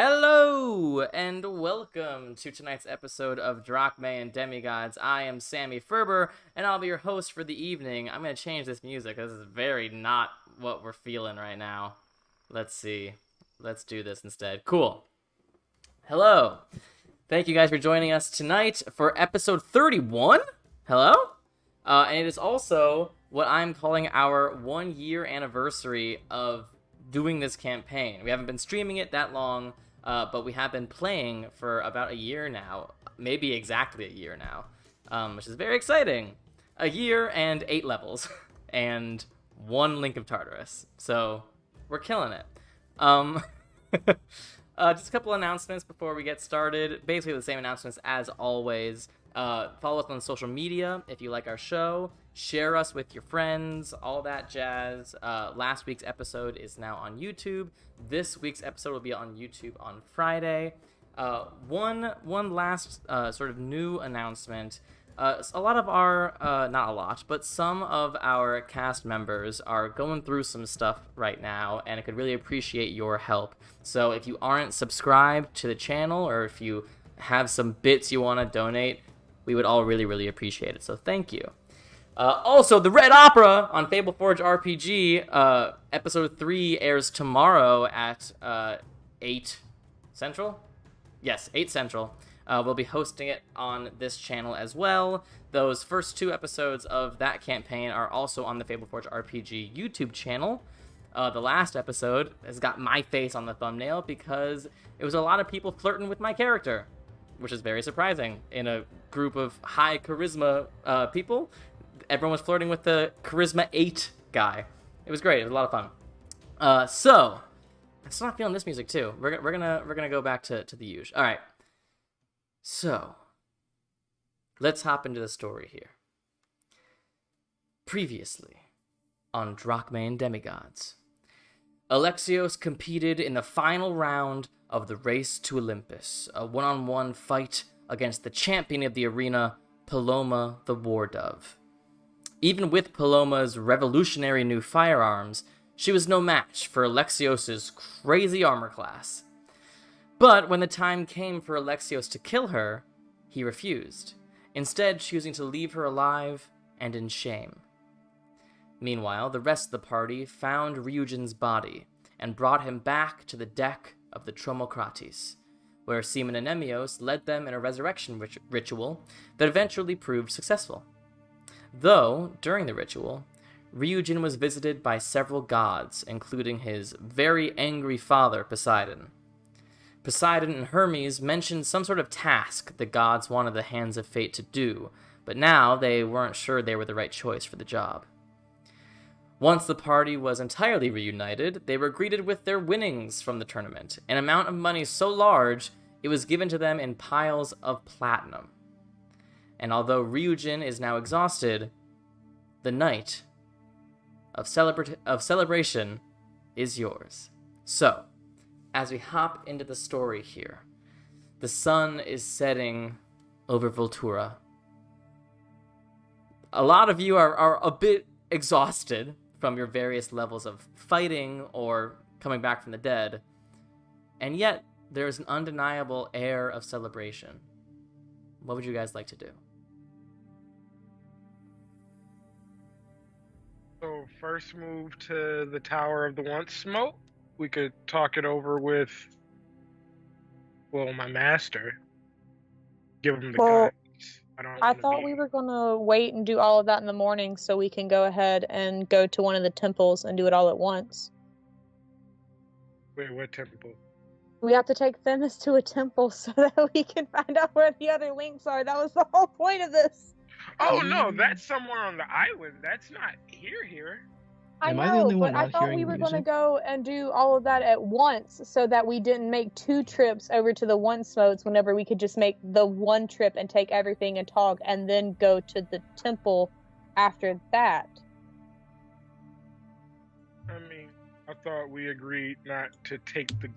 Hello, and welcome to tonight's episode of Drachmae and Demigods. I am Sammy Ferber, and I'll be your host for the evening. I'm going to change this music. This is very not what we're feeling right now. Let's see. Let's do this instead. Cool. Hello. Thank you guys for joining us tonight for episode 31. Hello? And it is also what I'm calling our 1-year anniversary of doing this campaign. We haven't been streaming it that long, but we have been playing for about a year now, maybe exactly a year now, which is very exciting. A year and 8 levels, and 1 Link of Tartarus. So we're killing it. Just a couple announcements before we get started. Basically the same announcements as always. Follow us on social media if you like our show. Share us with your friends, all that jazz. Last week's episode is now on YouTube. This week's episode will be on YouTube on Friday. One last sort of new announcement. A lot of our, not a lot, but some of our cast members are going through some stuff right now, and I could really appreciate your help. So if you aren't subscribed to the channel, or if you have some bits you want to donate, we would all really, really appreciate it. So thank you. Also, the Red Opera on Fable Forge RPG, episode 3 airs tomorrow at 8 Central? Yes, 8 Central. We'll be hosting it on this channel as well. Those first 2 episodes of that campaign are also on the Fable Forge RPG YouTube channel. The last episode has got my face on the thumbnail because it was a lot of people flirting with my character, which is very surprising in a group of high charisma people. Everyone was flirting with the Charisma 8 guy. It was great. It was a lot of fun. So, I'm still not feeling this music too. We're gonna go back to the usual. All right. So, let's hop into the story here. Previously, on Drachmae and Demigods, Alexios competed in the final round of the Race to Olympus, a one-on-one fight against the champion of the arena, Paloma the War Dove. Even with Paloma's revolutionary new firearms, she was no match for Alexios' crazy armor class. But when the time came for Alexios to kill her, he refused, instead choosing to leave her alive and in shame. Meanwhile, the rest of the party found Ryujin's body and brought him back to the deck of the Tromokratis, where Seaman and Emios led them in a resurrection ritual that eventually proved successful. Though, during the ritual, Ryujin was visited by several gods, including his very angry father, Poseidon. Poseidon and Hermes mentioned some sort of task the gods wanted the Hands of Fate to do, but now they weren't sure they were the right choice for the job. Once the party was entirely reunited, they were greeted with their winnings from the tournament, an amount of money so large it was given to them in piles of platinum. And although Ryujin is now exhausted, the night of celebration is yours. So, as we hop into the story here, the sun is setting over Voltura. A lot of you are a bit exhausted from your various levels of fighting or coming back from the dead, and yet there is an undeniable air of celebration. What would you guys like to do? So first move to the Tower of the Once Smoke. We could talk it over with, my master. Give him the guns. I thought we were going to wait and do all of that in the morning so we can go ahead and go to one of the temples and do it all at once. Wait, what temple? We have to take Themis to a temple so that we can find out where the other links are. That was the whole point of this. Oh, no, that's somewhere on the island. That's not here. I know, but I thought we were going to go and do all of that at once so that we didn't make 2 trips over to the one smotes whenever we could just make the one trip and take everything and talk and then go to the temple after that. I mean, I thought we agreed not to take the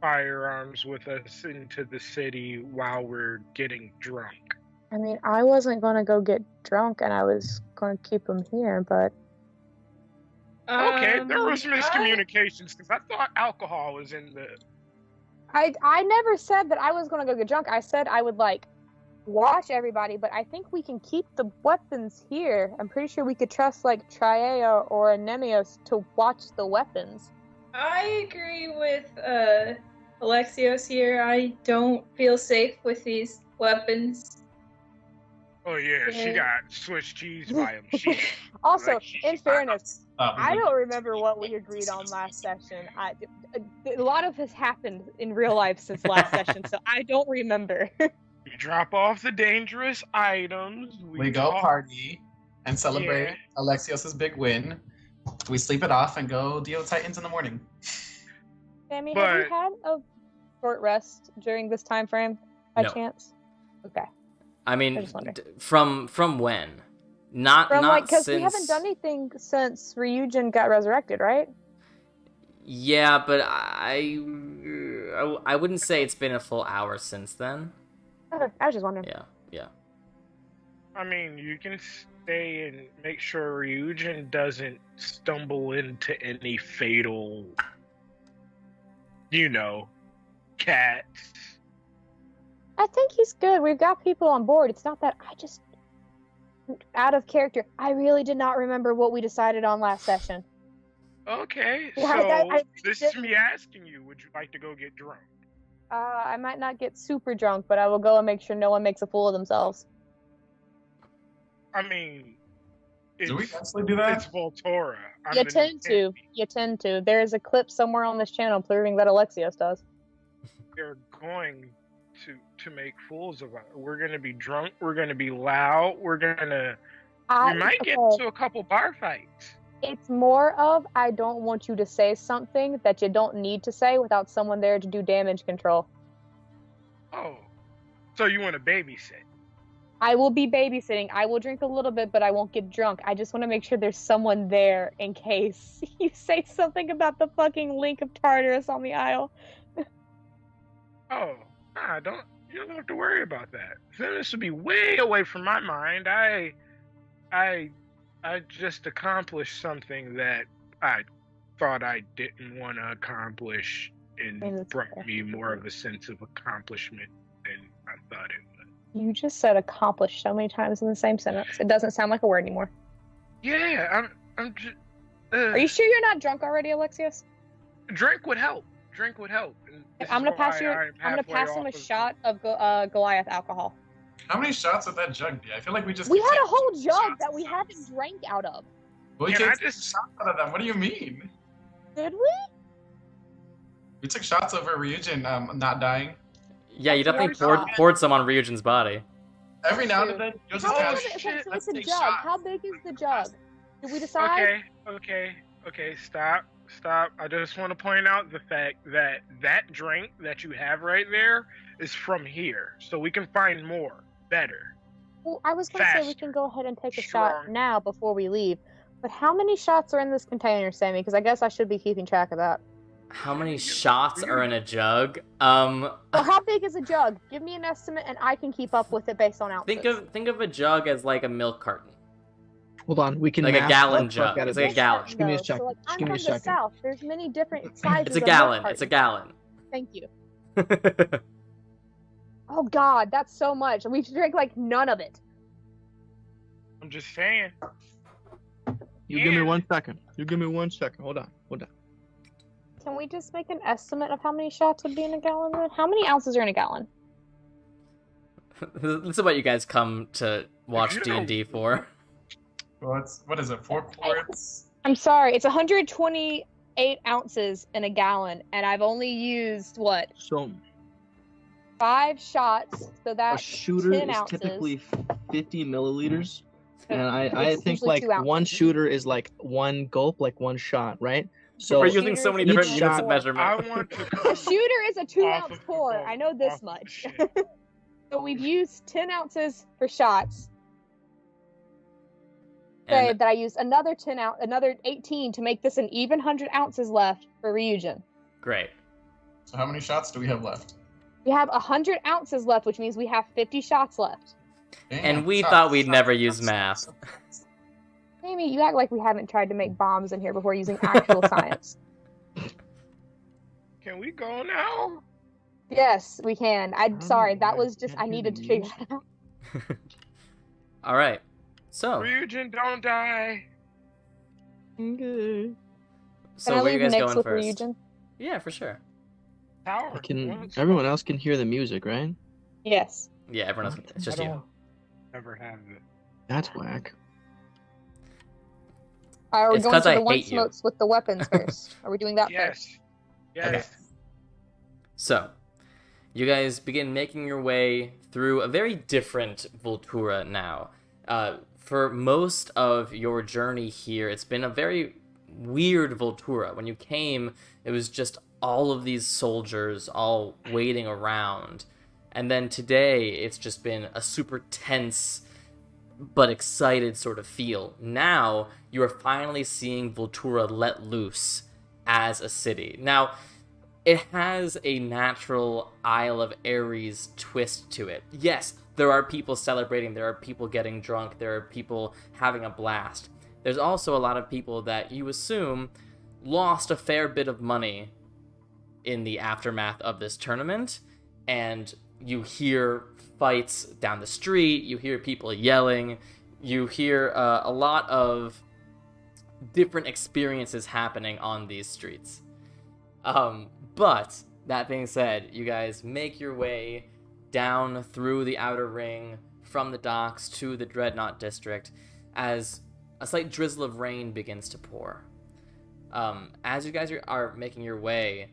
firearms with us into the city while we're getting drunk. I mean, I wasn't going to go get drunk and I was going to keep them here, but... Okay, there was miscommunications because I thought alcohol was in the I never said that I was going to go get drunk. I said I would, like, watch everybody, but I think we can keep the weapons here. I'm pretty sure we could trust, like, Triea or Anemios to watch the weapons. I agree with Alexios here. I don't feel safe with these weapons. Oh yeah, she got Swiss cheese by him. She also, in fairness, I don't remember what we agreed on last session. A lot of this happened in real life since last session, so I don't remember. We drop off the dangerous items. We go party and celebrate Alexios' big win. We sleep it off and go deal with Titans in the morning. Sammy, have you had a short rest during this time frame by chance? Okay. I mean, from when? Not because since... we haven't done anything since Ryujin got resurrected, right? Yeah, but I wouldn't say it's been a full hour since then. Okay, I was just wondering. Yeah. I mean, you can stay and make sure Ryujin doesn't stumble into any fatal, cats. I think he's good. We've got people on board. It's not that I just... Out of character, I really did not remember what we decided on last session. Okay, this is me asking you, would you like to go get drunk? I might not get super drunk, but I will go and make sure no one makes a fool of themselves. I mean... Do we actually do that? It's Voltura. You tend to. There is a clip somewhere on this channel proving that Alexios does. They're going to make fools of us. We're gonna be drunk. We're gonna be loud. We might get into a couple bar fights. It's more of, I don't want you to say something that you don't need to say without someone there to do damage control. Oh, so you want to babysit? I will be babysitting. I will drink a little bit, but I won't get drunk. I just want to make sure there's someone there in case you say something about the fucking link of Tartarus on the aisle. Oh, you don't have to worry about that. This would be way away from my mind. I just accomplished something that I thought I didn't want to accomplish, and brought me more of a sense of accomplishment than I thought it would. You just said accomplished so many times in the same sentence. It doesn't sound like a word anymore. Yeah, I'm just... Are you sure you're not drunk already, Alexios? Drink would help. I'm gonna pass him a shot of Goliath alcohol. How many shots of that jug be? I feel like we had a whole jug that we haven't drank out of. Well, we took shots out of them. What do you mean? Did we? We took shots over Ryujin not dying. Yeah, you definitely poured some on Ryujin's body. Every now and then, you'll just have it's a jug. How big is the jug? Did we decide? Okay, stop. I just want to point out the fact that drink that you have right there is from here. So we can find more. Better. Well, I was going to say we can go ahead and take a shot now before we leave. But how many shots are in this container, Sammy? Because I guess I should be keeping track of that. How many shots are in a jug? Well, how big is a jug? Give me an estimate and I can keep up with it based on ounces. Think of a jug as like a milk carton. Hold on, we can like a gallon jug. It's like a gallon. Just give me a second. So, like, I'm from the south. There's many different sizes. It's a gallon. It's a gallon. Thank you. Oh God, that's so much. We've drank like none of it. I'm just saying. Give me 1 second. Hold on. Can we just make an estimate of how many shots would be in a gallon then? How many ounces are in a gallon? This is what you guys come to watch D&D for. Well, what is it, 4 quarts? I'm sorry, it's 128 ounces in a gallon, and I've only used, what? So 5 shots, so that's a shooter 10 is ounces. typically 50 milliliters. And I It's think usually like 2 ounces. one shooter is like one gulp, like one shot, right? So we're using so many different units of measurement. I want to A shooter is a 2-ounce of pour. I know this much. So we've used 10 ounces for shots. Say that I used another 18 to make this an even 100 ounces left for Ryujin. Great. So how many shots do we have left? We have 100 ounces left, which means we have 50 shots left. Damn, And we thought we'd never use math. Amy, you act like we haven't tried to make bombs in here before using actual science. Can we go now? Yes, we can. I'm sorry. That was just I needed to figure that out. All right. So. Ryujin, don't die. Okay. So can I where you leave guys Nyx going with first? Ryujin? Yeah, for sure. Tower. Everyone else can hear the music, right? Yes. Yeah, everyone else. It's just you. Never have it. That's whack. Are we It's going 'cause to I the one hate you. smokes with the weapons first? Are we doing that first? Yes. Okay. So, you guys begin making your way through a very different Voltura now. For most of your journey here, it's been a very weird Voltura. When you came, it was just all of these soldiers all waiting around. And then today, it's just been a super tense but excited sort of feel. Now, you are finally seeing Voltura let loose as a city. Now, it has a natural Isle of Ares twist to it. Yes, there are people celebrating, there are people getting drunk, there are people having a blast. There's also a lot of people that you assume lost a fair bit of money in the aftermath of this tournament, and you hear fights down the street, you hear people yelling, you hear a lot of different experiences happening on these streets. But that being said, you guys make your way down through the outer ring from the docks to the Dreadnought District as a slight drizzle of rain begins to pour. As you guys are making your way,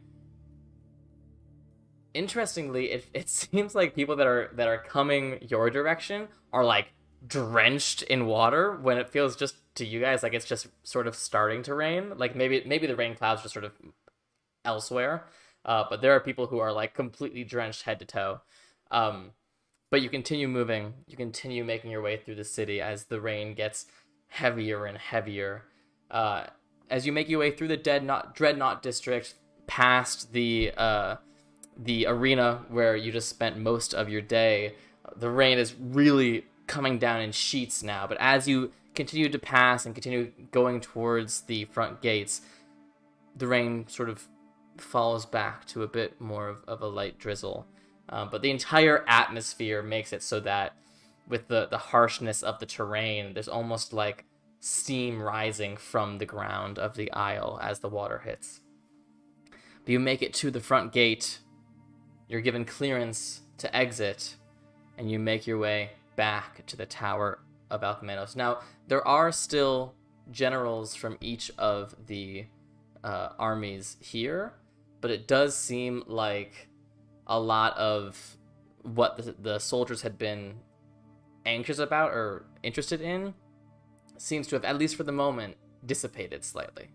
interestingly, it seems like people that are coming your direction are like drenched in water when it feels just to you guys like it's just sort of starting to rain. Like maybe the rain clouds just sort of elsewhere, but there are people who are like completely drenched head to toe. But you continue moving, you continue making your way through the city as the rain gets heavier and heavier. As you make your way through the Dreadnought District, past the arena where you just spent most of your day, the rain is really coming down in sheets now. But as you continue to pass and continue going towards the front gates, the rain sort of falls back to a bit more of a light drizzle. But the entire atmosphere makes it so that with the harshness of the terrain, there's almost like steam rising from the ground of the isle as the water hits. But you make it to the front gate, you're given clearance to exit, and you make your way back to the Tower of Alcmenos. Now, there are still generals from each of the armies here, but it does seem like a lot of what the soldiers had been anxious about or interested in seems to have, at least for the moment, dissipated slightly.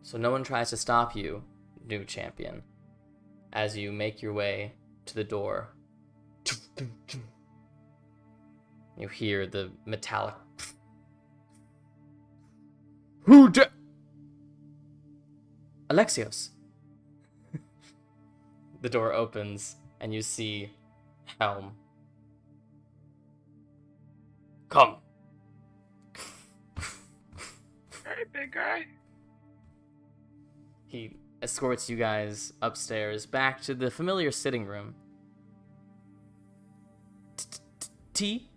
So no one tries to stop you, new champion, as you make your way to the door. You hear the metallic Who da- Alexios. The door opens and you see Helm. Come. Hey, big guy. He escorts you guys upstairs back to the familiar sitting room. Tea?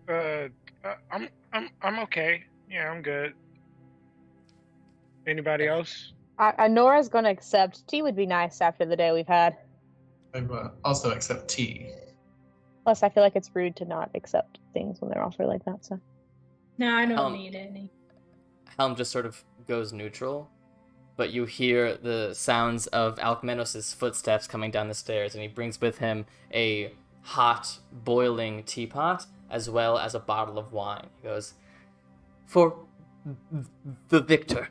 I'm okay. Yeah, I'm good. Anybody else? Nora's gonna accept. Tea would be nice after the day we've had. I would also accept tea. Plus, I feel like it's rude to not accept things when they're offered like that. So. No, I don't need any. Helm just sort of goes neutral, but you hear the sounds of Alcmenos' footsteps coming down the stairs, and he brings with him a hot, boiling teapot, as well as a bottle of wine. He goes, "For the victor."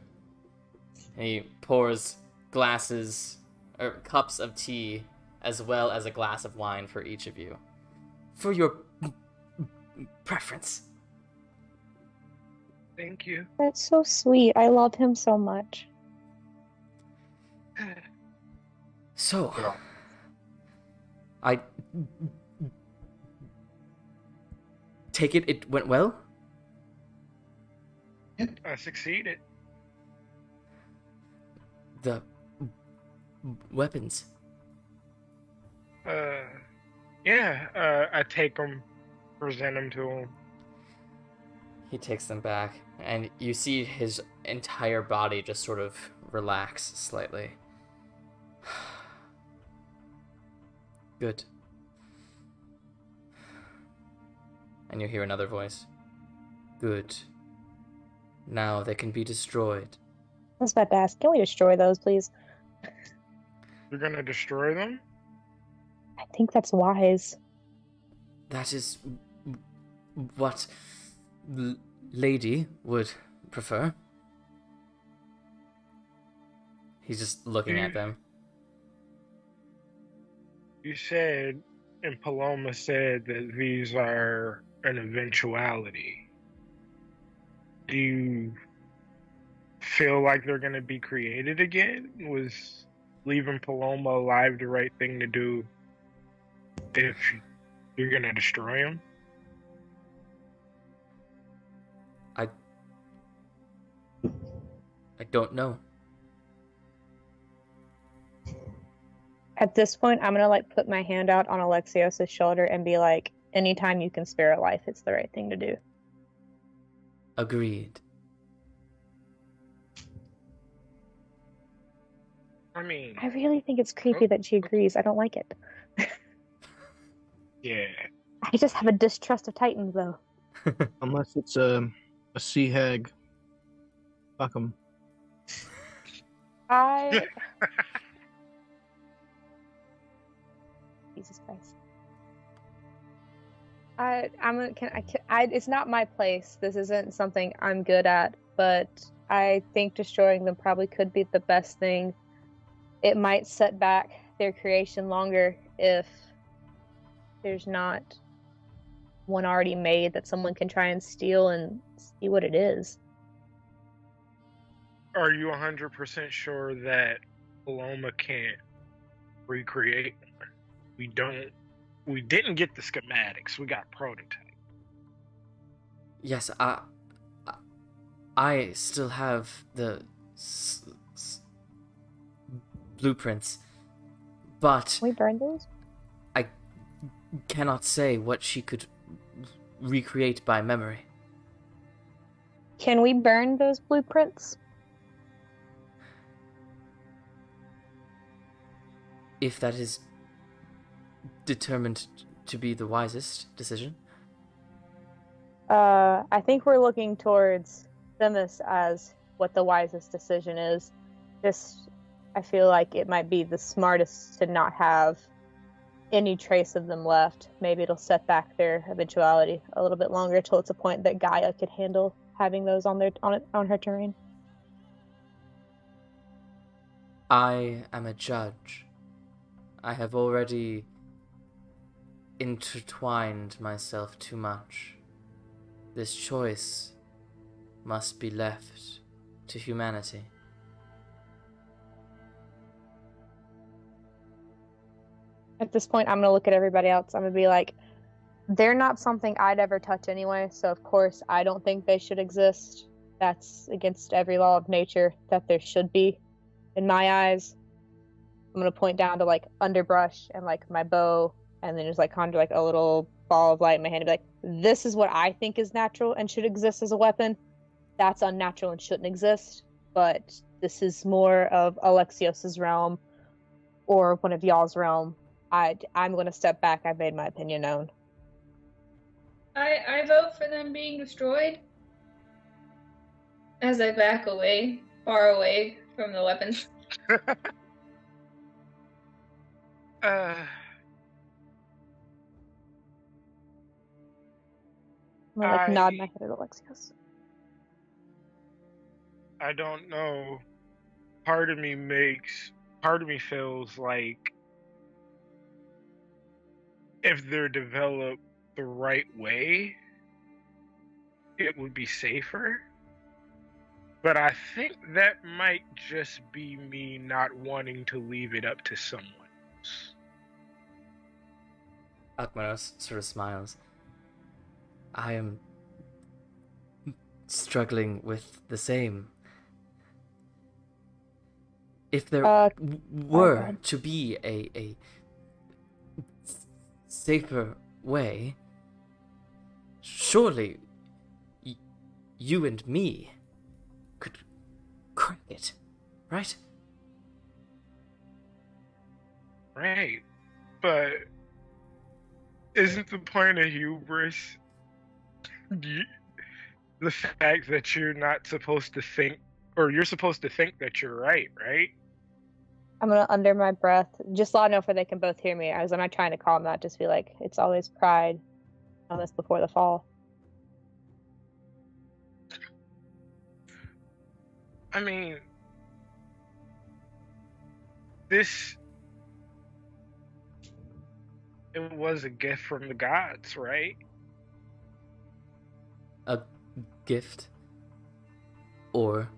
And he pours cups of tea, as well as a glass of wine for each of you. For your preference. Thank you. That's so sweet. I love him so much. So, I take it went well? I succeeded. The weapons? Yeah, I take them, present them to him. He takes them back, and you see his entire body just sort of relax slightly. Good. And you hear another voice. Good. Now they can be destroyed. I was about to ask, can we destroy those, please? You're gonna destroy them? I think that's wise. That is what lady would prefer. He's just looking at them. You said, and Paloma said, that these are an eventuality. Do you feel like they're going to be created again? Was leaving Paloma alive the right thing to do if you're going to destroy them? I don't know. At this point, I'm gonna like put my hand out on Alexios' shoulder and be like, anytime you can spare a life, it's the right thing to do. Agreed. I mean, I really think it's creepy that she agrees. I don't like it. yeah. I just have a distrust of Titans, though. Unless it's a sea hag. Fuck 'em. Jesus Christ. It's not my place. This isn't something I'm good at, but I think destroying them probably could be the best thing. It might set back their creation longer if there's not one already made that someone can try and steal and see what it is. Are you 100% sure that Paloma can't recreate? We didn't get the schematics. We got prototype. Yes, I still have the blueprints, but Can we burn those? I cannot say what she could recreate by memory. Can we burn those blueprints? If that is determined to be the wisest decision. I think we're looking towards Themis as what the wisest decision is. I feel like it might be the smartest to not have any trace of them left. Maybe it'll set back their eventuality a little bit longer till it's a point that Gaia could handle having those on her terrain. I am a judge. I have already intertwined myself too much. This choice must be left to humanity. At this point, I'm going to look at everybody else. I'm going to be like, they're not something I'd ever touch anyway, so of course I don't think they should exist. That's against every law of nature that there should be, in my eyes. I'm going to point down to like underbrush and like my bow, and then just like conjure like a little ball of light in my hand and be like, this is what I think is natural and should exist as a weapon. That's unnatural and shouldn't exist, but this is more of Alexios' realm or one of y'all's realm. I'm going to step back. I've made my opinion known. I vote for them being destroyed as I back away, far away from the weapons. I'm gonna like nod my head at Alexios. I don't know. Part of me feels like if they're developed the right way, it would be safer. But I think that might just be me not wanting to leave it up to someone else. Akmanos sort of smiles. I am struggling with the same. if there were to be a safer way, surely you and me could crack it, right? Right. But isn't the point of hubris the fact that you're not supposed to think, or you're supposed to think that you're right, right? I'm gonna, under my breath, just loud enough where they can both hear me, as I'm not trying to calm that, just be like, it's always pride on this before the fall. I mean, it was a gift from the gods, right? A gift or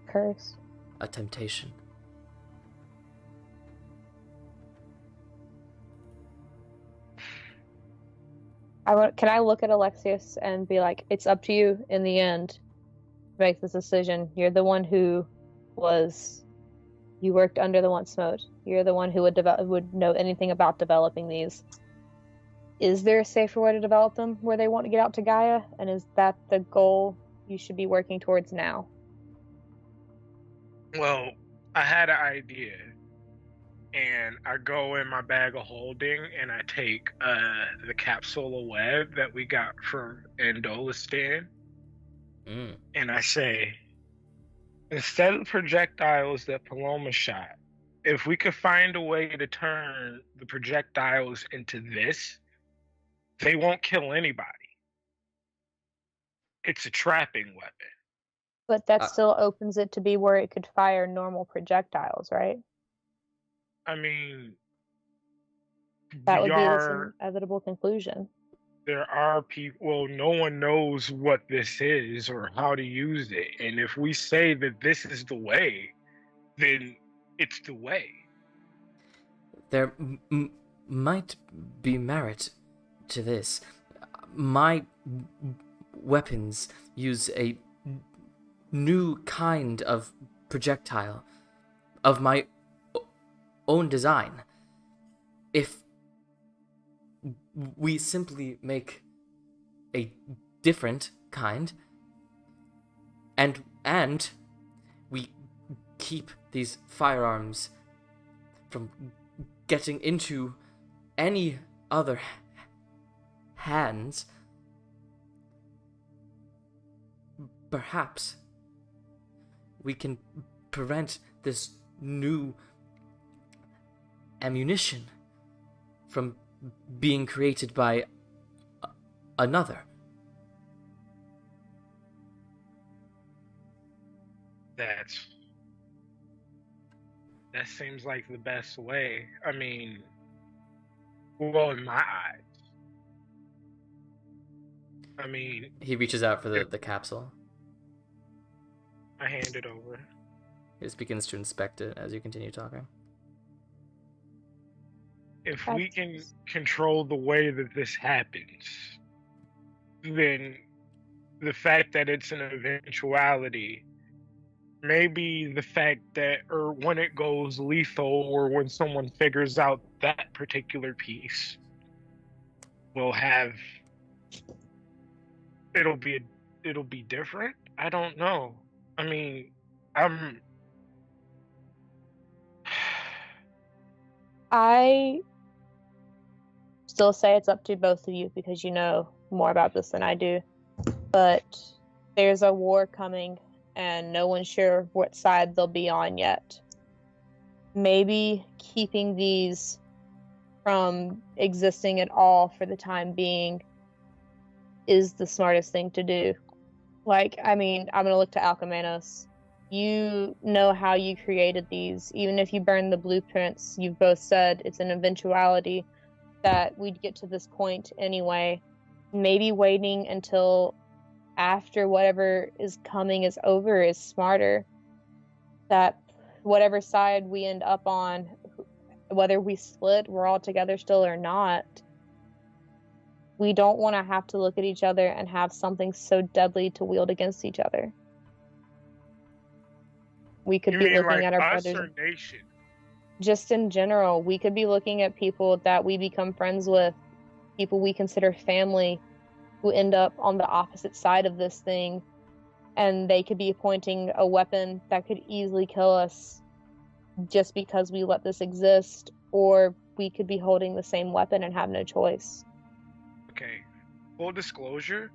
curse, a temptation. Can I look at Alexios and be like, it's up to you in the end to make this decision. You're the one who you worked under the Once Smote. You're the one who would know anything about developing these. Is there a safer way to develop them where they want to get out to Gaia? And is that the goal you should be working towards now? Well, I had an idea. And I go in my bag of holding and I take the capsule of web that we got from Andolistan. And I say, instead of projectiles that Paloma shot, if we could find a way to turn the projectiles into this, they won't kill anybody. It's a trapping weapon. But that still opens it to be where it could fire normal projectiles, right? I mean, that would be this inevitable conclusion. There are people, well, no one knows what this is or how to use it. And if we say that this is the way, then it's the way. There might be merit to this. My weapons use a new kind of projectile of my own design. If we simply make a different kind and we keep these firearms from getting into any other hands, perhaps we can prevent this new ammunition from being created by another. That seems like the best way. I mean, well, in my eyes. I mean, he reaches out for the capsule. I hand it over. He just begins to inspect it as you continue talking. If we can control the way that this happens, then the fact that it's an eventuality, maybe the fact that, or when it goes lethal, or when someone figures out that particular piece, will have, it'll be different. I don't know. I mean, I still say it's up to both of you because you know more about this than I do. But there's a war coming and no one's sure what side they'll be on yet. Maybe keeping these from existing at all for the time being is the smartest thing to do. Like, I mean, I'm going to look to Alcamenos. You know how you created these. Even if you burn the blueprints, you've both said it's an eventuality that we'd get to this point anyway. Maybe waiting until after whatever is coming is over is smarter. That whatever side we end up on, whether we split, we're all together still or not, we don't want to have to look at each other and have something so deadly to wield against each other. We could be looking at our us brothers. or nation? Just in general, we could be looking at people that we become friends with, people we consider family, who end up on the opposite side of this thing, and they could be pointing a weapon that could easily kill us just because we let this exist, or we could be holding the same weapon and have no choice. Okay, full disclosure,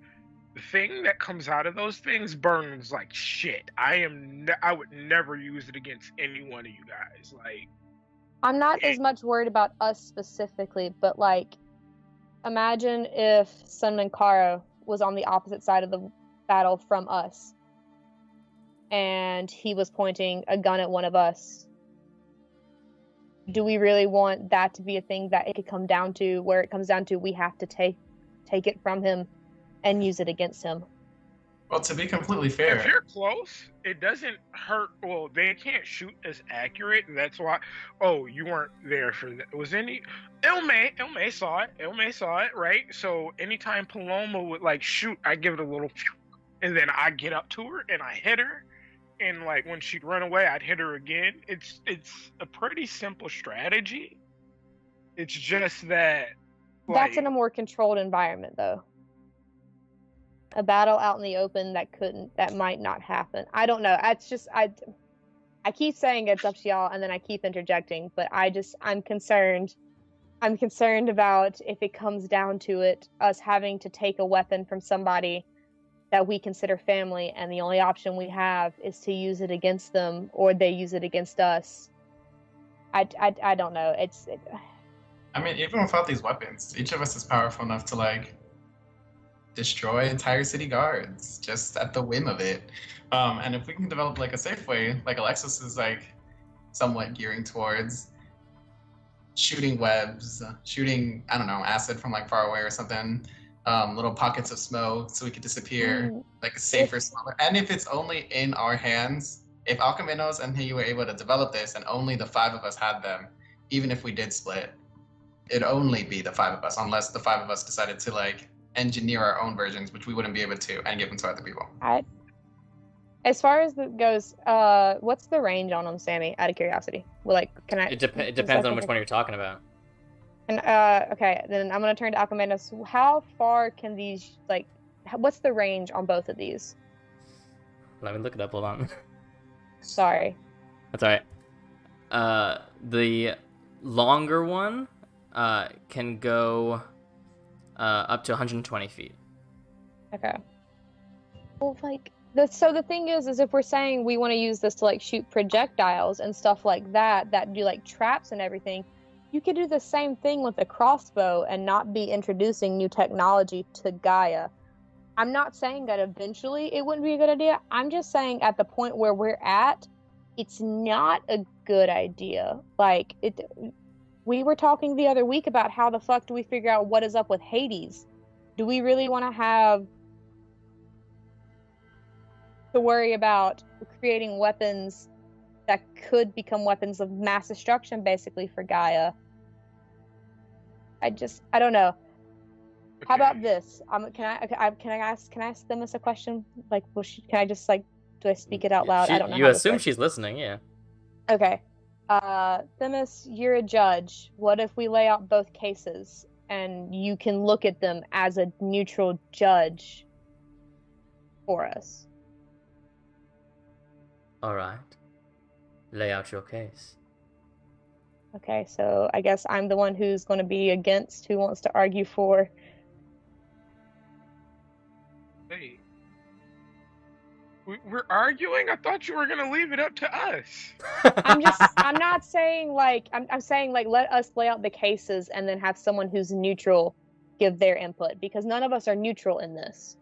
the thing that comes out of those things burns like shit. I would never use it against any one of you guys. Like, I'm not as much worried about us specifically, but like, imagine if Sun Mankara was on the opposite side of the battle from us, and he was pointing a gun at one of us. Do we really want that to be a thing that it could come down to, where it comes down to we have to take it from him and use it against him? Well, to be completely fair, if you're close, it doesn't hurt. Well, they can't shoot as accurate. That's why. Oh, you weren't there for that. Was any? Ilme saw it. Ilme saw it, right? So anytime Paloma would like shoot, I give it a little, and then I get up to her and I hit her, and like when she'd run away, I'd hit her again. It's a pretty simple strategy. It's just that. That's in a more controlled environment, though. A battle out in the open that might not happen. I don't know. It's just I keep saying it's up to y'all, and then I keep interjecting, but I'm concerned. I'm concerned about if it comes down to it, us having to take a weapon from somebody that we consider family, and the only option we have is to use it against them, or they use it against us. I don't know. I mean, even without these weapons, each of us is powerful enough to like destroy entire city guards just at the whim of it. And if we can develop like a safe way, like Alexios is like somewhat gearing towards shooting webs, shooting, I don't know, acid from like far away or something, little pockets of smoke so we could disappear, like a safer, smaller. And if it's only in our hands, if Alcaminos and he were able to develop this and only the 5 of us had them, even if we did split, it'd only be the 5 of us, unless the 5 of us decided to like engineer our own versions, which we wouldn't be able to, and give them to other people. As far as it goes, what's the range on them, Sammy? Out of curiosity, can I? It depends on which one you're talking about. And okay, then I'm gonna turn to Alcamenos. How far can these what's the range on both of these? Let me look it up. Hold on. Sorry. That's all right. The longer one can go up to 120 feet. Okay. Well, so the thing is if we're saying we want to use this to shoot projectiles and stuff like that do traps and everything, you could do the same thing with a crossbow and not be introducing new technology to Gaia. I'm not saying that eventually it wouldn't be a good idea. I'm just saying at the point where we're at, it's not a good idea. We were talking the other week about how the fuck do we figure out what is up with Hades? Do we really want to have to worry about creating weapons that could become weapons of mass destruction, basically, for Gaia? I don't know. Okay. How about this? Can I ask them a question? Can I just do I speak it out loud? I don't know. You assume she's listening, yeah. Okay. Themis, you're a judge. What if we lay out both cases and you can look at them as a neutral judge for us? All right. Lay out your case. Okay, so I guess I'm the one who's going to be against, who wants to argue for. Wait. We're arguing? I thought you were going to leave it up to us. I'm not saying I'm saying let us lay out the cases and then have someone who's neutral give their input, because none of us are neutral in this.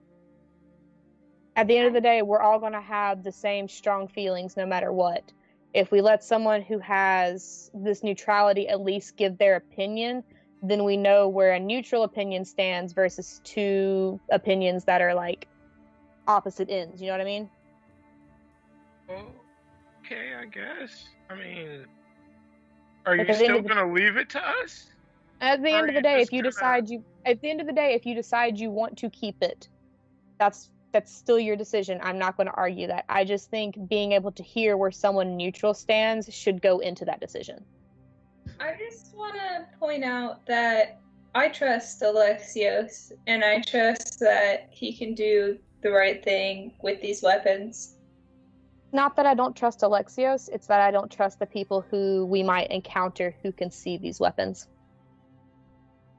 At the end of the day, we're all going to have the same strong feelings no matter what. If we let someone who has this neutrality at least give their opinion, then we know where a neutral opinion stands versus two opinions that are opposite ends. You know what I mean? Okay, I guess. I mean, are you still going to leave it to us? At the end of the day, if you decide you want to keep it, that's that's still your decision. I'm not going to argue that. I just think being able to hear where someone neutral stands should go into that decision. I just want to point out that I trust Alexios, and I trust that he can do the right thing with these weapons. Not that I don't trust Alexios, it's that I don't trust the people who we might encounter who can see these weapons.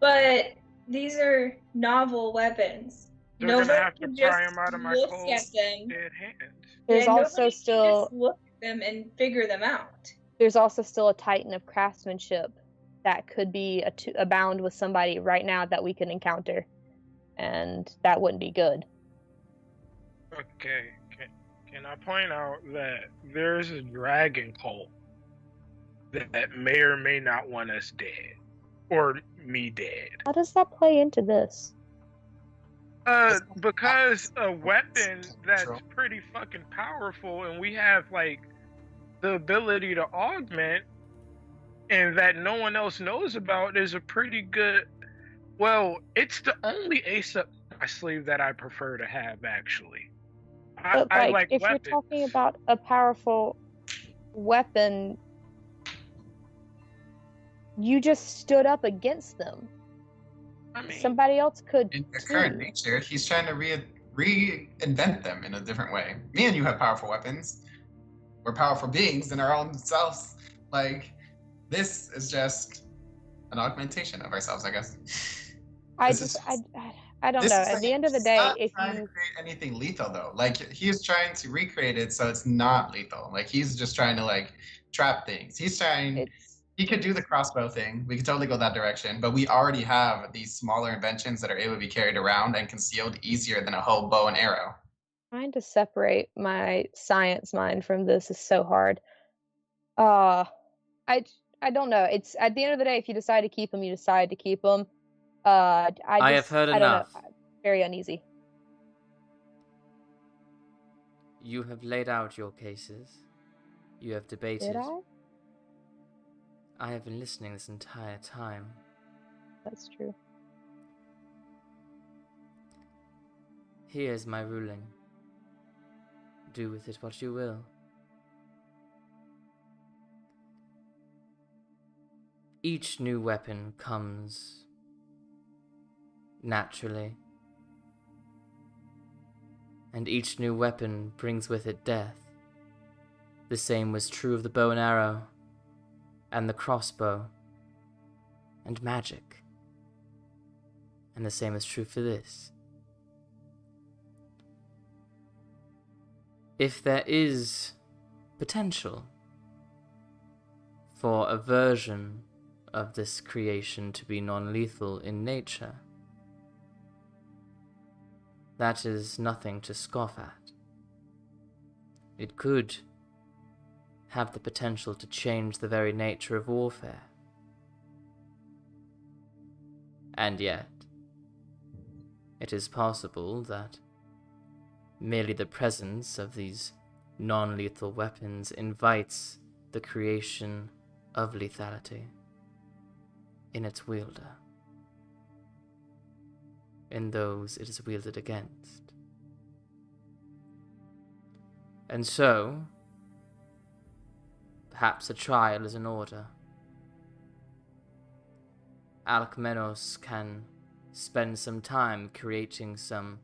But these are novel weapons. They're gonna Nobody have to can pry just them out of my look cold, at them. dead hands. There's also nobody still can just look at them and figure them out. There's also still a titan of craftsmanship that could be abound with somebody right now that we can encounter, and that wouldn't be good. Okay, can I point out that there's a dragon cult that may or may not want us dead, or me dead? How does that play into this? Because a weapon that's pretty fucking powerful, and we have like the ability to augment, and that no one else knows about, is a pretty good. Well, it's the only ace up my sleeve that I prefer to have, actually. But I like if weapons. you're talking about a powerful weapon, you just stood up against them. I mean, somebody else could in their too. current nature, he's trying to reinvent them in a different way. Me and you have powerful weapons. We're powerful beings in our own selves. Like, this is just an augmentation of ourselves, I guess. I don't know. At the end of the day, if trying to create anything lethal, though, like he's trying to recreate it so it's not lethal. Like he's just trying to like trap things. He's trying. He could do the crossbow thing. We could totally go that direction. But we already have these smaller inventions that are able to be carried around and concealed easier than a whole bow and arrow. Trying to separate my science mind from this is so hard. I don't know. It's at the end of the day, if you decide to keep them, you decide to keep them. I have heard enough. Don't know. Very uneasy. You have laid out your cases. You have debated. Did I? I have been listening this entire time. That's true. Here is my ruling. Do with it what you will. Each new weapon comes naturally, and each new weapon brings with it death. The same was true of the bow and arrow, and the crossbow, and magic. And the same is true for this. If there is potential for a version of this creation to be non-lethal in nature, that is nothing to scoff at. It could have the potential to change the very nature of warfare. And yet, it is possible that merely the presence of these non-lethal weapons invites the creation of lethality in its wielder, in those it is wielded against. And so, perhaps a trial is in order. Alkmenos can spend some time creating some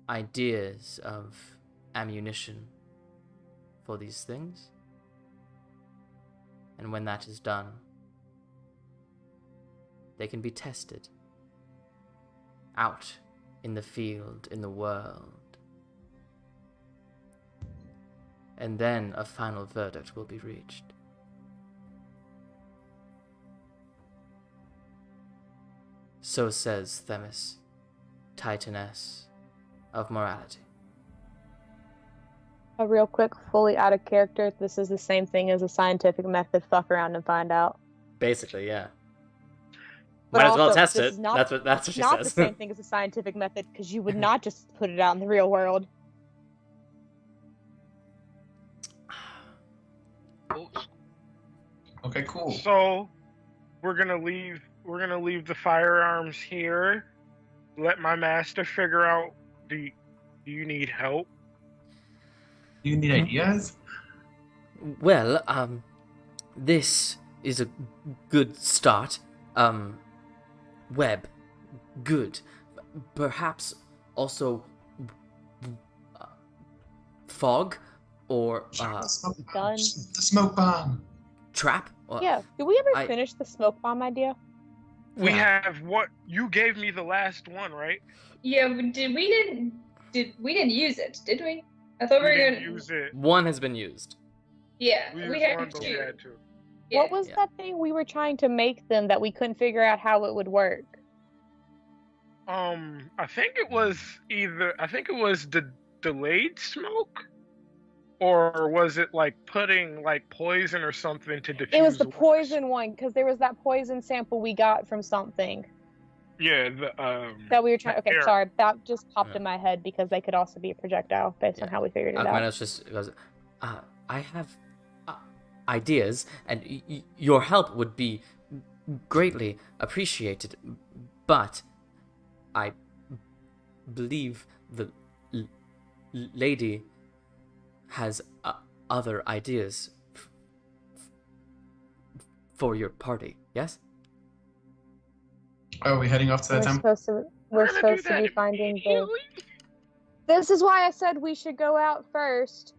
ideas of ammunition for these things. And when that is done, they can be tested out in the field, in the world. And then a final verdict will be reached. So says Themis, Titaness of morality. A real quick, fully out of character, this is the same thing as a scientific method. Fuck around and find out. Basically, yeah. But Might as well also, test this it. is not, That's what she not says. the same thing as a scientific method, because you would not just put it out in the real world. Okay, cool. So we're gonna leave the firearms here. Let my master figure out Do you need help? Do you need ideas? Well, this is a good start. Web, good. Perhaps also fog or gun. The smoke bomb. Trap. Yeah. Did we ever finish the smoke bomb idea? We have what you gave me the last one, right? Yeah, we didn't use it, did we? I thought we were didn't gonna use it. One has been used. Yeah, We we used had one, but we two. had two. Yeah. What was that thing we were trying to make them that we couldn't figure out how it would work? I think it was the delayed smoke, or was it like putting like poison or something to diffuse? It was the poison one, because there was that poison sample we got from something. Yeah, that we were trying. Okay, air. sorry, that just popped in my head because they could also be a projectile based on how we figured it out. Alkmanos just goes, I have ideas, and your help would be greatly appreciated, but I believe the lady has other ideas for your party, yes? Oh, are we heading off to the temple? We're supposed to be finding the... This is why I said we should go out first.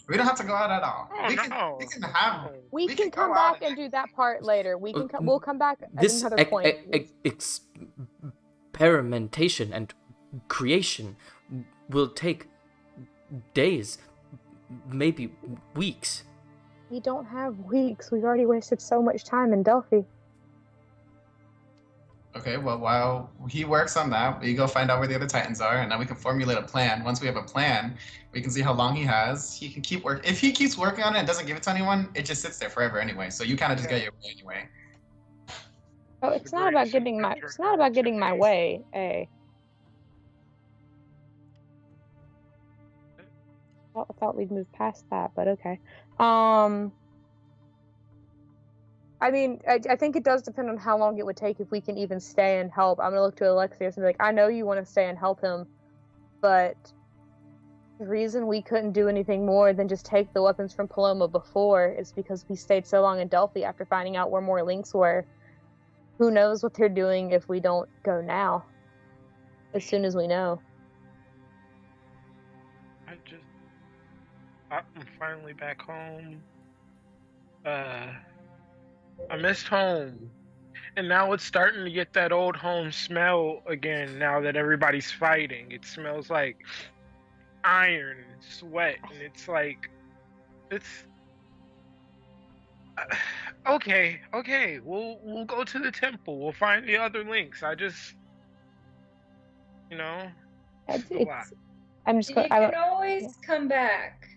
We don't have to go out at all. We can come back and do that part later. We'll come back at another point. Experimentation and creation will take days, maybe weeks. We don't have weeks. We've already wasted so much time in Delphi. Okay, well, while he works on that, we go find out where the other Titans are, and then we can formulate a plan. Once we have a plan, we can see how long he has. He can keep working. If he keeps working on it and doesn't give it to anyone, it just sits there forever anyway. So you kind of just get your way anyway. Oh, it's not about getting my way, eh? I thought we'd move past that, but okay. I mean, I think it does depend on how long it would take if we can even stay and help. I'm gonna look to Alexios and be like, I know you want to stay and help him, but the reason we couldn't do anything more than just take the weapons from Paloma before is because we stayed so long in Delphi after finding out where more links were. Who knows what they're doing if we don't go now? As soon as we know. I'm finally back home. I missed home. And now it's starting to get that old home smell again now that everybody's fighting. It smells like iron and sweat, and it's like, okay, we'll go to the temple. We'll find the other links. I just, you can always come back.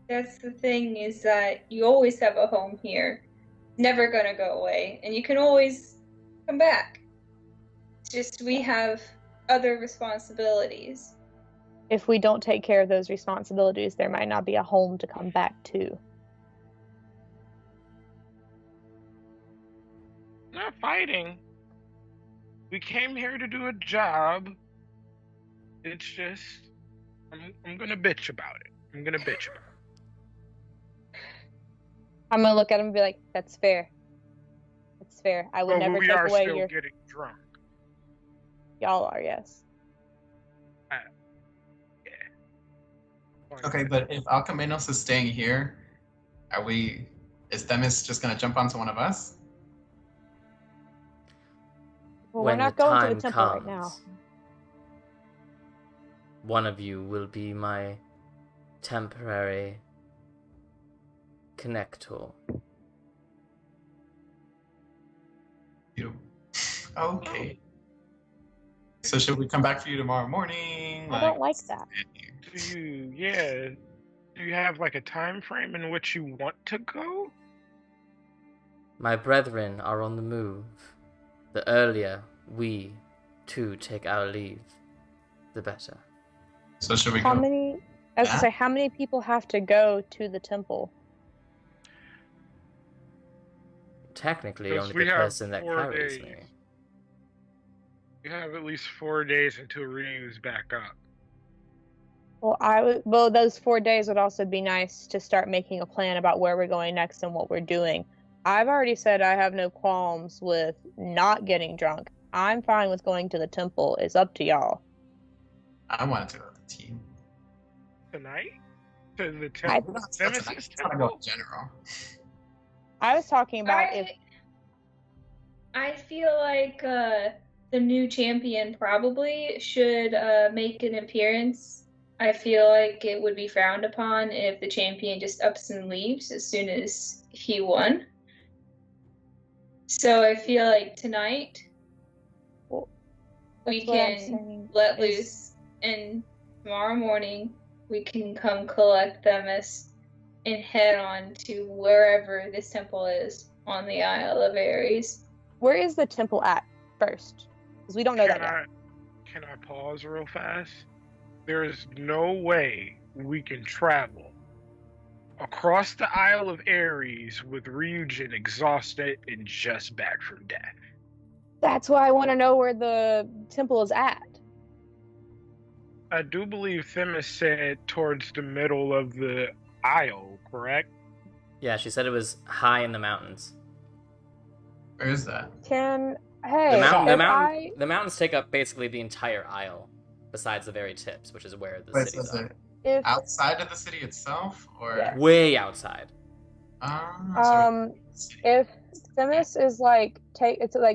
That's the thing, is that you always have a home here. Never gonna go away, and you can always come back. It's just we have other responsibilities. If we don't take care of those responsibilities, there might not be a home to come back to. Not fighting. We came here to do a job. It's just, I'm gonna bitch about it. I'm gonna look at him and be like, "That's fair. That's fair. I would never take away your." We are still getting drunk. Y'all are, yes. Yeah. Okay, but if Alkmanos is staying here, is Themis just gonna jump onto one of us? Well, we're not going to the temple right now. One of you will be my temporary connector. Okay. So should we come back for you tomorrow morning? I don't like that. Do you have like a time frame in which you want to go? My brethren are on the move. The earlier we two take our leave, the better. So should we How go? many? I was gonna say, how many people have to go to the temple? Technically, only the person that carries me. You have at least 4 days until Ryu's back up. Well, those 4 days would also be nice to start making a plan about where we're going next and what we're doing. I've already said I have no qualms with not getting drunk. I'm fine with going to the temple. It's up to y'all. I wanted to go to the team. Tonight? To the temple? Nemesis temple? In general. I was talking about I feel like the new champion probably should make an appearance. I feel like it would be frowned upon if the champion just ups and leaves as soon as he won. So I feel like tonight we can let loose, and tomorrow morning we can come collect Themis and head on to wherever this temple is on the Isle of Ares. Where is the temple at first? Because we don't know that yet. Can I pause real fast? There is no way we can travel across the Isle of Ares with Ryujin exhausted and just back from death. That's why I want to know where the temple is at. I do believe Themis said towards the middle of the isle, correct? Yeah, she said it was high in the mountains. Where is that? The mountains take up basically the entire isle, besides the very tips, which is where the cities are. Outside of the city itself, or way outside? If Themis is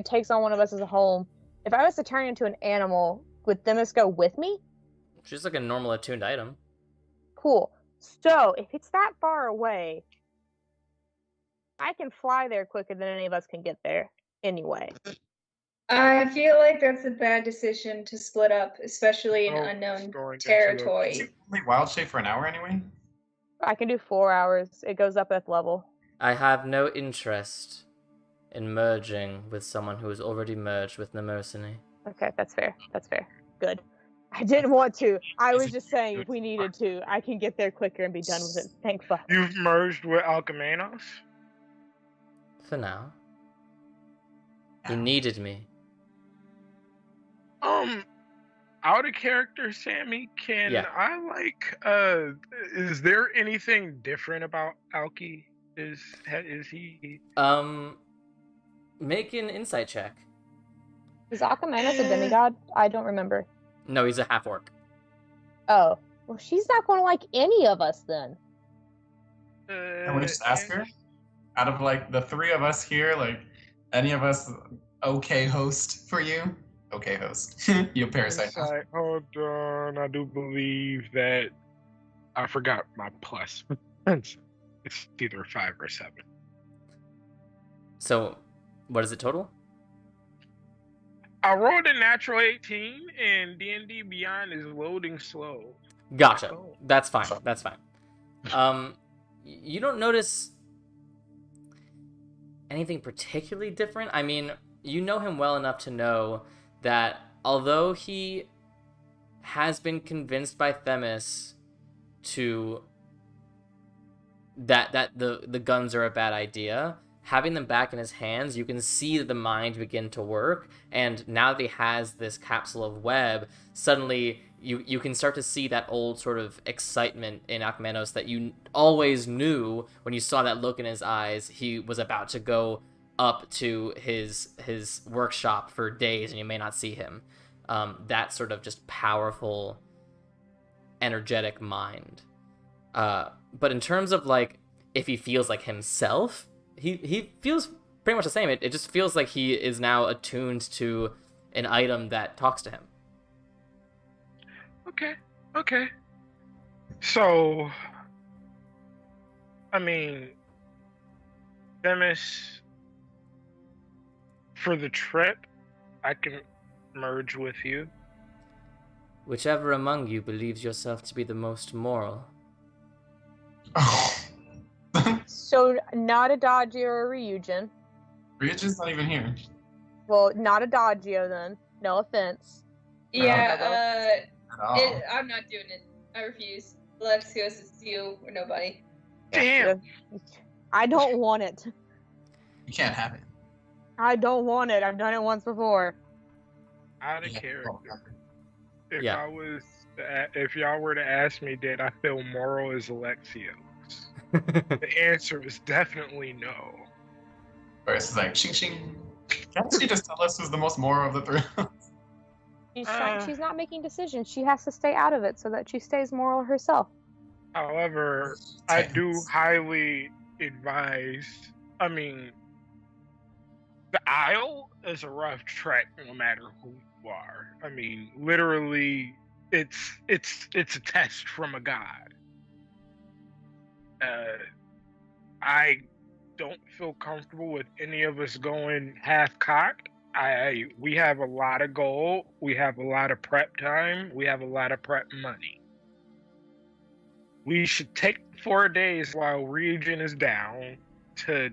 takes on one of us as a home, if I was to turn into an animal, would Themis go with me? She's like a normal attuned item. Cool. So if it's that far away, I can fly there quicker than any of us can get there anyway. I feel like that's a bad decision to split up, especially in unknown territory. Is it only wild shape for an hour anyway? I can do 4 hours. It goes up at level. I have no interest in merging with someone who is already merged with Nemersine. Okay, that's fair. That's fair. Good. I didn't want to. I was just saying if we needed to, I can get there quicker and be done with it. Thank fuck. You've merged with Alchemanos? For now. He needed me. Out of character, Sammy, is there anything different about Alki? Is he... Make an insight check. Is Alchemanos a demigod? I don't remember. No, he's a half-orc. Oh. Well, she's not going to like any of us then. Can we just ask her? Out of, the three of us here, any of us okay host for you? Okay host. You parasite. Hold on, I do believe that... I forgot my plus. It's either 5 or 7. So, what is it total? I rolled a natural 18, and D&D Beyond is loading slow. Gotcha. That's fine. That's fine. You don't notice anything particularly different? I mean, you know him well enough to know that although he has been convinced by Themis that the guns are a bad idea, having them back in his hands, you can see the mind begin to work, and now that he has this capsule of web, suddenly you can start to see that old sort of excitement in Alchemanos that you always knew when you saw that look in his eyes. He was about to go up to his workshop for days and you may not see him. That sort of just powerful, energetic mind. But in terms of if he feels like himself, he feels pretty much the same. It just feels like he is now attuned to an item that talks to him. Okay. So, I mean, Themis, for the trip, I can merge with you. Whichever among you believes yourself to be the most moral. So, not Adagio or Ryujin. Ryujin's not even here. Well, not Adagio then. No offense. Yeah, I'm not doing it. I refuse. Alexios, it's you or nobody. Damn! I don't want it. You can't have it. I don't want it. I've done it once before. Out of character. If I was if y'all were to ask me, did I feel moral as Alexios? The answer is definitely no. Versus like, shing shing. Can't she just tell us who's the most moral of the three? She's not making decisions. She has to stay out of it so that she stays moral herself. However, I do highly advise. I mean, the Isle is a rough trek, no matter who you are. I mean, literally, it's a test from a god. I don't feel comfortable with any of us going half-cocked. We have a lot of gold. We have a lot of prep time. We have a lot of prep money. We should take 4 days while Region is down to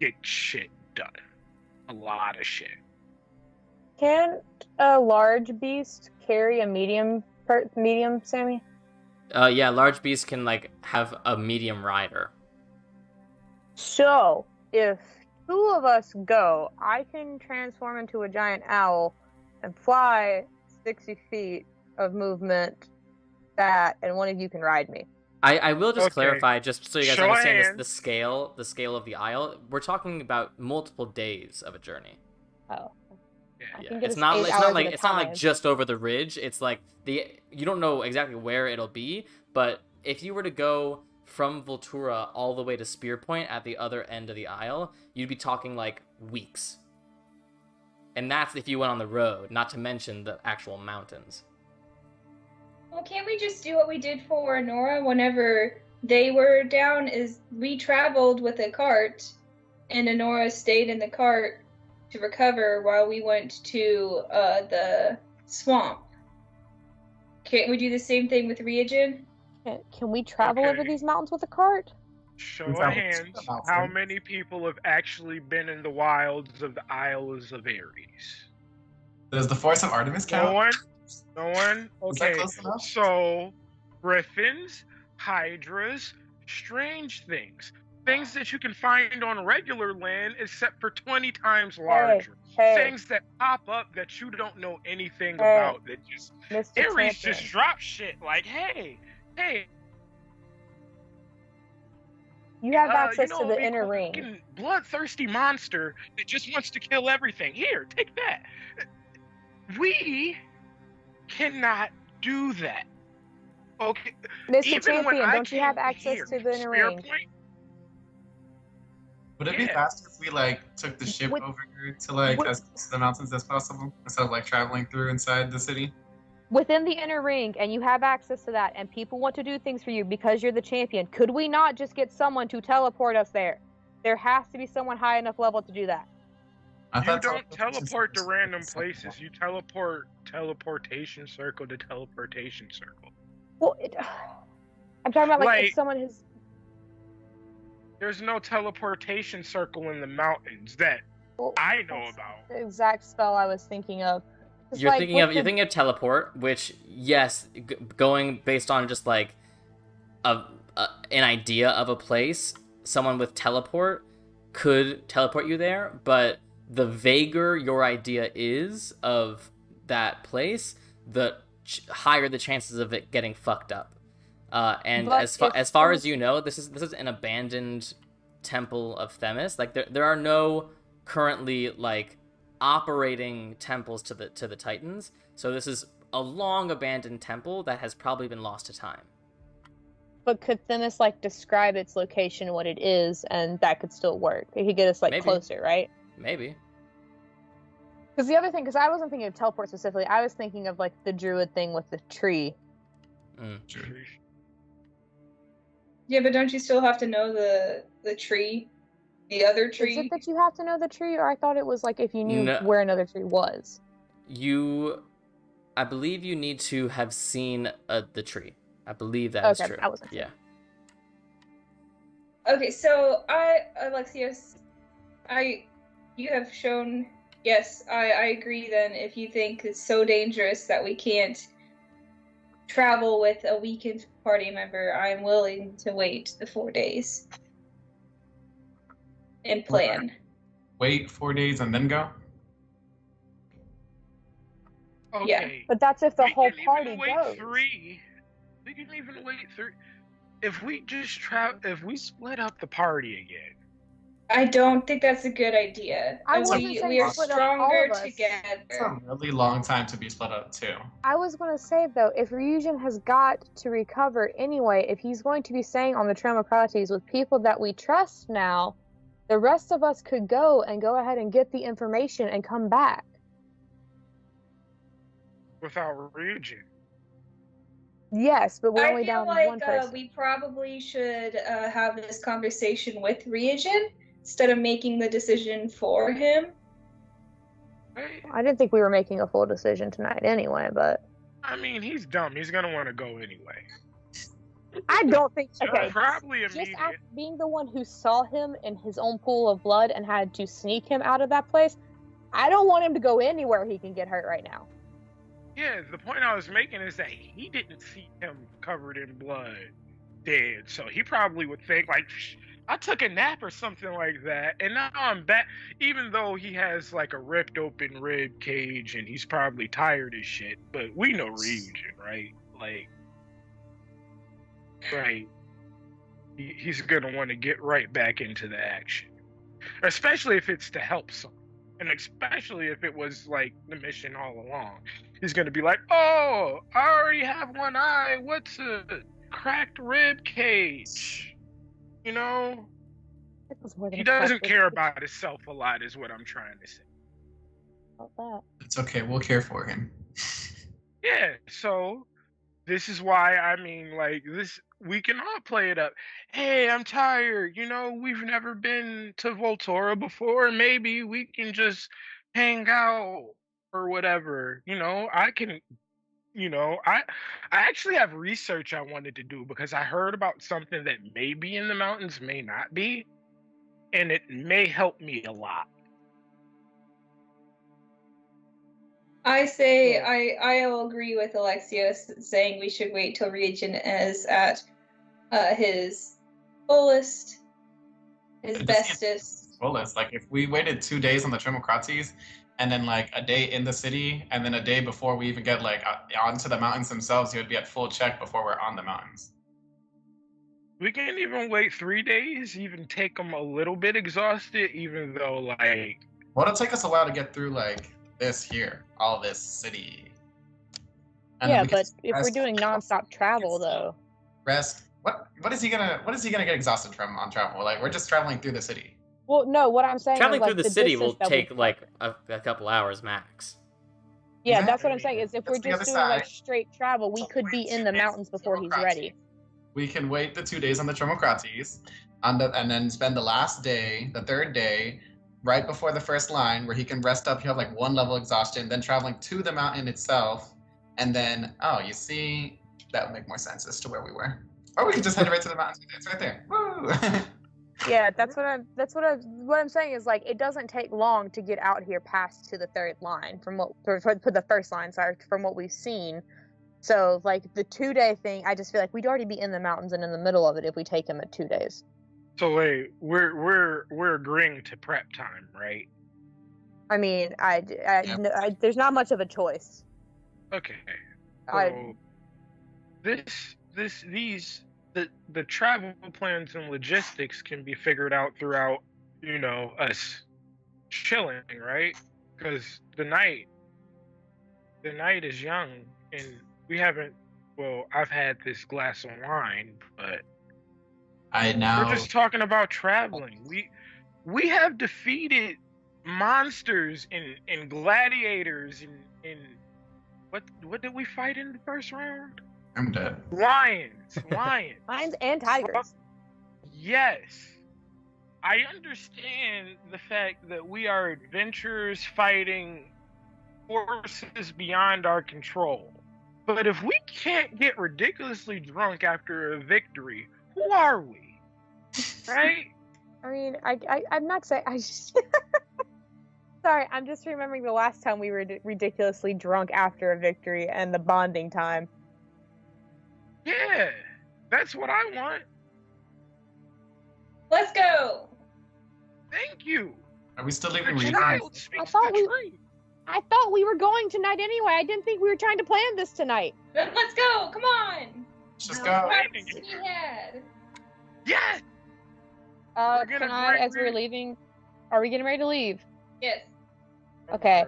get shit done. A lot of shit. Can a large beast carry a medium, Sammy? Yeah, large beasts can like have a medium rider. So, if 2 of us go, I can transform into a giant owl and fly 60 feet of movement, and one of you can ride me. I will just clarify, just so you guys understand the scale of the Isle. We're talking about multiple days of a journey. Oh. Yeah. It's not like just over the ridge. It's like you don't know exactly where it'll be, but if you were to go from Voltura all the way to Spear Point at the other end of the Isle, you'd be talking like weeks. And that's if you went on the road, not to mention the actual mountains. Well, can't we just do what we did for Nora whenever they were down? Is we traveled with a cart, and Nora stayed in the cart to recover while we went to the swamp. Can't we do the same thing with Reogen? Can we travel over these mountains with a cart? Show of hands, how many people have actually been in the wilds of the Isles of Ares? Does the Force of Artemis count? No one? Okay, so griffins, hydras, strange things. Things that you can find on regular land except for 20 times larger. Things that pop up that you don't know anything about. That just Ares just drop shit like, hey. You have access to the inner ring. Bloodthirsty monster that just wants to kill everything. Here, take that. We cannot do that. Okay. Mr. Champion, don't you have access to the inner ring? Would it be faster if we took the ship over here to as close to the mountains as possible instead of traveling through inside the city? Within the inner ring, and you have access to that, and people want to do things for you because you're the champion. Could we not just get someone to teleport us there? There has to be someone high enough level to do that. You don't teleport to random places. You teleport teleportation circle to teleportation circle. Well, I'm talking about if someone has. There's no teleportation circle in the mountains that I know about. The exact spell I was thinking of. You're thinking of teleport, which yes, going based on just an idea of a place, someone with teleport could teleport you there, but the vaguer your idea is of that place, the higher the chances of it getting fucked up. And as far as you know, this is an abandoned temple of Themis. There are no currently operating temples to the Titans. So this is a long abandoned temple that has probably been lost to time. But could Themis describe its location, what it is, and that could still work? It could get us closer, right? Maybe. Because the other thing, because I wasn't thinking of teleport specifically, I was thinking of the druid thing with the tree. Tree. Yeah, but don't you still have to know the tree? The other tree? Is it that you have to know the tree, or I thought it was if you knew where another tree was? I believe you need to have seen the tree. I believe that is true. I wasn't sure. Yeah. Okay, so Alexios, you have shown. Yes, I agree then. If you think it's so dangerous that we can't travel with a weakened party member, I'm willing to wait the 4 days and plan. Wait 4 days and then go? Okay. Yeah. But that's if the whole can party even wait goes. 3. We can even wait 3. If we just if we split up the party again. I don't think that's a good idea. I wasn't saying we are split up all stronger of us. together. It's a really long time to be split up too. I was going to say, though, if Ryujin has got to recover anyway, if he's going to be staying on the Tremocrates with people that we trust now, the rest of us could go ahead and get the information and come back. Without Ryujin. Yes, but we're only down like, one person. We probably should have this conversation with Ryujin instead of making the decision for him. I didn't think we were making a full decision tonight anyway, but... I mean, he's dumb. He's going to want to go anyway. I don't think... Okay, probably just immediate. after being the one who saw him in his own pool of blood and had to sneak him out of that place, I don't want him to go anywhere he can get hurt right now. Yeah, the point I was making is that he didn't see him covered in blood, dead. So he probably would think, like, I took a nap or something like that, and now I'm back. Even though he has, like, a ripped open rib cage and he's probably tired as shit, but we know Ryujin, right? Like, right. He's gonna want to get right back into the action. Especially if it's to help someone. And especially if it was, like, the mission all along. He's going to be like, oh, I already have one eye. What's a cracked rib cage? You know? He doesn't care about himself a lot is what I'm trying to say. About that. It's okay. We'll care for him. Yeah, so this is why, I mean, like, this, we can all play it up. Hey, I'm tired. You know, we've never been to Voltura before. Maybe we can just hang out or whatever. You know, I can, you know, I actually have research I wanted to do because I heard about something that may be in the mountains, may not be, and it may help me a lot. I say I'll agree with Alexios saying we should wait till Ryujin is at his fullest, his bestest. Fullest. Like if we waited 2 days on the Tremocrates, and then like a day in the city, and then a day before we even get like onto the mountains themselves, he would be at full check before we're on the mountains. We can't even wait 3 days, even take them a little bit exhausted, even though like. Well, it'll take us a while to get through like this here, all this city. And yeah, but if we're doing nonstop travel, though. Rest. What is he gonna get exhausted from on travel? Like we're just traveling through the city. Well, no, what I'm saying traveling is, through the city will take like a couple hours max. Yeah, that's what I'm saying. Is if we're just doing like straight travel, we could be in the mountains before he's ready. We can wait the 2 days on the Tremocrates, and then spend the last day, the third day, right before the first line, where he can rest up. He'll have like 1 level exhaustion, then traveling to the mountain itself, and then you see, that would make more sense as to where we were. Or we could just head right to the mountains. It's right there. Woo! Yeah, what I'm saying is like it doesn't take long to get out here past to the third line for the first line. Sorry, from what we've seen. So like the 2-day thing, I just feel like we'd already be in the mountains and in the middle of it if we take him at 2 days. So wait, we're agreeing to prep time, right? I mean, there's not much of a choice. Okay. So the travel plans and logistics can be figured out throughout, you know, us chilling, right? Because the night is young, and we haven't. Well, I've had this glass of wine, but we're just talking about traveling. We have defeated monsters and gladiators and what did we fight in the first round? I'm dead. Lions. Lions and tigers. Yes. I understand the fact that we are adventurers fighting forces beyond our control. But if we can't get ridiculously drunk after a victory, who are we? Right? I mean, I'm not saying... Sorry, I'm just remembering the last time we were ridiculously drunk after a victory and the bonding time. Yeah, that's what I want. Let's go. Thank you. Are we still leaving? I I thought we were going tonight anyway. I didn't think we were trying to plan this tonight. Then let's go. Come on. Just go. He had. Yes. Can I, as we're leaving, are we getting ready to leave? Yes. Okay.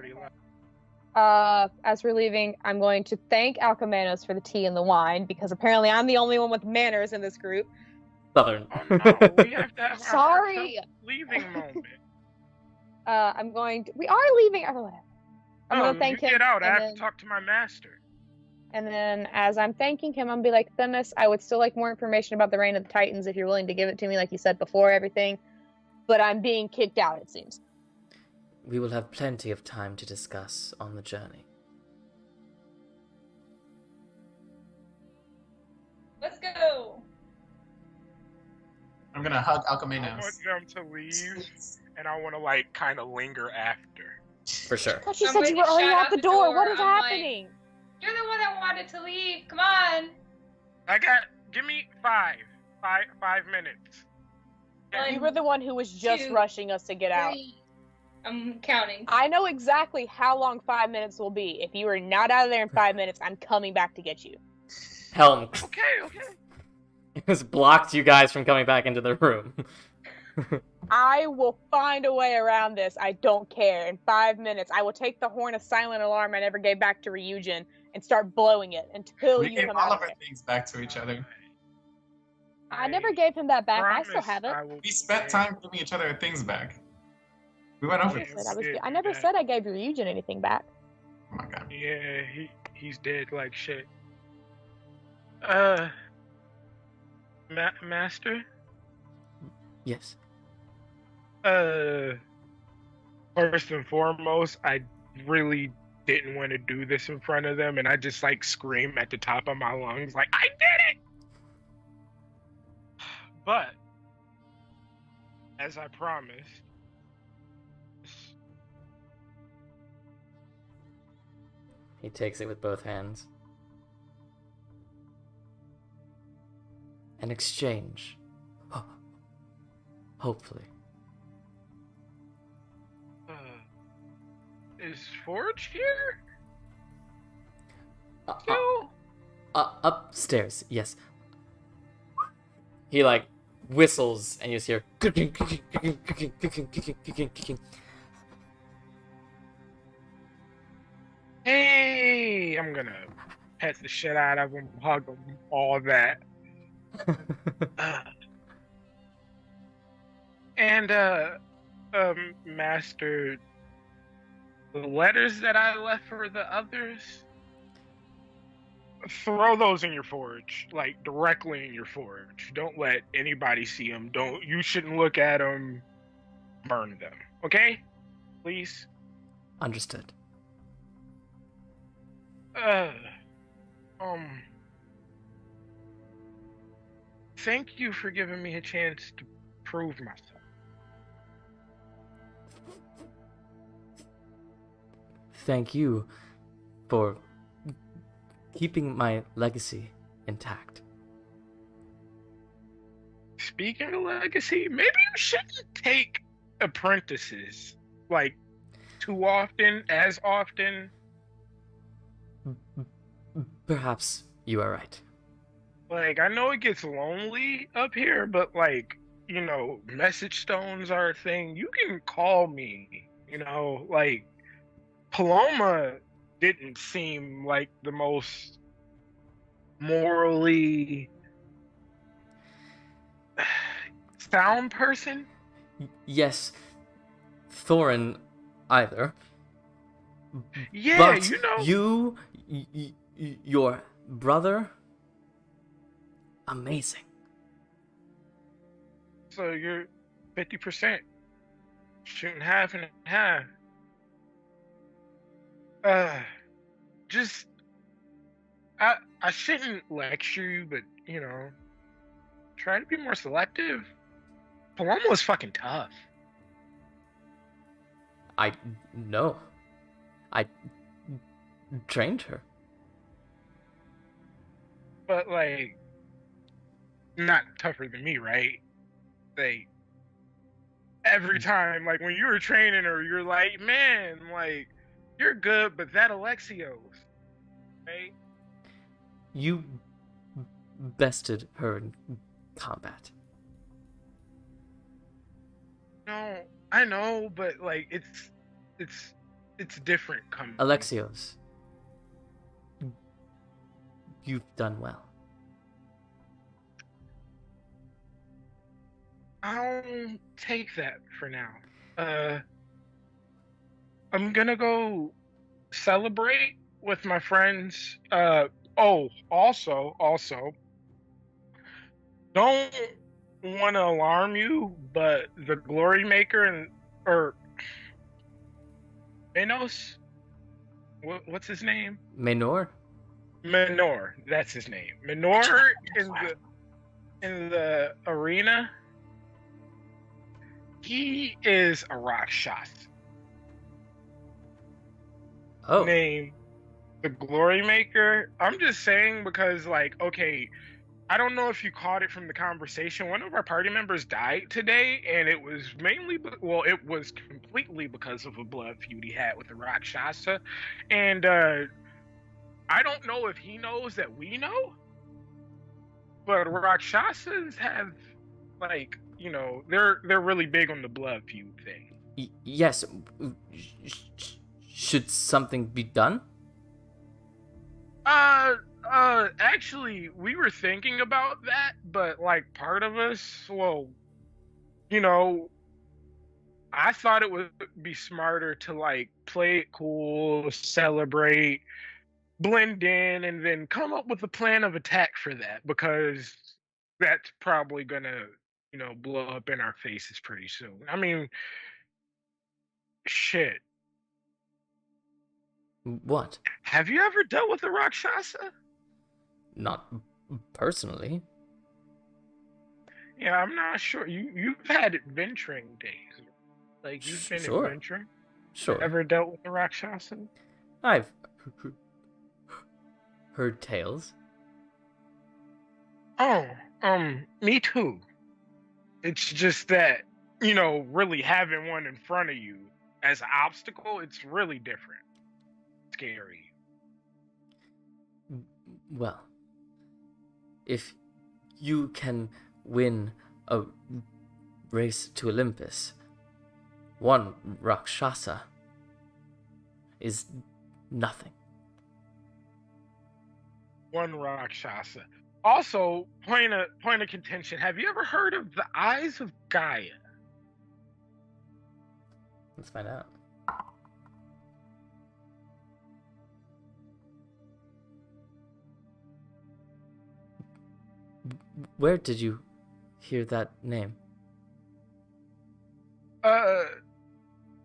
As we're leaving, I'm going to thank Alcamanos for the tea and the wine, because apparently I'm the only one with manners in this group. Southern. Oh no, we have to have Sorry. our leaving moment. We are leaving. Oh, whatever. I'm going to thank him. Get out. I have to talk to my master. And then, as I'm thanking him, I'm going to be like, Themis, I would still like more information about the Reign of the Titans if you're willing to give it to me, like you said before, everything. But I'm being kicked out, it seems. We will have plenty of time to discuss on the journey. Let's go. I'm gonna hug I Alcamanos. want them to leave, and I want to like kind of linger after. For sure. But she said you were already out the door. What is happening? You're the one that wanted to leave. Come on. Give me 5 minutes. You were the one who was just rushing us to get out. I'm counting. I know exactly how long 5 minutes will be. If you are not out of there in 5 minutes, I'm coming back to get you. Helm. Okay. It has blocked you guys from coming back into the room. I will find a way around this. I don't care. In 5 minutes, I will take the horn of silent alarm I never gave back to Ryujin and start blowing it until We you gave come all out of of our there. things back to each other. I never gave him that back. I still have it. We spent time giving each other our things back. We went over this. I never said I gave Ryujin anything back. Oh my god. Yeah, he's dead like shit. Master? Yes. First and foremost, I really didn't want to do this in front of them, and I just like scream at the top of my lungs, like, I did it! But, as I promised, He takes it with both hands. An exchange. Hopefully. Is Forge here? Upstairs, yes. He like whistles and you just hear Hey, I'm gonna pet the shit out of him, hug him, all that. Master, the letters that I left for the others, throw those in your forge, like directly in your forge. Don't let anybody see them. You shouldn't look at them. Burn them, okay? Please. Understood. Thank you for giving me a chance to prove myself. Thank you for keeping my legacy intact. Speaking of legacy, maybe you shouldn't take apprentices, like, too often, as often. Perhaps you are right. Like, I know it gets lonely up here, but, like, you know, message stones are a thing. You can call me, you know, like, Paloma didn't seem like the most morally sound person. Yes, Thorin either. Yeah, but you know. Your brother, amazing. So you're 50%, shooting half and half. I shouldn't lecture you, but, you know, try to be more selective. Paloma was fucking tough. I know. I trained her. But, like, not tougher than me, right? Like, every time, like, when you were training her, you're like, man, like, You're good, but that Alexios, right? You bested her in combat. No, I know, but like it's different coming. Alexios, you've done well. I'll take that for now. I'm gonna go celebrate with my friends. Also, don't want to alarm you, but the Glorymaker or Minos, what's his name? Menor? Menor, that's his name. Menor in the arena. He is a Rakshas. Oh. Named the Glorymaker. I'm just saying because, like, okay, I don't know if you caught it from the conversation. One of our party members died today, and it was it was completely because of a blood feud he had with the Rakshasa. And I don't know if he knows that we know, but Rakshasas have, like, you know, they're really big on the blood feud thing. Yes. Should something be done? Actually, we were thinking about that, but like part of us, well, you know, I thought it would be smarter to like play it cool, celebrate, blend in, and then come up with a plan of attack for that, because that's probably gonna, you know, blow up in our faces pretty soon. I mean, shit. What? Have you ever dealt with a Rakshasa? Not personally. Yeah, I'm not sure. You've had adventuring days. Like, you've been adventuring? Sure. Ever dealt with a Rakshasa? I've heard tales. Oh, me too. It's just that, you know, really having one in front of you as an obstacle, it's really different. Scary. Well, if you can win a race to Olympus, one Rakshasa is nothing. One Rakshasa. Also, point of contention, have you ever heard of the Eyes of Gaia? Let's find out. Where did you hear that name?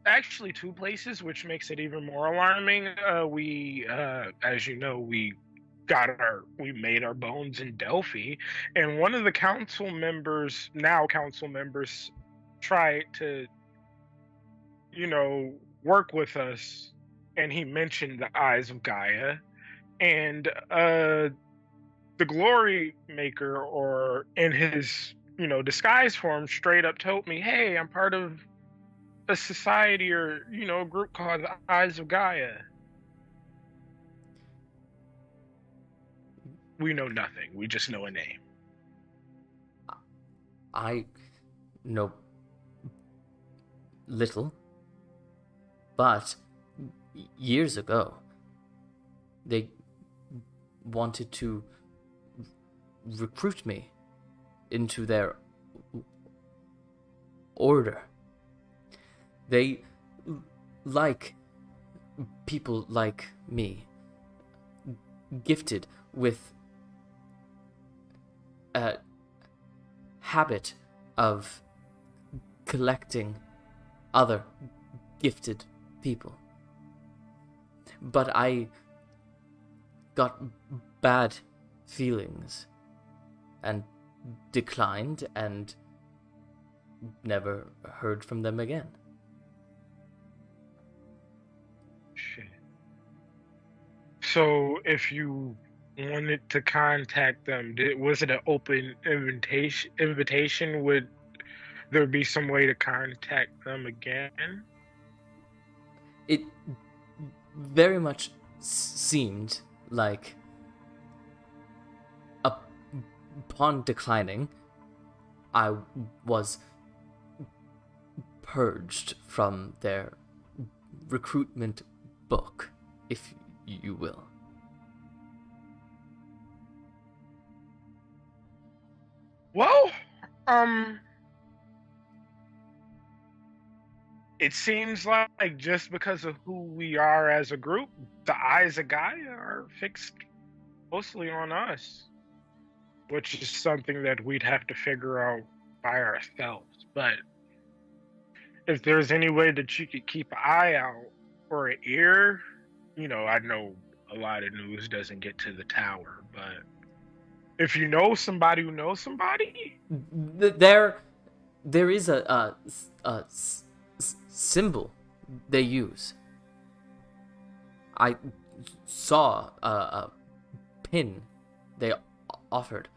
Actually, two places, which makes it even more alarming. We, as you know, we made our bones in Delphi, and one of the council members, tried to, you know, work with us, and he mentioned the Eyes of Gaia, and the Glorymaker, or in his, you know, disguise form, straight up told me, "Hey, I'm part of a society, or, you know, a group called the Eyes of Gaia." We know nothing. We just know a name. I know little, but years ago, they wanted to recruit me into their order. They like people like me, gifted with a habit of collecting other gifted people. But I got bad feelings and declined and never heard from them again. Shit. So if you wanted to contact them, was it an open invitation? Would there be some way to contact them again? It very much seemed like upon declining, I was purged from their recruitment book, if you will. Well, it seems like just because of who we are as a group, the Eyes of Gaia are fixed mostly on us, which is something that we'd have to figure out by ourselves. But if there's any way that you could keep an eye out or an ear, I know a lot of news doesn't get to the tower, but if you know somebody who knows somebody, there is a symbol they use. I saw a pin they offered.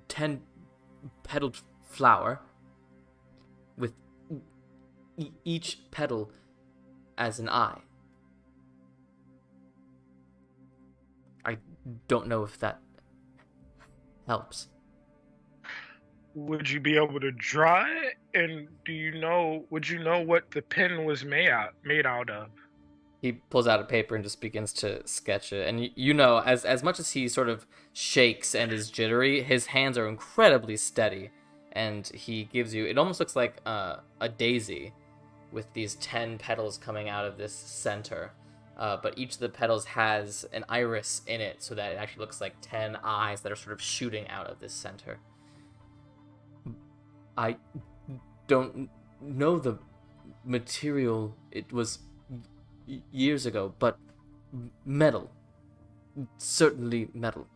10-petaled flower with each petal as an eye. I don't know if that helps. Would you be able to draw it? And would you know what the pen was made out of? He pulls out a paper and just begins to sketch it. And as much as he sort of shakes and is jittery, his hands are incredibly steady. And he gives you, it almost looks like a daisy with these 10 petals coming out of this center. But each of the petals has an iris in it, so that it actually looks like 10 eyes that are sort of shooting out of this center. I don't know the material. It was years ago, but metal. Certainly metal.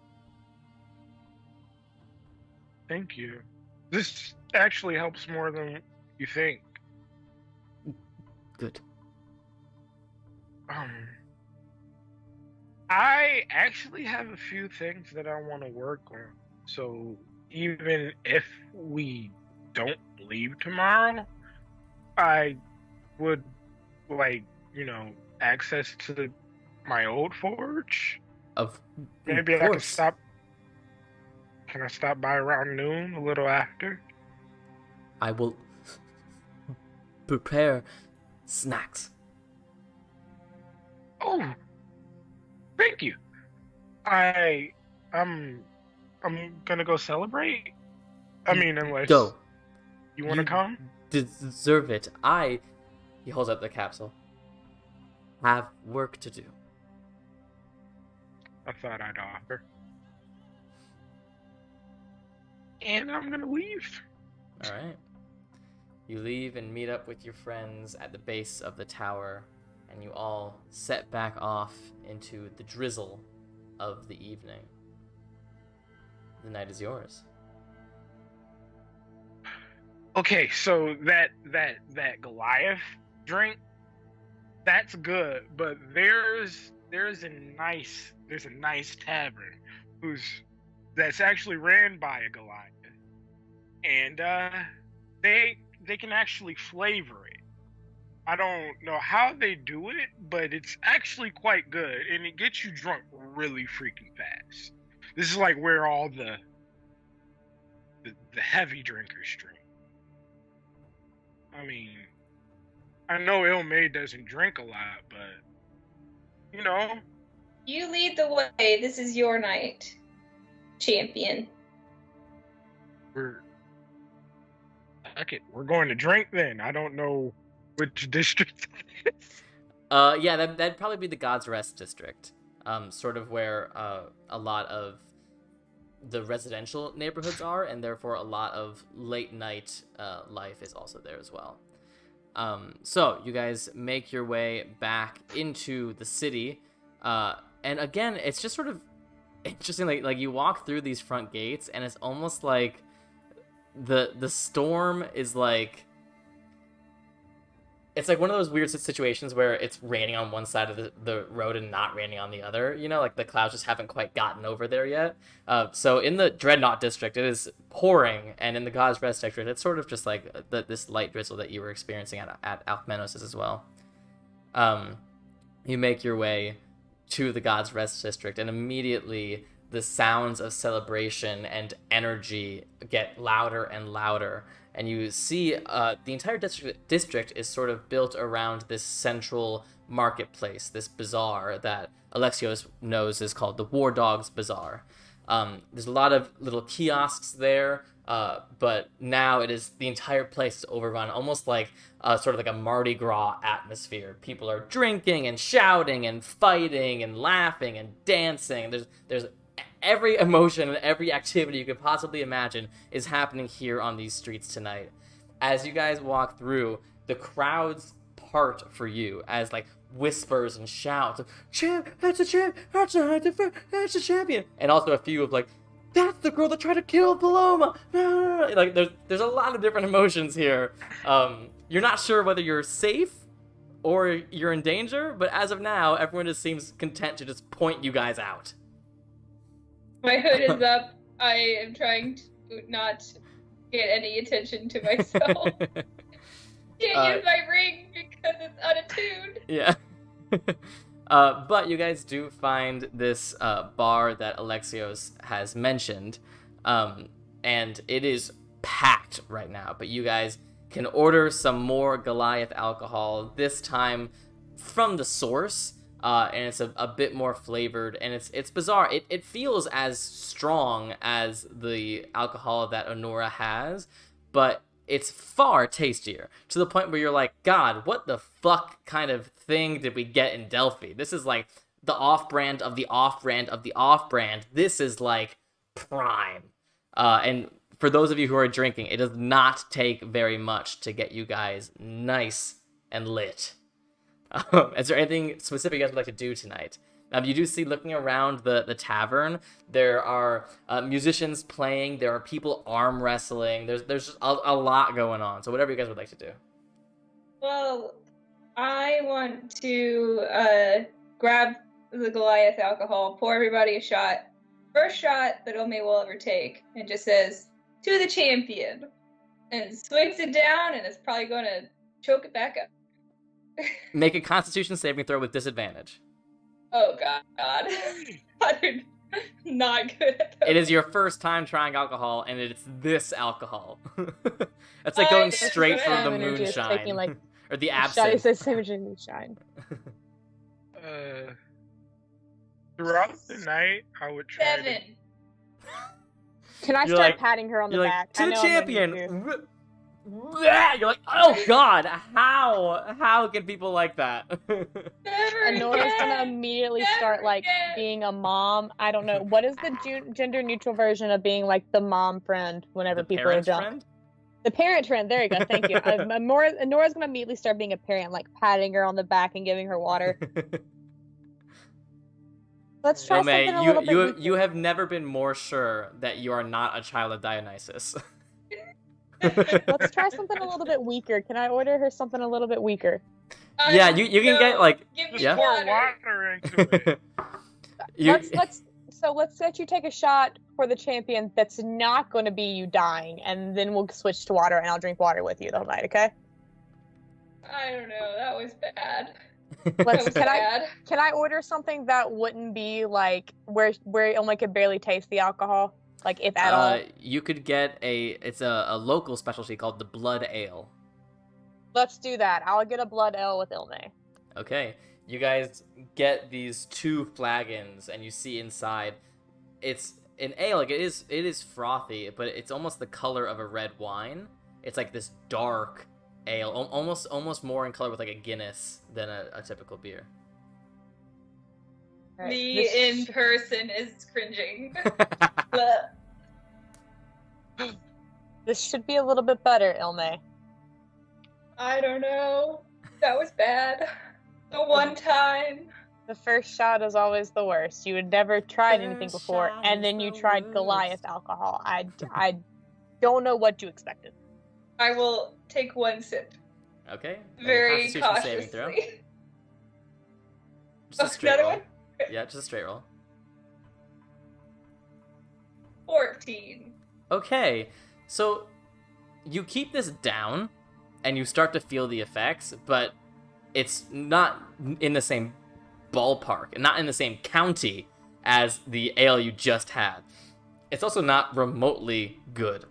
Thank you. This actually helps more than you think. Good. I actually have a few things that I want to work on. So even if we don't leave tomorrow, I would access to my old forge. Maybe I can stop. Can I stop by around noon, a little after? I will prepare snacks. Oh, thank you. I'm gonna go celebrate. I mean, unless go. You want to come? Deserve it. He holds up the capsule. Have work to do. I thought I'd offer. And I'm gonna leave. All right. You leave and meet up with your friends at the base of the tower, and you all set back off into the drizzle of the evening. The night is yours. Okay, so that Goliath drink, that's good, but there's a nice tavern that's actually ran by a Goliath, and they can actually flavor it. I don't know how they do it, but it's actually quite good, and it gets you drunk really freaking fast. This is like where all the heavy drinkers drink. I mean, I know Ilmay doesn't drink a lot, but You lead the way. This is your night, champion. We're going to drink then. I don't know which district that is. Yeah, that'd probably be the God's Rest district. Sort of where a lot of the residential neighborhoods are, and therefore a lot of late night life is also there as well. So you guys make your way back into the city, and again, it's just sort of interesting. Like you walk through these front gates, and it's almost like the storm is like. It's like one of those weird situations where it's raining on one side of the road and not raining on the other. Like the clouds just haven't quite gotten over there yet. So in the Dreadnought district, it is pouring, and in the God's Rest district, it's sort of just like this light drizzle that you were experiencing at Alkmenos as well. You make your way to the God's Rest District, and immediately the sounds of celebration and energy get louder and louder. And you see the entire district is sort of built around this central marketplace, this bazaar that Alexios knows is called the War Dogs Bazaar. There's a lot of little kiosks there, but now the entire place is overrun, almost like sort of like a Mardi Gras atmosphere. People are drinking and shouting and fighting and laughing and dancing. There's every emotion and every activity you could possibly imagine is happening here on these streets tonight. As you guys walk through, the crowds part for you as like whispers and shouts of, "Champ, that's a champ, that's a champion," and also a few of like, "That's the girl that tried to kill Paloma." Like there's a lot of different emotions here. You're not sure whether you're safe or you're in danger, but as of now, everyone just seems content to just point you guys out. My hood is up. I am trying to not get any attention to myself. Can't use my ring because it's unattuned. Yeah. But you guys do find this bar that Alexios has mentioned, and it is packed right now. But you guys can order some more Goliath alcohol, this time from the source, and it's a bit more flavored, and it's bizarre. It feels as strong as the alcohol that Honora has, but it's far tastier, to the point where you're like, God, what the fuck kind of thing did we get in Delphi? This is like the off-brand of the off-brand of the off-brand. This is like prime. And for those of you who are drinking, it does not take very much to get you guys nice and lit. Is there anything specific you guys would like to do tonight? You do see, looking around the tavern, there are musicians playing, there are people arm wrestling, there's just a lot going on, so whatever you guys would like to do. Well, I want to grab the Goliath alcohol, pour everybody a shot. First shot that Ome will ever take, and just says, "To the champion," and swings it down, and it's probably going to choke it back up. Make a Constitution saving throw with disadvantage. Oh, God. I'm not good at that. It is your first time trying alcohol, and it's this alcohol. That's like going straight from the moonshine. Taking, like, or the absinthe. Says same as moonshine. Throughout the night, I would try 7. Can I start patting her on the back? To the champion! You're like, oh God, how can people like that? And Nora's gonna immediately start like being a mom. I don't know, what is the gender neutral version of being like the mom friend whenever people are drunk? Friend? The parent friend. There you go. Thank you. Nora's gonna immediately start being a parent, like patting her on the back and giving her water. Let's try something a little bit. You have never been more sure that you are not a child of Dionysus. Let's try something a little bit weaker. Can I order her something a little bit weaker? Yeah, you can get like pour water into it. Let's let you take a shot for the champion that's not going to be you dying, and then we'll switch to water, and I'll drink water with you the whole night. Okay? I don't know. That was bad. Can I order something that wouldn't be like where Ilma could barely taste the alcohol? Like, if at all? You could get it's a local specialty called the Blood Ale. Let's do that. I'll get a Blood Ale with Ilme. Okay. You guys get these 2 flagons, and you see inside, it's an ale. Like, it is frothy, but it's almost the color of a red wine. It's like this dark ale, almost more in color with like a Guinness than a typical beer. Right. Me in person is cringing. This should be a little bit better, Ilme. I don't know. That was bad. The one time. The first shot is always the worst. You had never tried anything before, and then you tried Goliath alcohol. I don't know what you expected. I will take 1 sip. Okay. Very cautiously. Saving throw. Just a straight roll. Yeah, just a straight roll. 14. Okay, so you keep this down, and you start to feel the effects, but it's not in the same ballpark, not in the same county as the ale you just had. It's also not remotely good.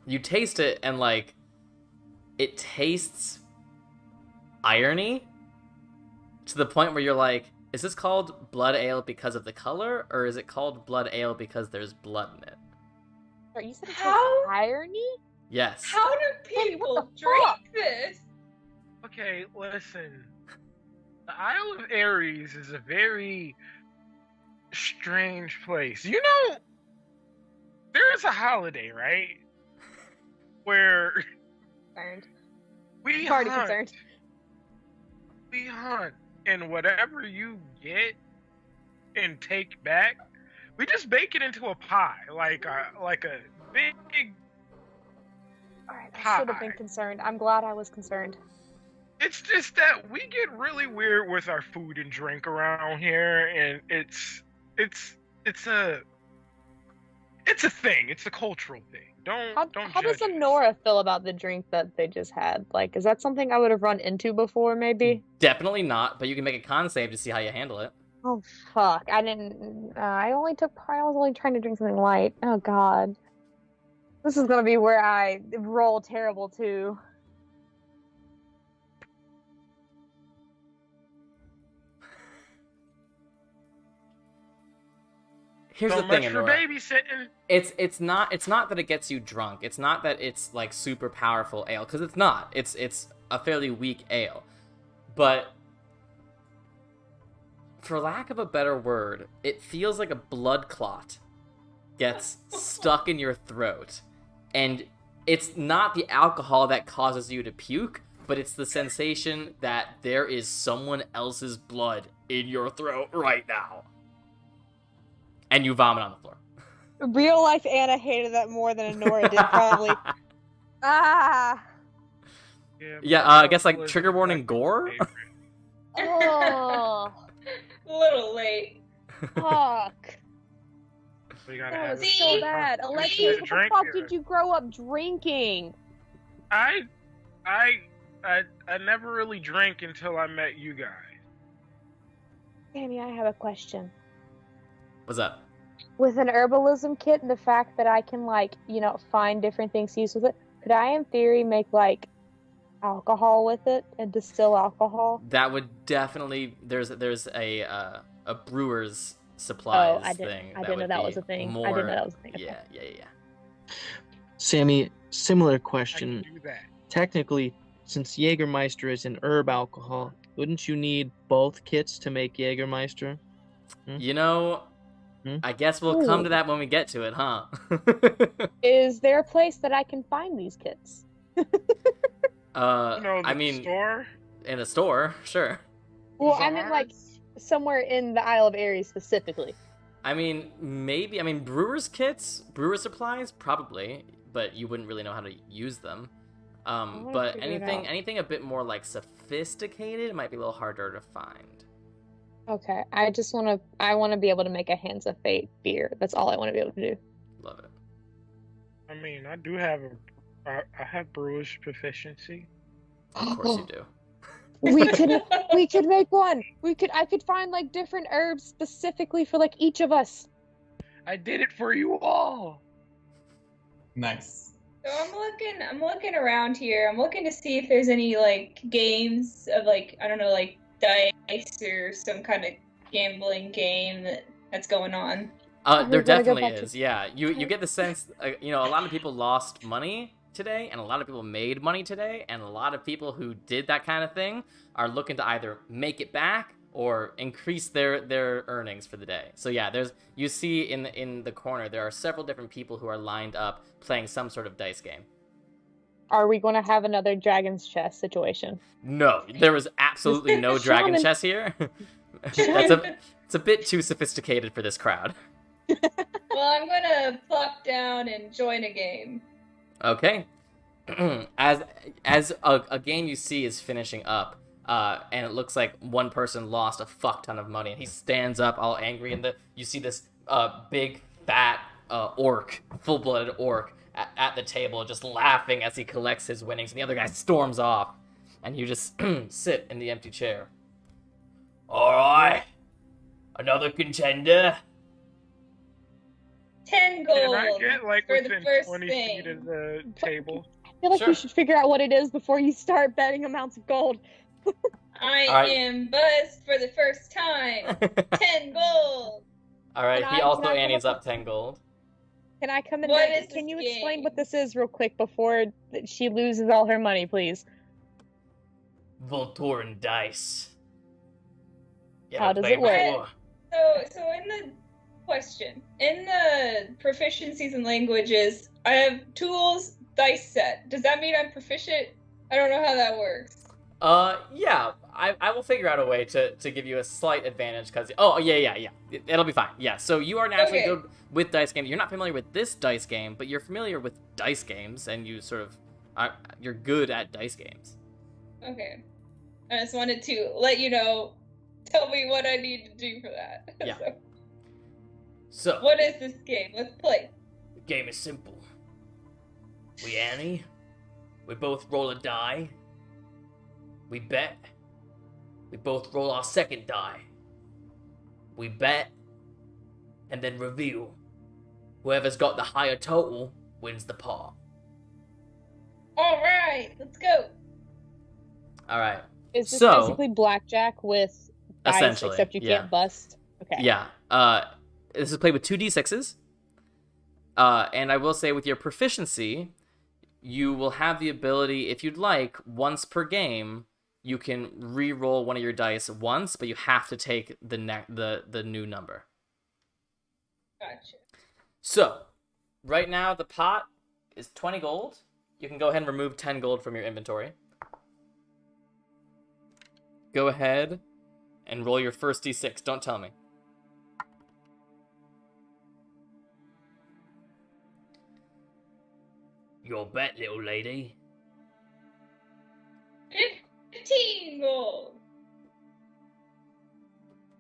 You taste it and, like, it tastes irony to the point where you're like, is this called blood ale because of the color, or is it called blood ale because there's blood in it? You said it's How? irony? Yes. How do people drink this? Okay, listen. The Isle of Ares is a very strange place. You know, there is a holiday, right? Where Concerned. we Already hunt. concerned. We hunt, and whatever you get and take back, we just bake it into a pie, like a big. All right, I should have been pie. concerned. I'm glad I was concerned. It's just that we get really weird with our food and drink around here, and it's a thing. It's a cultural thing. Don't How does judge it. Honora feel about the drink that they just had? Like, is that something I would have run into before, maybe? Definitely not, but you can make a con save to see how you handle it. Oh, fuck. I didn't... I was only trying to drink something light. Oh, God. This is gonna be where I roll terrible, too. Here's So the thing, much for Honora. babysitting. It's not that it gets you drunk. It's not that it's like super powerful ale, because it's not. It's a fairly weak ale. But for lack of a better word, it feels like a blood clot gets stuck in your throat. And it's not the alcohol that causes you to puke, but it's the sensation that there is someone else's blood in your throat right now. And you vomit on the floor. Real life Anna hated that more than Honora did, probably. Ah! Yeah, I guess, like, trigger warning gore? Oh! A little late. Fuck! We gotta That have was it. so bad. We Alexios, should what the drink fuck here. did you grow up drinking? I never really drank until I met you guys. Sammy, I have a question. What's up? With an herbalism kit and the fact that I can, like, you know, find different things to use with it, could I, in theory, make, like, alcohol with it and distill alcohol? That would definitely... There's a brewer's supplies thing. I didn't know that was a thing. More, I didn't know that was a thing. Yeah. Sammy, similar I question. can do that. Technically, since Jägermeister is an herb alcohol, wouldn't you need both kits to make Jägermeister? You know, I guess we'll come to that when we get to it, huh? Is there a place that I can find these kits? I mean, store. in the store, sure. Well, I mean, like, somewhere in the Isle of Ares specifically. I mean, maybe. I mean, brewer's kits, brewer supplies, probably, but you wouldn't really know how to use them. But figure it out. anything a bit more like sophisticated might be a little harder to find. Okay, I want to be able to make a Hands of Fate beer. That's all I want to be able to do. Love it. I mean, I do have I have brewer's proficiency. Of course you do. We could make one. I could find like different herbs specifically for like each of us. I did it for you all. Nice. So I'm looking around here. I'm looking to see if there's any like games of like, I don't know, like dice or some kind of gambling game that's going on. There definitely is. Yeah, you get the sense. A lot of people lost money today, and a lot of people made money today, and a lot of people who did that kind of thing are looking to either make it back or increase their earnings for the day. So yeah, you see in the corner there are several different people who are lined up playing some sort of dice game. Are we going to have another dragon's chess situation? No, there was absolutely no dragon chess here. It's a bit too sophisticated for this crowd. Well, I'm gonna plop down and join a game. Okay. as a game you see is finishing up, and it looks like one person lost a fuck ton of money, and he stands up all angry, and you see this big fat orc, full-blooded orc, at the table just laughing as he collects his winnings, and the other guy storms off. And you just sit in the empty chair. Alright. Another contender. 10 gold Can I get like for the within first 20 thing. feet of the table? I feel like Sure. you should figure out what it is before you start betting amounts of gold. I Alright. am buzzed for the first time. 10 gold. Alright, Can he I also come annies up up 10 gold. Can I come in? What there? is Can this you explain game? what this is real quick before she loses all her money, please? Voltoran dice. You How ever does played it work? before? So in the question, in the proficiencies in languages, I have tools, dice set. Does that mean I'm proficient? I don't know how that works. Yeah. I will figure out a way to give you a slight advantage because... Oh, yeah. It'll be fine. Yeah, so you are naturally Okay. good with dice games. You're not familiar with this dice game, but you're familiar with dice games, and you sort of... you're good at dice games. Okay. I just wanted to let you know, tell me what I need to do for that. Yeah. So, So, what is this game? Let's play. the game is simple. We Annie. We both roll a die. We bet. We both roll our second die. We bet. And then reveal. Whoever's got the higher total wins the pot. Alright, let's go. Alright. Is this So- basically blackjack with dice, Essentially, except you yeah. can't bust? Okay. Yeah. This is played with 2d6s. And I will say with your proficiency, you will have the ability, if you'd like, once per game, you can re-roll one of your dice once, but you have to take the new number. Gotcha. So, right now the pot is 20 gold. You can go ahead and remove 10 gold from your inventory. Go ahead and roll your first d6. Don't tell me. Your bet, little lady. 15 gold.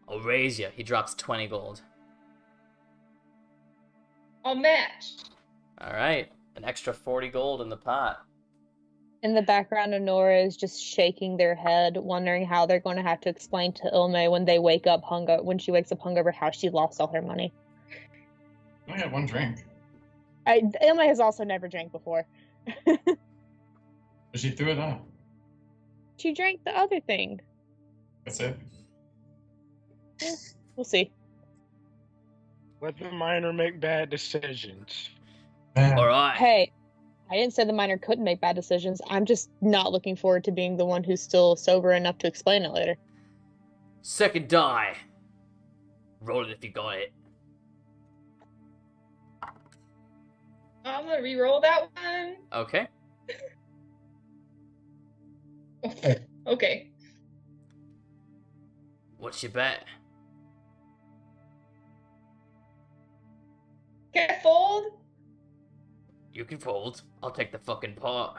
I'll raise you. He drops 20 gold. I'll match. Alright. An extra 40 gold in the pot. In the background, Nora is just shaking their head, wondering how they're going to have to explain to Ilme when they wake up when she wakes up hungover how she lost all her money. I only had one drink. Ilme has also never drank before. But she threw it up. She drank the other thing. That's it. We'll see. Let the miner make bad decisions. Alright. Hey, I didn't say the miner couldn't make bad decisions. I'm just not looking forward to being the one who's still sober enough to explain it later. Second die. Roll it if you got it. I'm gonna re-roll that one. Okay. Okay. What's your bet? Can I fold? You can fold. I'll take the fucking pot.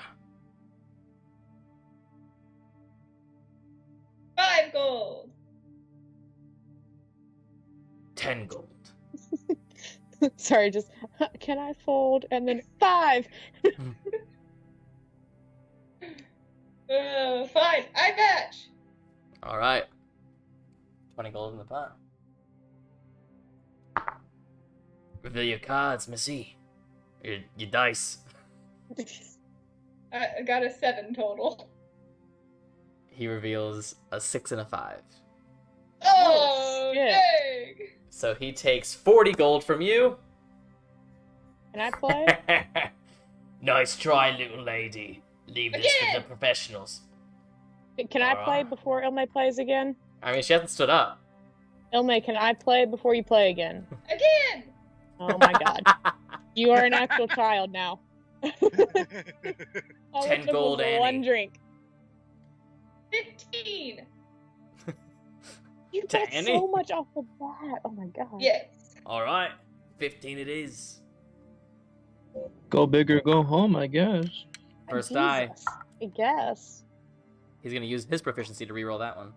5 gold. 10 gold. Sorry, just, can I fold? And then 5! 5. I match. Alright. 20 gold in the pot. Reveal your cards, Missy. Your dice. I got a 7 total. He reveals a 6 and a 5. Oh, shit. dang. So he takes 40 gold from you. Can I play? Nice try, little lady. Leave this for the Again. Can professionals. I play Alright. before Ilme plays again? I mean, she hasn't stood up. Ilme, can I play before you play again? Again. Oh my god. You are an actual child now. All 10 it took gold, was Annie. one drink. 15. You To got Annie? so much off the bat. Oh my god. Yes. Alright. 15 it is. Go big or go home, I guess. First die. Jesus. I guess. He's gonna use his proficiency to reroll that one.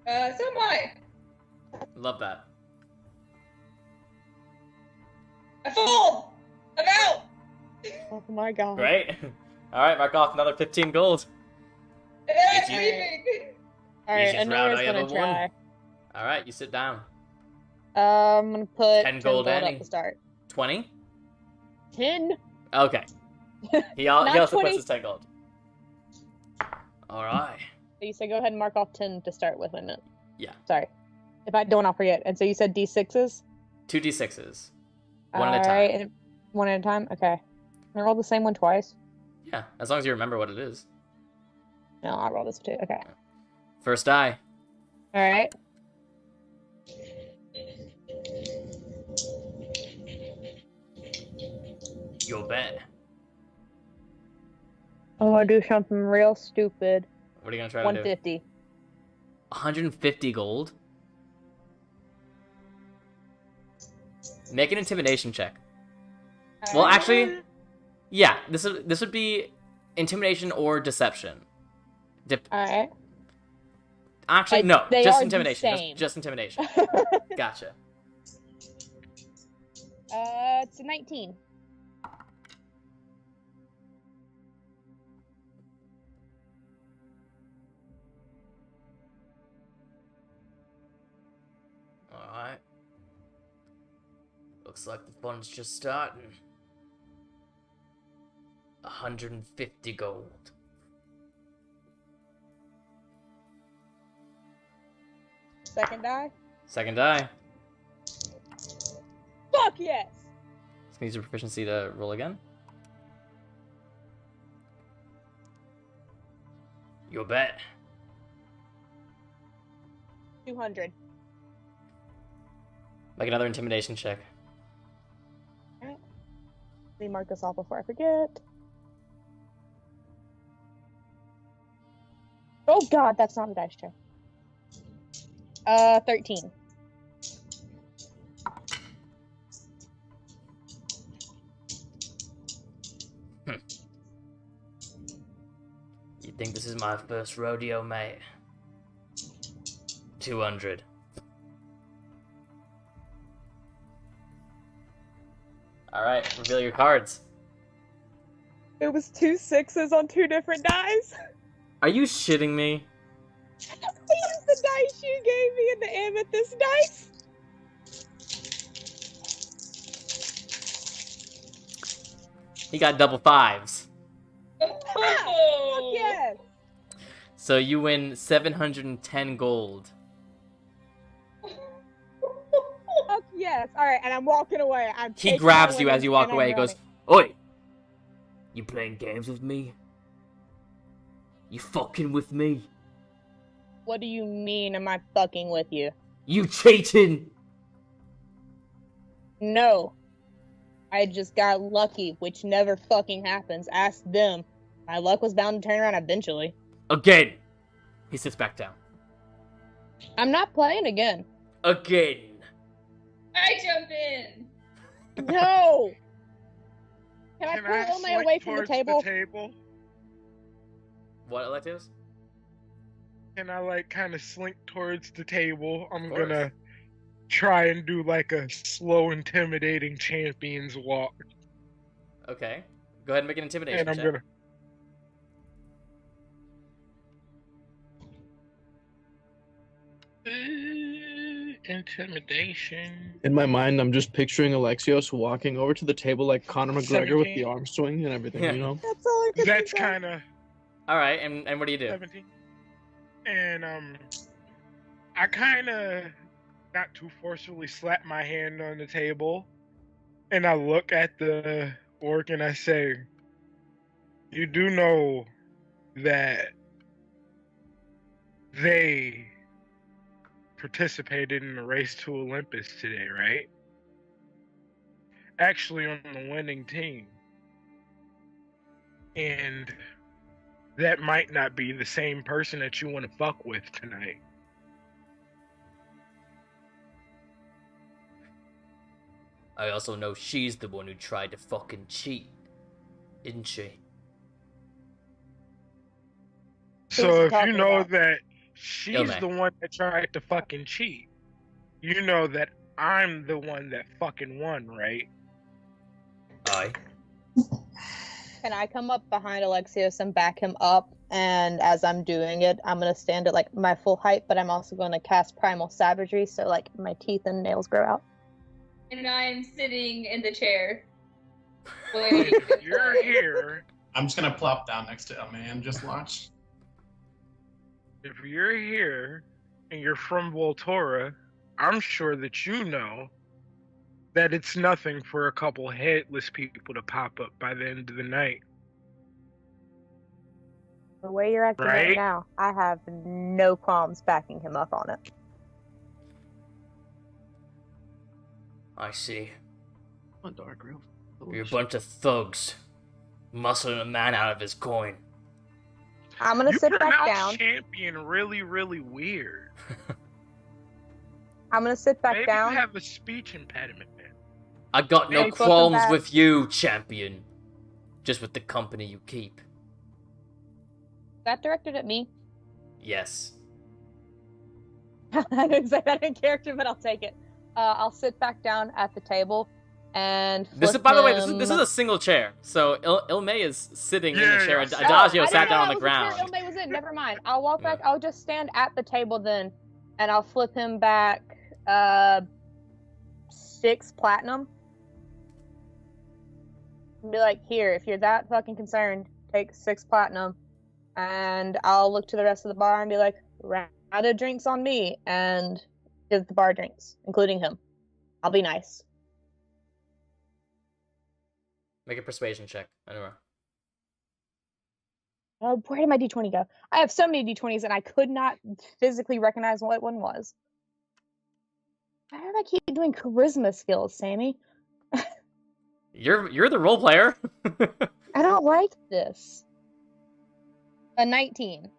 So am I. Love that. I fold. I'm out. Oh my god. Right? Alright, mark off another 15 gold. That's you- leaving. Alright, Easiest and route Nora's I gonna ever won. try. Alright, you sit down. I'm gonna put 10 10 gold gold Annie. up to start. 20? 10? Okay. He Not also 20. puts his 10 gold. Alright. So you said go ahead and mark off 10 to start with, isn't it? Yeah. Sorry. If I don't, I'll forget. And so you said D6s? 2d6s. One at a Alright, time. and one at a time? Okay. Can I roll the same one twice? Yeah, as long as you remember what it is. No, I'll roll this too. Okay. First die. Alright. Your bet. I'm gonna do something real stupid. What are you gonna try to do? 150. 150 gold? Make an intimidation check. Well, actually, yeah, this would be intimidation or deception. Alright. Actually, no, they just are the intimidation. same. Just intimidation. Gotcha. It's a 19. Alright. Looks like the fun's just starting. 150 gold. Second die? Second die. Fuck yes! Let's use your proficiency to roll again. Your bet. 200. Make another intimidation check. Alright. Let me mark this off before I forget. Oh god, that's not a dice check. 13. You think this is my first rodeo, mate? 200. Alright, reveal your cards. It was 2 6s on 2 different dice. Are you shitting me? I used the dice you gave me in the amethyst dice. He got double fives. Fuck yes. So you win 710 gold. Fuck yes. Alright, and I'm walking away. He grabs you as you walk away. He goes, "Oi! You playing games with me? You fucking with me? What do you mean, am I fucking with you? You cheating!" No. I just got lucky, which never fucking happens. Ask them. My luck was bound to turn around eventually. Again! He sits back down. I'm not playing again. Again! I jump in. No! Can I Can pull I Ilme slink away from the towards table? What, Alexios? Can I, like, kind of slink towards the table? I'm course. gonna try and do, like, a slow, intimidating champion's walk. Okay. Go ahead and make an intimidation And I'm check. gonna... Intimidation. In my mind, I'm just picturing Alexios walking over to the table like Conor McGregor with the 17. arm swing and everything, Yeah. you know? That's all I could That's think of. kind of... Alright, and what do you do? 17. And, I kind of not too forcefully slap my hand on the table, and I look at the orc and I say, "You do know that they participated in the race to Olympus today, right? Actually on the winning team. And that might not be the same person that you want to fuck with tonight." I also know she's the one who tried to fucking cheat. Isn't she? So Who's he if you talking know about? that she's Ilme. the one that tried to fucking cheat, you know that I'm the one that fucking won, right? Aye. Can I come up behind Alexios and back him up? And as I'm doing it, I'm going to stand at, like, my full height, but I'm also going to cast Primal Savagery, so, like, my teeth and nails grow out. And I'm sitting in the chair. If you're here... I'm just gonna plop down next to Elma and just watch. If you're here, and you're from Voltura, I'm sure that you know that it's nothing for a couple headless people to pop up by the end of the night. The way you're acting right now, I have no qualms backing him up on it. I see. Come on, Dark Real. You're a bunch of thugs, muscling a man out of his coin. I'm gonna sit back down. Champion really, really weird. I'm gonna sit back down. Maybe you have a speech impediment, man. I got no qualms with you, champion. Just with the company you keep. That directed at me? Yes. I didn't say that in character, but I'll take it. I'll sit back down at the table and flip this is, by the way, this is a single chair. So Ilme is sitting in the chair. Adagio sat down on the ground. Ilme was in. Never mind. I'll walk back. I'll just stand at the table then, and I'll flip him back 6 platinum. And be like, here, if you're that fucking concerned, take 6 platinum. And I'll look to the rest of the bar and be like, round of drinks on me, and give the bar drinks, including him. I'll be nice. Make a persuasion check, Anura. Oh, where did my d20 go? I have so many d20s, and I could not physically recognize what one was. Why do I keep doing charisma skills, Sammy? You're the role player. I don't like this. A 19.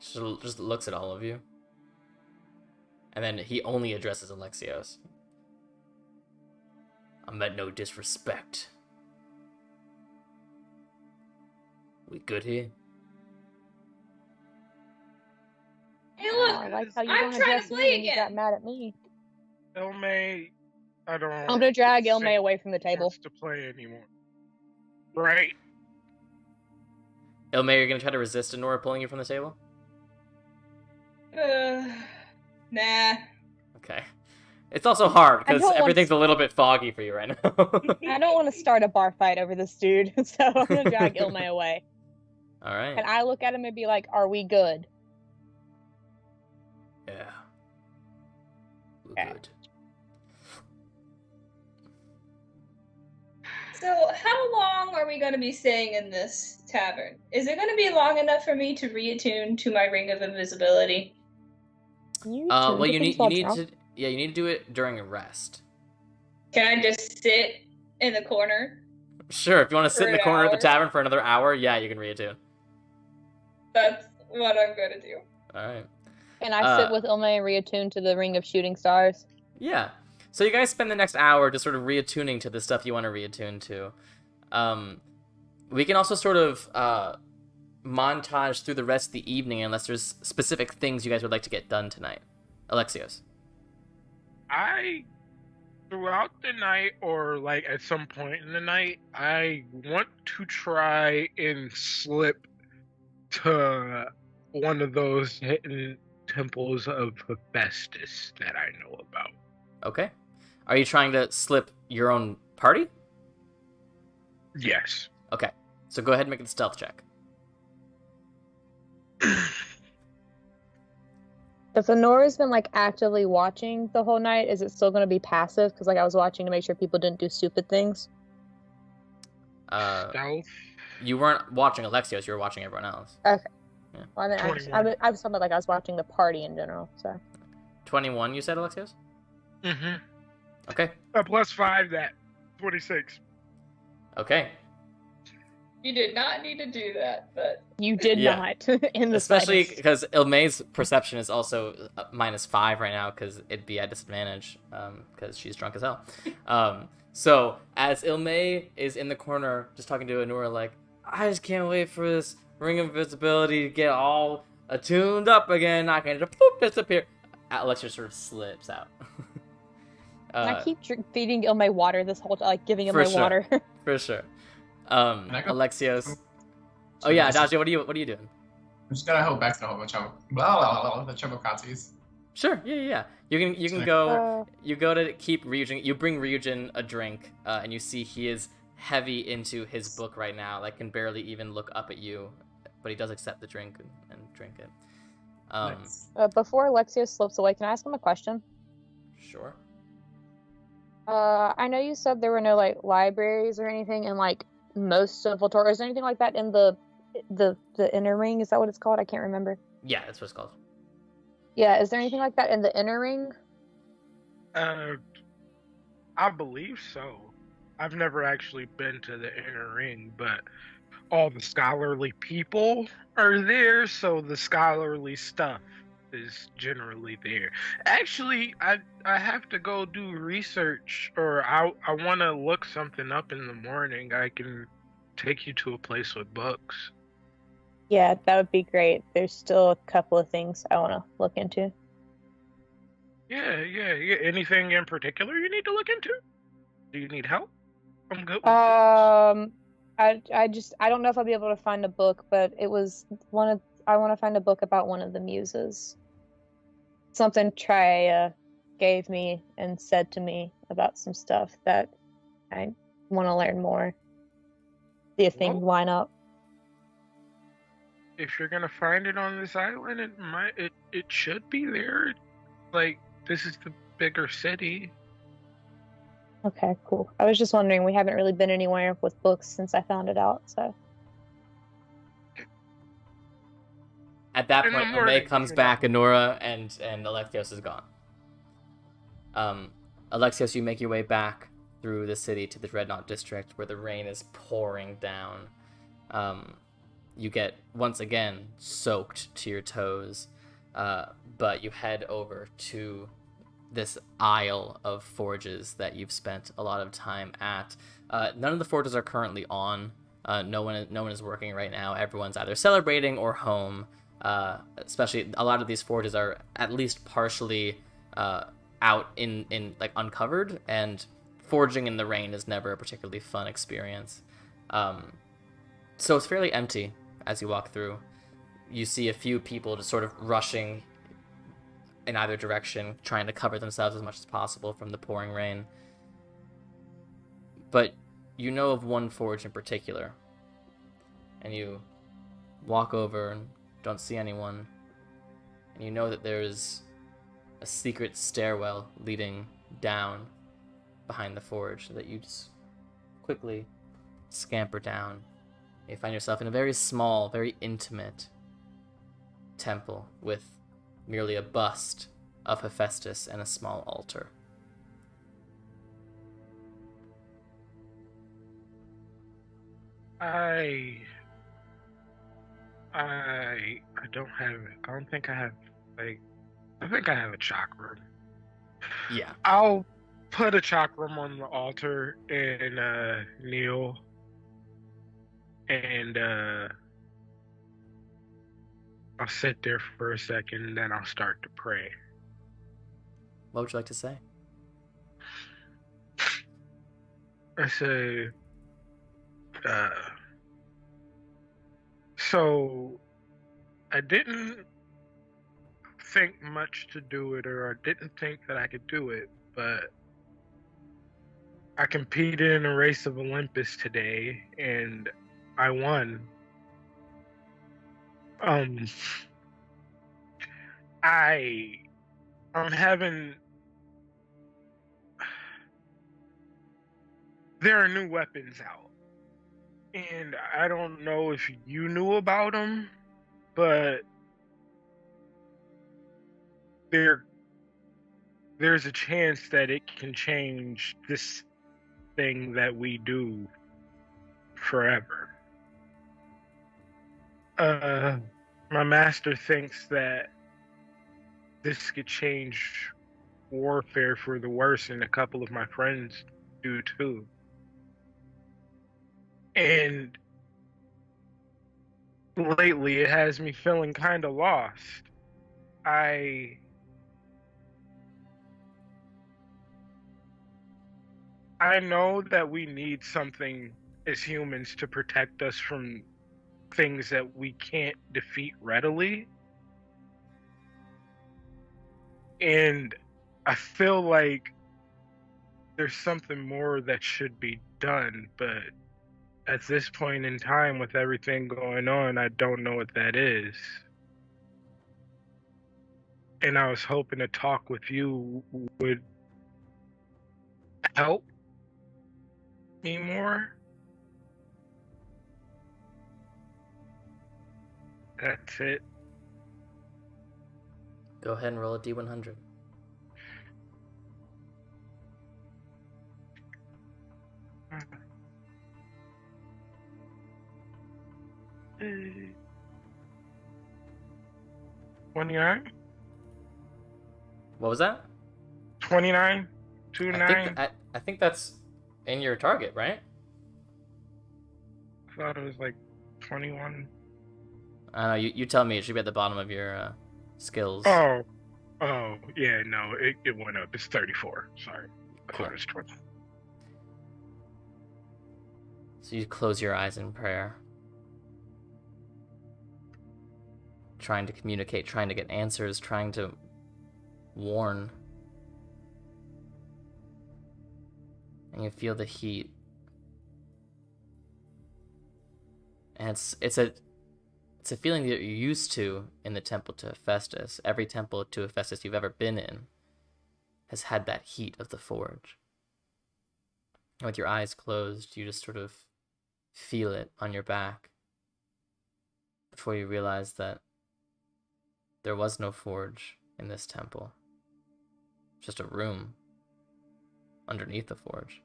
She just looks at all of you. And then he only addresses Alexios. I meant no disrespect. We good here? Hey, look, I like how you I'm don't trying address to me play and you got mad at me. Ilme, I don't... I'm gonna drag Ilme away from the table. To play anymore. Right? Ilme, you're gonna try to resist Anura pulling you from the table? Nah. Okay. It's also hard, because everything's a little bit foggy for you right now. I don't want to start a bar fight over this dude, so I'm gonna drag Ilme away. Alright. And I look at him and be like, are we good? Yeah. We're good. So, how long are we going to be staying in this tavern? Is it going to be long enough for me to reattune to my ring of invisibility? Well, you need to do it during a rest. Can I just sit in the corner? Sure, if you want to sit in the corner of the tavern for another hour, yeah, you can reattune. That's what I'm going to do. Alright. Can I sit with Ilme and reattune to the Ring of Shooting Stars? Yeah. So you guys spend the next hour just sort of reattuning to the stuff you want to reattune to. We can also sort of montage through the rest of the evening unless there's specific things you guys would like to get done tonight. Alexios. Throughout the night, or like at some point in the night, I want to try and slip to one of those hidden temples of Hephaestus that I know about. Okay. Are you trying to slip your own party? Yes. Okay. So go ahead and make a stealth check. If Anora's been like actively watching the whole night, is it still going to be passive? Because like I was watching to make sure people didn't do stupid things. Stealth? You weren't watching Alexios, you were watching everyone else. Okay. Yeah. Well, I was talking about like I was watching the party in general. So. 21, you said, Alexios? Mm-hmm. Okay. Plus 5, that 26. Okay. You did not need to do that, but... You did not, in the especially slightest. because Ilme's perception is also -5 right now, because it'd be at disadvantage, because she's drunk as hell. So, as Ilme is in the corner, just talking to Anura, like, I just can't wait for this Ring of Invisibility to get all attuned up again, I can just poof, disappear. Alexios sort of slips out. And I keep feeding Ilme water this whole time, like giving Ilme water. For sure. Alexios. Oh yeah, Daji, what are you doing? I'm just gonna hold back to the whole the Chobokatsus. Sure, yeah. You can go. You go to keep Ryujin. You bring Ryujin a drink, and you see he is heavy into his book right now. Like can barely even look up at you, but he does accept the drink and drink it. Nice. Before Alexios slips away, can I ask him a question? Sure. I know you said there were no like libraries or anything in like most of Voltorra. Is there anything like that in the inner ring? Is that what it's called? I can't remember. Yeah, that's what it's called. Yeah, is there anything like that in the inner ring? I believe so. I've never actually been to the inner ring, but all the scholarly people are there, so the scholarly stuff is generally there. Actually, I have to go do research, or I want to look something up in the morning. I can take you to a place with books. Yeah, that would be great. There's still a couple of things I want to look into. Yeah. Anything in particular you need to look into? Do you need help? I'm good with I don't know if I'll be able to find a book, but it was I want to find a book about one of the muses. Something Traya gave me and said to me about some stuff that I want to learn more. See if things line up. If you're gonna find it on this island, it should be there. Like, this is the bigger city. Okay, cool. I was just wondering, we haven't really been anywhere with books since I found it out, so. At that point, Ome comes back, Anora, and Alexios is gone. Alexios, you make your way back through the city to the Dreadnought District, where the rain is pouring down. You get, once again, soaked to your toes, but you head over to this aisle of forges that you've spent a lot of time at. None of the forges are currently on. No one is working right now. Everyone's either celebrating or home. Especially a lot of these forges are at least partially out in like uncovered, and forging in the rain is never a particularly fun experience. So it's fairly empty as you walk through. You see a few people just sort of rushing in either direction, trying to cover themselves as much as possible from the pouring rain. But you know of one forge in particular, and you walk over and don't see anyone, and you know that there's a secret stairwell leading down behind the forge that you just quickly scamper down. You find yourself in a very small, very intimate temple with merely a bust of Hephaestus and a small altar. I don't have it. I don't think I have, like, I think I have a chakram. Yeah. I'll put a chakram on the altar and kneel, and I'll sit there for a second, and then I'll start to pray. What would you like to say? I say, so I didn't think much to do it, or I didn't think that I could do it, but I competed in a race of Olympus today, and I won. I'm having... There are new weapons out, and I don't know if you knew about them, but there's a chance that it can change this thing that we do forever. My master thinks that this could change warfare for the worse, and a couple of my friends do too. And lately it has me feeling kind of lost. I know that we need something as humans to protect us from things that we can't defeat readily. And I feel like there's something more that should be done, but at this point in time, with everything going on, I don't know what that is. And I was hoping to talk with you would help me more. That's it. Go ahead and roll a D100. Uh, 29? What was that? 29? 29? I think that's in your target, right? I thought it was like 21. I don't know, you tell me. It should be at the bottom of your skills. Oh, yeah, no, it went up. It's 34. Sorry. I Cool. thought it was 20. So you close your eyes in prayer, trying to communicate, trying to get answers, trying to warn. And you feel the heat. And it's a feeling that you're used to in the temple to Hephaestus. Every temple to Hephaestus you've ever been in has had that heat of the forge. And with your eyes closed, you just sort of feel it on your back before you realize that there was no forge in this temple. Just a room underneath the forge.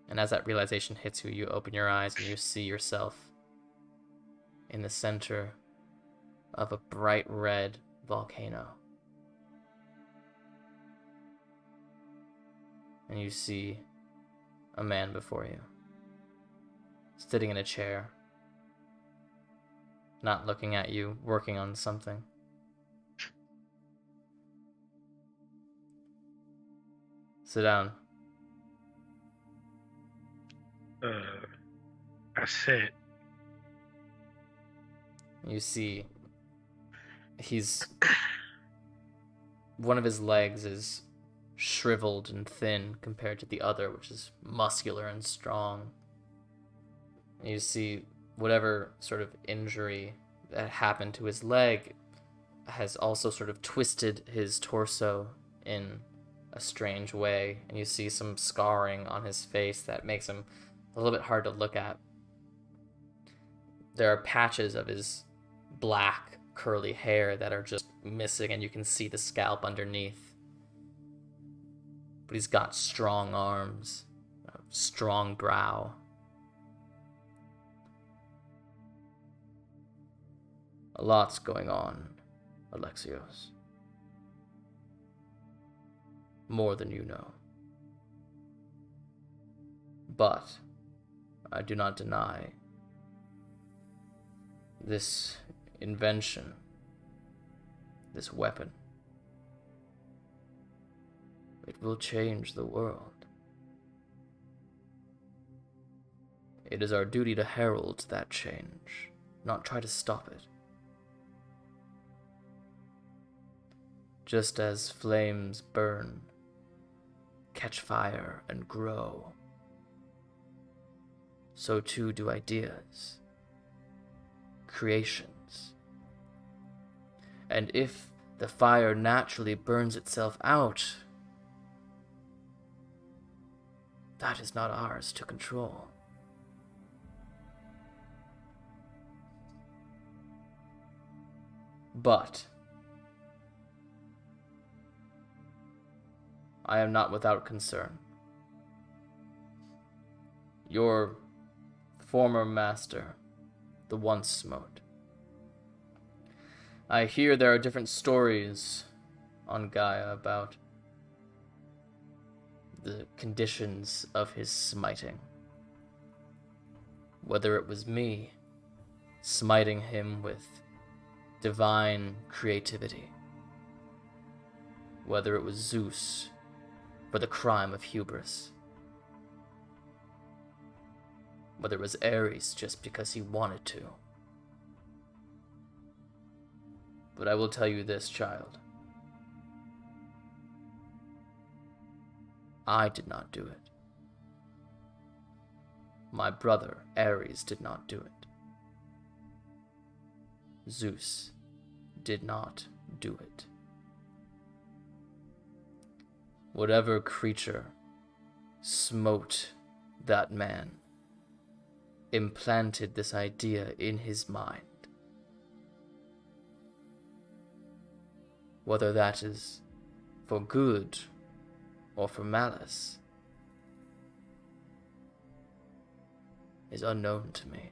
And as that realization hits you, you open your eyes and you see yourself in the center of a bright red volcano. And you see a man before you, sitting in a chair, not looking at you, working on something. Sit down. I sit. You see, one of his legs is shriveled and thin compared to the other, which is muscular and strong. And you see whatever sort of injury that happened to his leg has also sort of twisted his torso in a strange way, and you see some scarring on his face that makes him a little bit hard to look at. There are patches of his black curly hair that are just missing, and you can see the scalp underneath. But he's got strong arms, a strong brow. A lot's going on, Alexios. More than you know. But I do not deny this invention, this weapon. It will change the world. It is our duty to herald that change, not try to stop it. Just as flames burn, catch fire, and grow, so too do ideas, creations. And if the fire naturally burns itself out, that is not ours to control. But I am not without concern. Your former master, the once smote. I hear there are different stories on Gaia about the conditions of his smiting. Whether it was me smiting him with divine creativity, whether it was Zeus for the crime of hubris, whether it was Ares just because he wanted to. But I will tell you this, child. I did not do it. My brother, Ares, did not do it. Zeus did not do it. Whatever creature smote that man implanted this idea in his mind. Whether that is for good or for malice is unknown to me.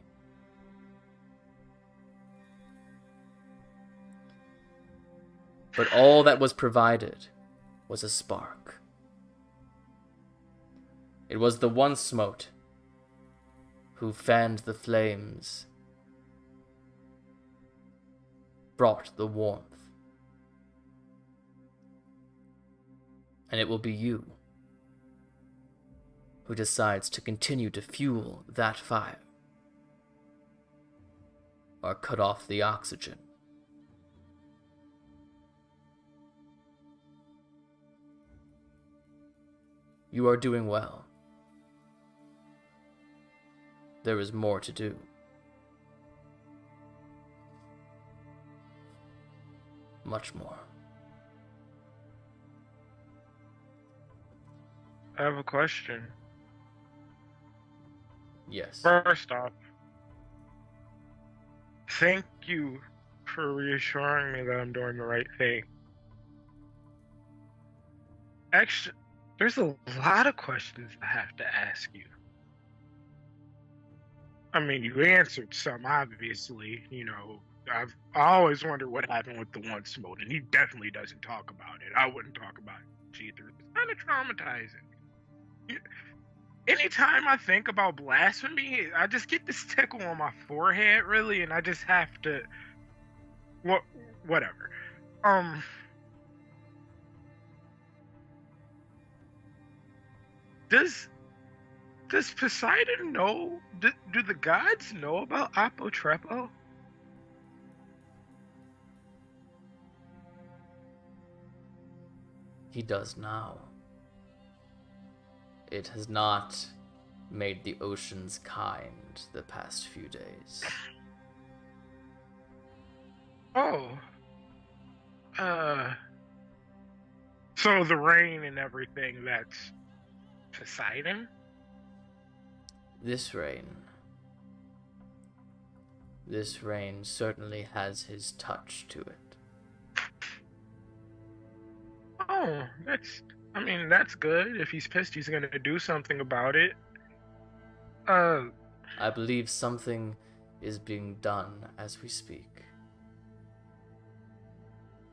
But all that was provided was a spark. It was the one smote who fanned the flames, brought the warmth. And it will be you who decides to continue to fuel that fire, or cut off the oxygen. You are doing well. There is more to do. Much more. I have a question. Yes. First off, thank you for reassuring me that I'm doing the right thing. Actually, there's a lot of questions I have to ask you. I mean, you answered some, obviously. You know, I always wondered what happened with the one smote, and he definitely doesn't talk about it. I wouldn't talk about it either. It's kind of traumatizing. Anytime I think about blasphemy, I just get this tickle on my forehead, really, and I just have to... whatever. Does Poseidon know? Do the gods know about Apotrepo? He does now. It has not made the oceans kind the past few days. Oh. So the rain and everything, that's Poseidon? This rain certainly has his touch to it. Oh, that's good. If he's pissed, he's gonna do something about it. I believe something is being done as we speak.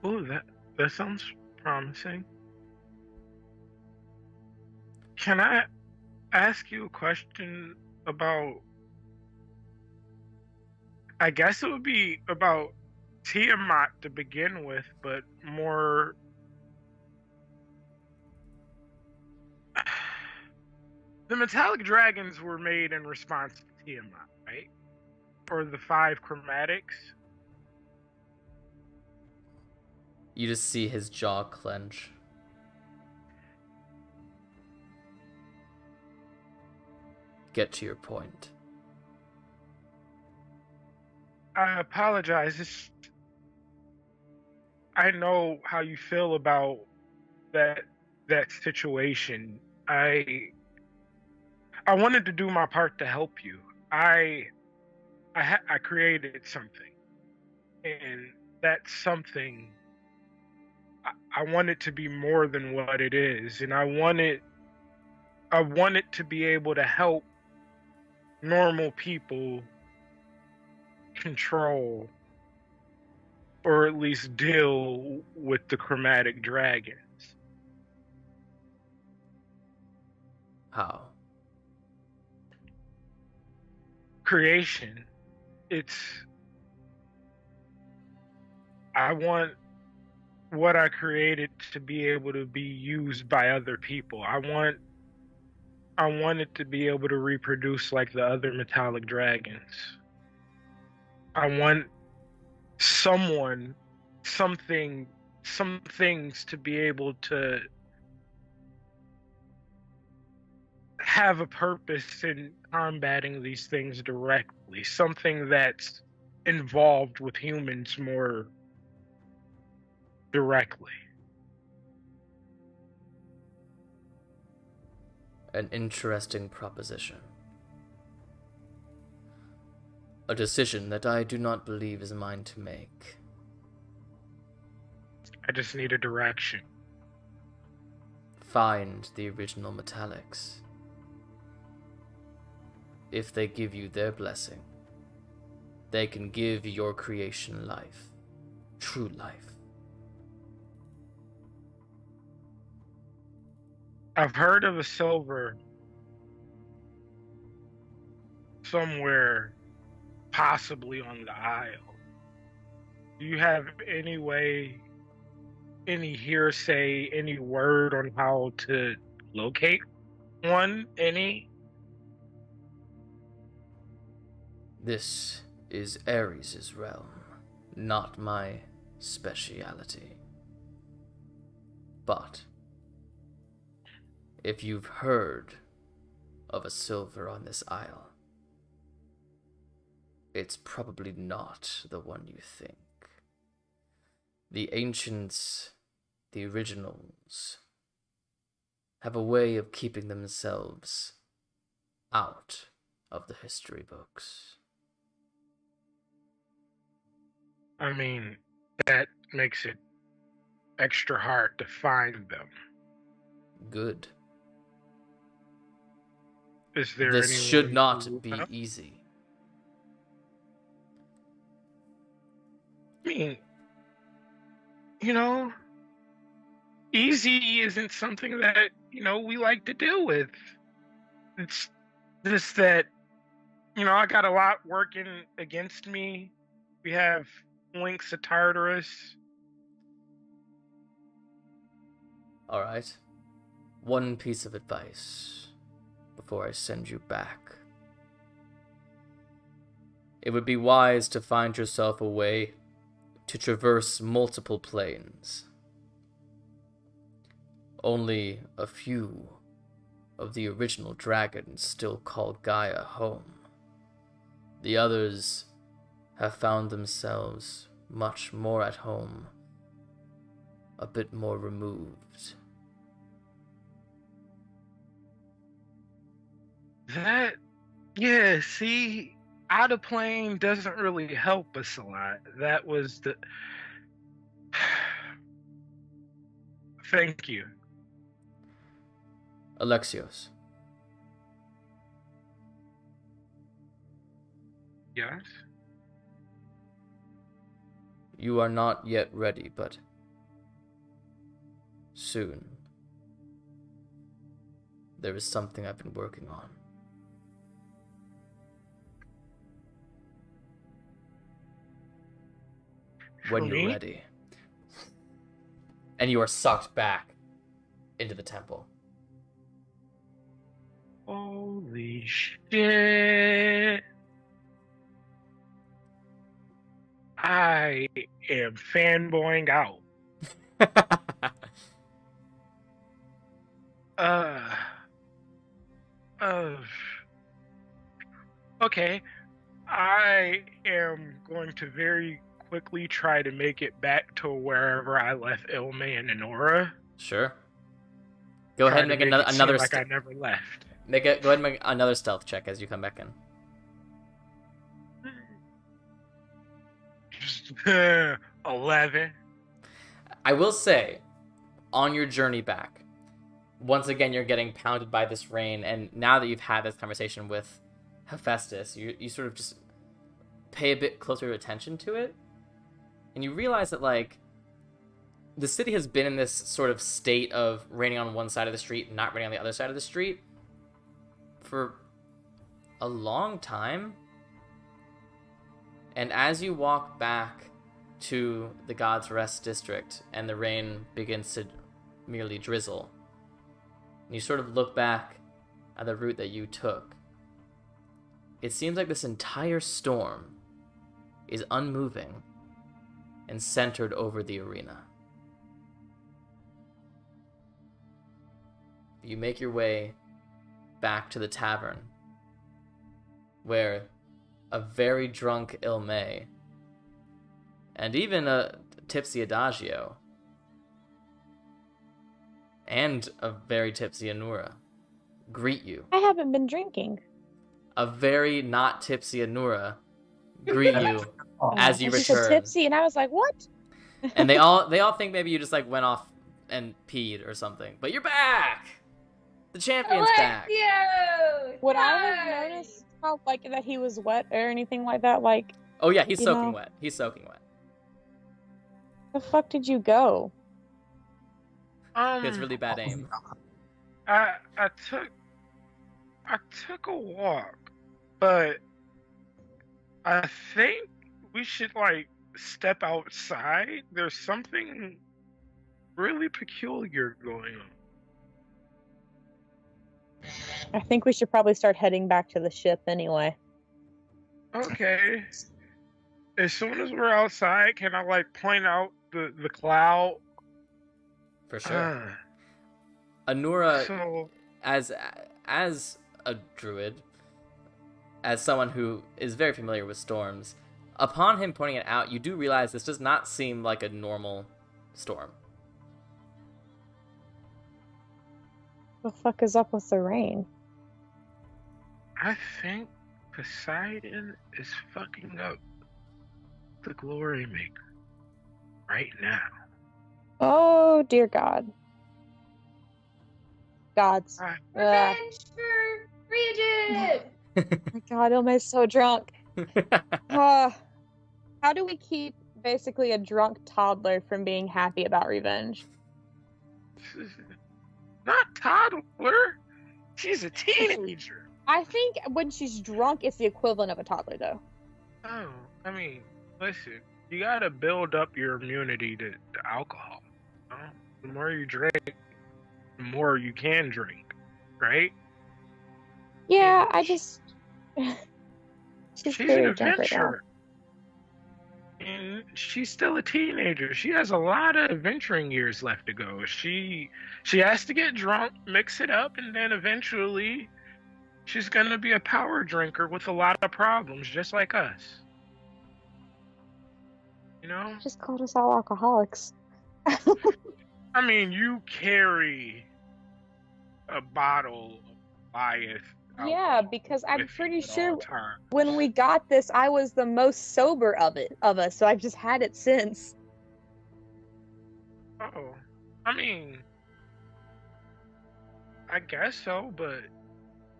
Oh, that sounds promising. Can I ask you a question about... I guess it would be about Tiamat to begin with, but more... The metallic dragons were made in response to Tiamat, right? Or the 5 chromatics? You just see his jaw clench. Get to your point. I apologize. I know how you feel about that situation. I wanted to do my part to help you. I created something, and that something, I want it to be more than what it is, and I want it to be able to help normal people control, or at least deal with, the chromatic dragons. How? Creation. I want what I created to be able to be used by other people. I want I want it to be able to reproduce like the other metallic dragons. I want some things to be able to have a purpose in combating these things directly. Something that's involved with humans more directly. An interesting proposition. A decision that I do not believe is mine to make. I just need a direction. Find the original metallics. If they give you their blessing, they can give your creation life. True life. I've heard of a silver somewhere, possibly on the Isle. Do you have any way, any hearsay, any word on how to locate one? Any? This is Ares' realm, not my speciality. But if you've heard of a silver on this isle, it's probably not the one you think. The ancients, the originals, have a way of keeping themselves out of the history books. I mean, that makes it extra hard to find them. Good. Is there This anyone should not who- be easy. I mean, easy isn't something that, we like to deal with. It's just that, I got a lot working against me. We have links of Tartarus. Alright. One piece of advice before I send you back. It would be wise to find yourself a way to traverse multiple planes. Only a few of the original dragons still call Gaia home. The others have found themselves much more at home, a bit more removed. See, out of plane doesn't really help us a lot. That was the... Thank you. Alexios. Yes? You are not yet ready, but soon. There is something I've been working on. When you're ready. And you are sucked back into the temple. Holy shit. I am fanboying out. Okay. I am going to very quickly try to make it back to wherever I left Ilme and Enora. Sure. Go ahead and make another like I never left. Go ahead and make another stealth check as you come back in. 11. I will say, on your journey back, once again you're getting pounded by this rain, and now that you've had this conversation with Hephaestus, you sort of just pay a bit closer attention to it, and you realize that, like, the city has been in this sort of state of raining on one side of the street and not raining on the other side of the street for a long time. And as you walk back to the God's Rest district and the rain begins to merely drizzle, and you sort of look back at the route that you took, it seems like this entire storm is unmoving and centered over the arena. You make your way back to the tavern, where a very drunk Ilme, and even a tipsy Adagio, and a very tipsy Anura greet you. I haven't been drinking. A very not tipsy Anura greet you as you She return. said tipsy, and I was like, what? And they all think maybe you just like went off and peed or something. But you're back! The champion's back! Alexios! Would I have noticed how, like, that he was wet or anything like that? Like, Oh yeah, he's you soaking know? wet. He's soaking wet. The fuck did you go? He has really bad aim. I took a walk, but I think we should like step outside. There's something really peculiar going on. I think we should probably start heading back to the ship anyway. Okay. As soon as we're outside, can I like point out the cloud? For sure. Anura, So as a druid, as someone who is very familiar with storms, upon him pointing it out, you do realize this does not seem like a normal storm. What the fuck is up with the rain? I think Poseidon is fucking up the Glorymaker right now. Oh, dear God. Gods. Revenge for Regent! My God, Ilme's so drunk. How do we keep basically a drunk toddler from being happy about revenge? Not toddler. She's a teenager. I think when she's drunk, it's the equivalent of a toddler, though. Oh, I mean, listen, you gotta build up your immunity to alcohol. You know? The more you drink, the more you can drink, right? Yeah, I just... She's very an drunk right now. adventurer. And she's still a teenager. She has a lot of adventuring years left to go. She has to get drunk, mix it up, and then eventually she's gonna be a power drinker with a lot of problems, just like us. You know? Just called us all alcoholics. I mean, you carry a bottle of Goliath. Yeah, because I'm with pretty you at all sure times. when we got this, I was the most sober of us, so I've just had it since. Oh, I mean, I guess so, but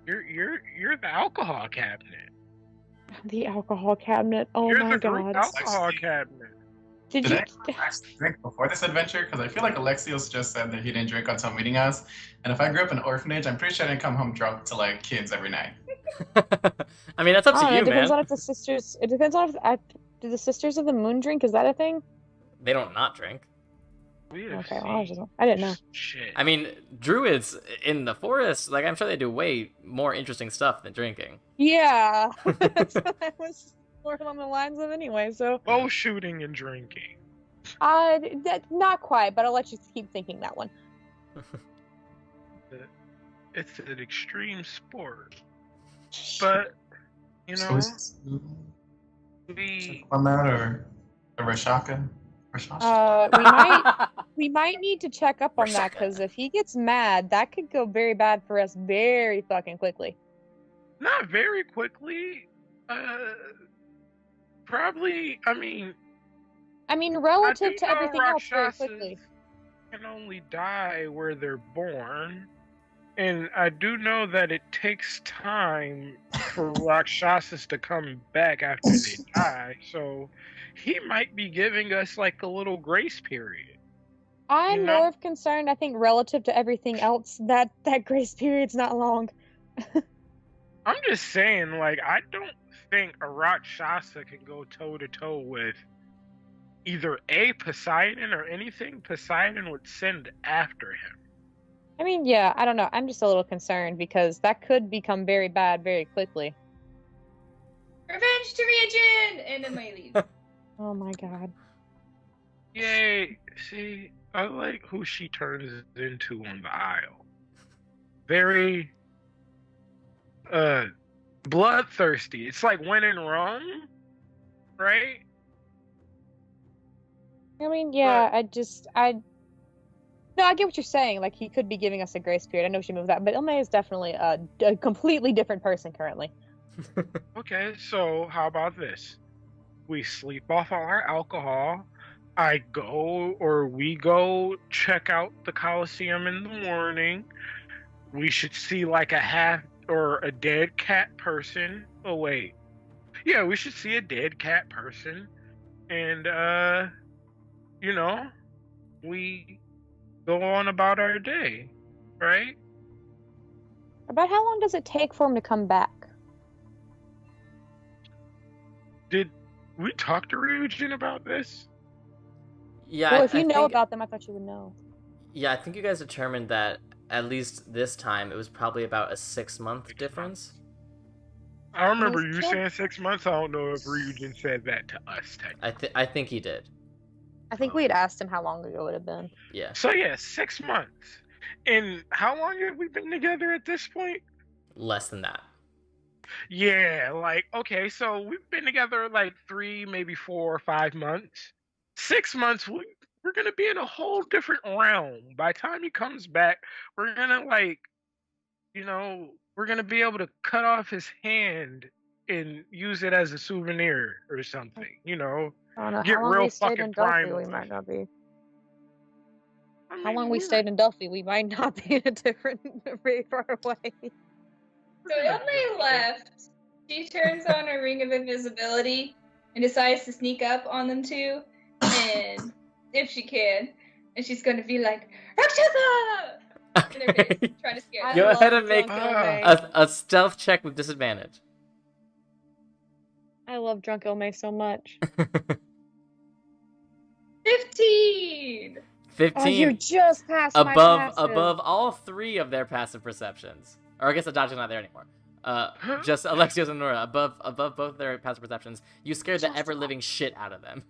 you're the alcohol cabinet. The alcohol cabinet. Oh You're my the Greek God. alcohol cabinet. Did Did you? I actually drink before this adventure? Because I feel like Alexios just said that he didn't drink until meeting us. And if I grew up in an orphanage, I'm pretty sure I didn't come home drunk to like kids every night. I mean, that's up to you, It depends man. on if the sisters. It depends on if do the Sisters of the Moon drink. Is that a thing? They don't not drink. We have Okay, seen I didn't know. shit. I mean, druids in the forest, like, I'm sure they do way more interesting stuff than drinking. Yeah, that's what I was more along the lines of anyway. So, Bow shooting and drinking. not quite, but I'll let you keep thinking that one. It's an extreme sport, but you So know, is we on that or a Rashaka? We might need to check up on that because if he gets mad, that could go very bad for us very fucking quickly. not very quickly. Probably. I mean, relative I do to know everything else, very Rakshasas quickly. can only die where they're born, and I do know that it takes time for Rakshasas to come back after they die. So he might be giving us like a little grace period. I'm You know? more of concerned, I think, relative to everything else, that grace period's not long. I'm just saying, like, I don't think a Rakshasa can go toe to toe with either Poseidon or anything Poseidon would send after him. I mean, yeah, I don't know. I'm just a little concerned because that could become very bad very quickly. Revenge to Ryujin! And then I leave. Oh my god. Yay! See, I like who she turns into on the aisle. Very, bloodthirsty. It's like when in Rome, right? I mean, yeah, No, I get what you're saying. Like, he could be giving us a grace period. I know she moved that, but Ilme is definitely a completely different person currently. Okay, so how about this? We sleep off all our alcohol. We go check out the Colosseum in the morning. We should see like a half or a dead cat person. Oh, wait. Yeah, we should see a dead cat person. And, we go on about our day, right? About how long does it take for him to come back? Did we talk to Ryujin about this? Yeah. Well, if you know about them, I thought you would know. Yeah, I think you guys determined that at least this time it was probably about a 6-month difference. I remember you saying 6 months. I don't know if Ryujin said that to us. I think he did. I think we had asked him how long ago it would have been. Yeah. So yeah, 6 months. And how long have we been together at this point? Less than that. Yeah, like, okay, so we've been together like 3, maybe 4 or 5 months. 6 months, we're gonna be in a whole different realm. By the time he comes back, we're gonna we're gonna be able to cut off his hand and use it as a souvenir or something, I don't know. Get How long real we stayed fucking in Delphi, primal. we might not be. I mean, How long we stayed in Delphi, we might not be in a different, very far away. So Ilme left. She turns on her ring of invisibility and decides to sneak up on them two, and if she can, and she's gonna be like, Rakshasa! In their face, trying to scare them. Go ahead and make a stealth check with disadvantage. I love Drunk Ilme so much. 15! 15. Oh, you're just past my passive. Above all 3 of their passive perceptions. Or I guess the dodge is not there anymore. Just Alexios and Nora, above both their passive perceptions, you scared the ever-living shit out of them.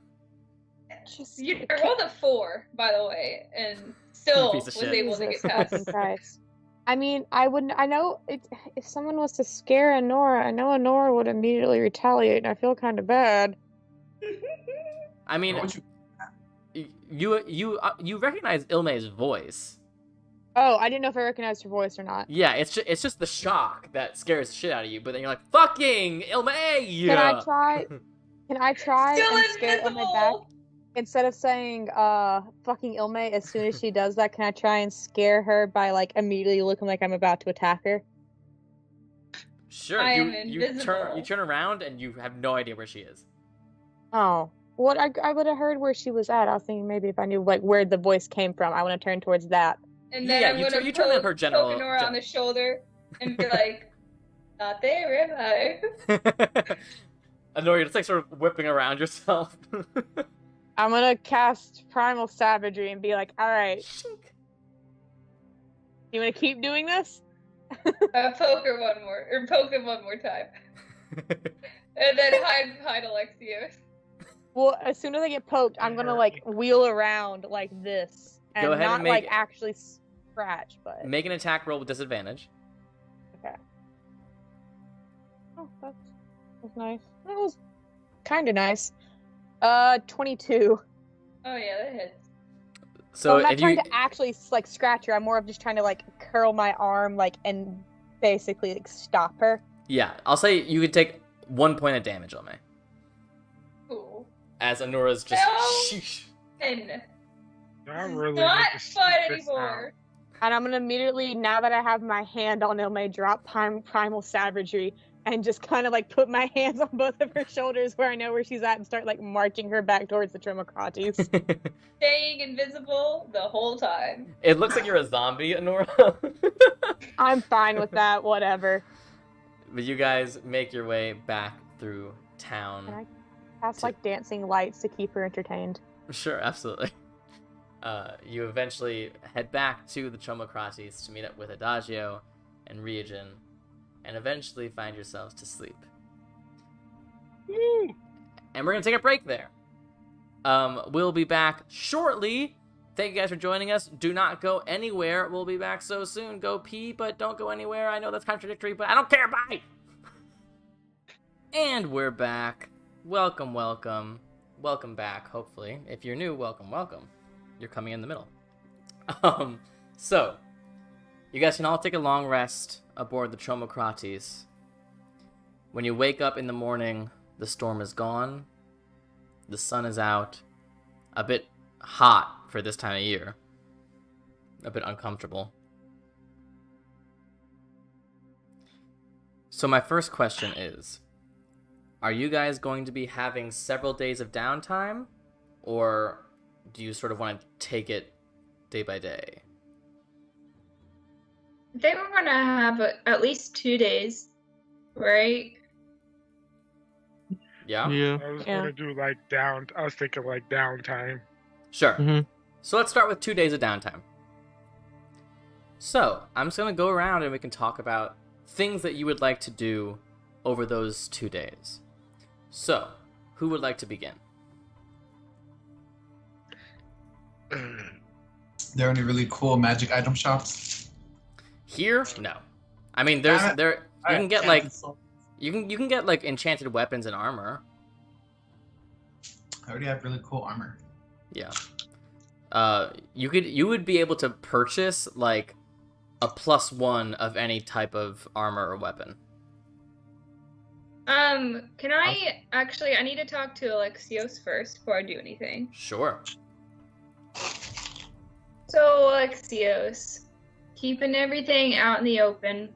You rolled a 4, by the way, and still was able to get past. I mean, I know if someone was to scare Nora, I know Nora would immediately retaliate, and I feel kind of bad. I mean, you recognize Ilme's voice. Oh, I didn't know if I recognized her voice or not. Yeah, it's just the shock that scares the shit out of you, but then you're like, fucking Ilme! Can I try Still and scare Ilme back? Instead of saying fucking Ilme as soon as she does that, can I try and scare her by like immediately looking like I'm about to attack her? Sure. You turn around and you have no idea where she is. Oh. What I would have heard where she was at. I was thinking maybe if I knew like where the voice came from, I want to turn towards that. And then I'm gonna poke Nora on the shoulder and be like, "Not there, am I?" Nora, you're just like sort of whipping around yourself. I'm gonna cast Primal Savagery and be like, "All right, you wanna keep doing this?" Poke him one more time, and then hide Alexios. Well, as soon as I get poked, I'm gonna like wheel around like this, and go ahead not and make, like actually scratch, but make an attack roll with disadvantage. Okay. Oh, that was nice. That was kind of nice. 22. Oh yeah, that hits. So I'm not trying to actually like scratch her. I'm more of just trying to like curl my arm like and basically like stop her. Yeah, I'll say you could take 1 point of damage on me. Cool. As Anora's just sheesh. Not fun anymore. And I'm gonna immediately, now that I have my hand on Ilme, drop Primal Savagery and just kind of like put my hands on both of her shoulders where I know where she's at and start like marching her back towards the Trimocrates. Staying invisible the whole time. It looks like you're a zombie, Anora. I'm fine with that, whatever. But you guys make your way back through town. Can I cast like dancing lights to keep her entertained? Sure, absolutely. You eventually head back to the Chomocrates to meet up with Adagio and Ryujin, and eventually find yourselves to sleep. Woo! And we're going to take a break there. We'll be back shortly. Thank you guys for joining us. Do not go anywhere. We'll be back so soon. Go pee, but don't go anywhere. I know that's contradictory, but I don't care. Bye! And we're back. Welcome, welcome. Welcome back, hopefully. If you're new, welcome, welcome. You're coming in the middle. So, you guys can all take a long rest aboard the Chomocrates. When you wake up in the morning, the storm is gone. The sun is out. A bit hot for this time of year. A bit uncomfortable. So my first question is, are you guys going to be having several days of downtime? Or do you sort of want to take it day by day? I think we're going to have at least 2 days, right? Yeah? Yeah. I was gonna do I was thinking like downtime. Sure. Mhm. So let's start with 2 days of downtime. So, I'm just going to go around and we can talk about things that you would like to do over those 2 days. So, who would like to begin? There are any really cool magic item shops? Here? No. I mean, you can get like I you can get like enchanted weapons and armor. already have really cool armor. Yeah. You would be able to purchase like a +1 of any type of armor or weapon. Can I I need to talk to Alexios first before I do anything. Sure. So, Alexios, keeping everything out in the open.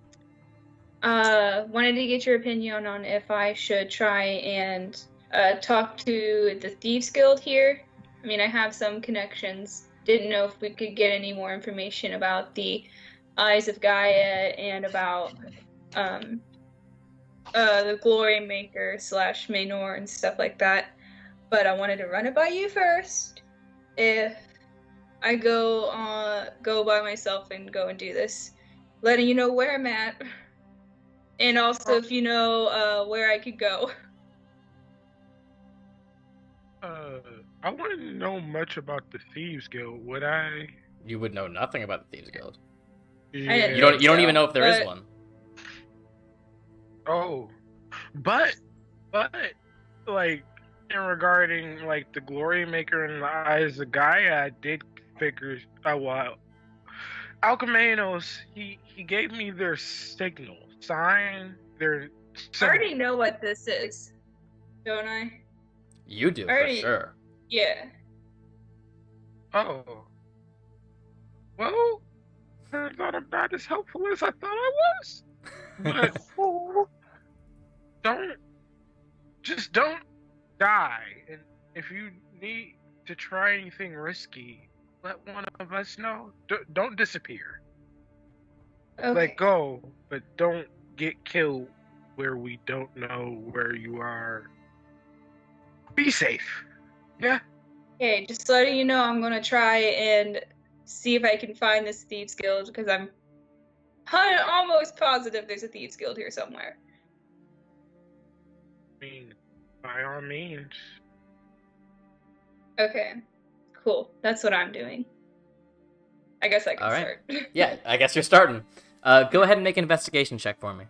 Wanted to get your opinion on if I should try and talk to the Thieves Guild here. I mean, I have some connections. Didn't know if we could get any more information about the Eyes of Gaia and about the Glorymaker / Maynor and stuff like that. But I wanted to run it by you first. If I go by myself and go and do this, letting you know where I'm at, and also if you know where I could go. I wouldn't know much about the Thieves Guild, would I? You would know nothing about the Thieves Guild. Yeah. You don't even know if there is one. Oh, but like regarding like the Glorymaker and the Eyes of Gaia, I did figure Alchemanos, he gave me their signal sign. I already know what this is, don't I? You do, Already, for sure. Yeah. Oh. Well, turns out I'm not as helpful as I thought I was. But don't die. And if you need to try anything risky, let one of us know. Don't disappear. Okay. Let go, but don't get killed where we don't know where you are. Be safe. Yeah. Okay, just letting you know, I'm gonna try and see if I can find this Thieves Guild, because I'm almost positive there's a Thieves Guild here somewhere. I mean, by all means. Okay, cool. That's what I'm doing. I guess I can start. Yeah, I guess you're starting. Go ahead and make an investigation check for me.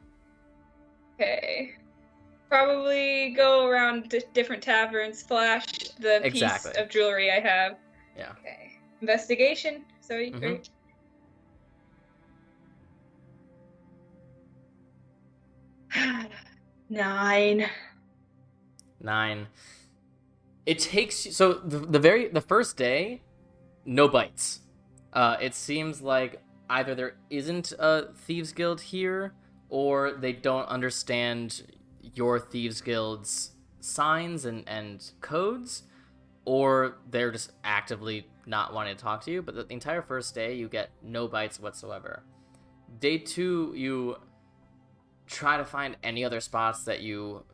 Okay. Probably go around different taverns, flash the piece of jewelry I have. Yeah. Okay. Investigation. Sorry. Nine. It takes you, so the first day, no bites. It seems like either there isn't a Thieves Guild here, or they don't understand your Thieves Guild's signs and codes, or they're just actively not wanting to talk to you. But the entire first day, you get no bites whatsoever. Day 2, you try to find any other spots that you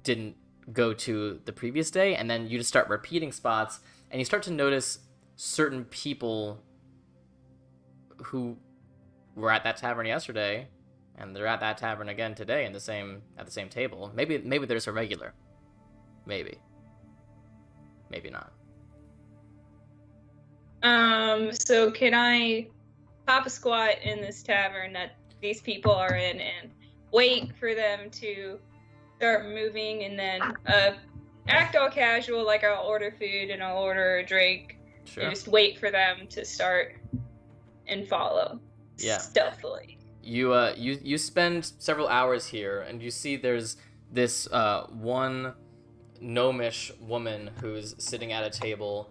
didn't go to the previous day, and then you just start repeating spots, and you start to notice certain people who were at that tavern yesterday, and they're at that tavern again today at the same table. Maybe there's a regular. Maybe not. So can I pop a squat in this tavern that these people are in and wait for them to start moving, and then act all casual, like I'll order food and I'll order a drink, Sure. and just wait for them to start and follow stealthily. You spend several hours here, and you see there's this one gnomish woman who's sitting at a table,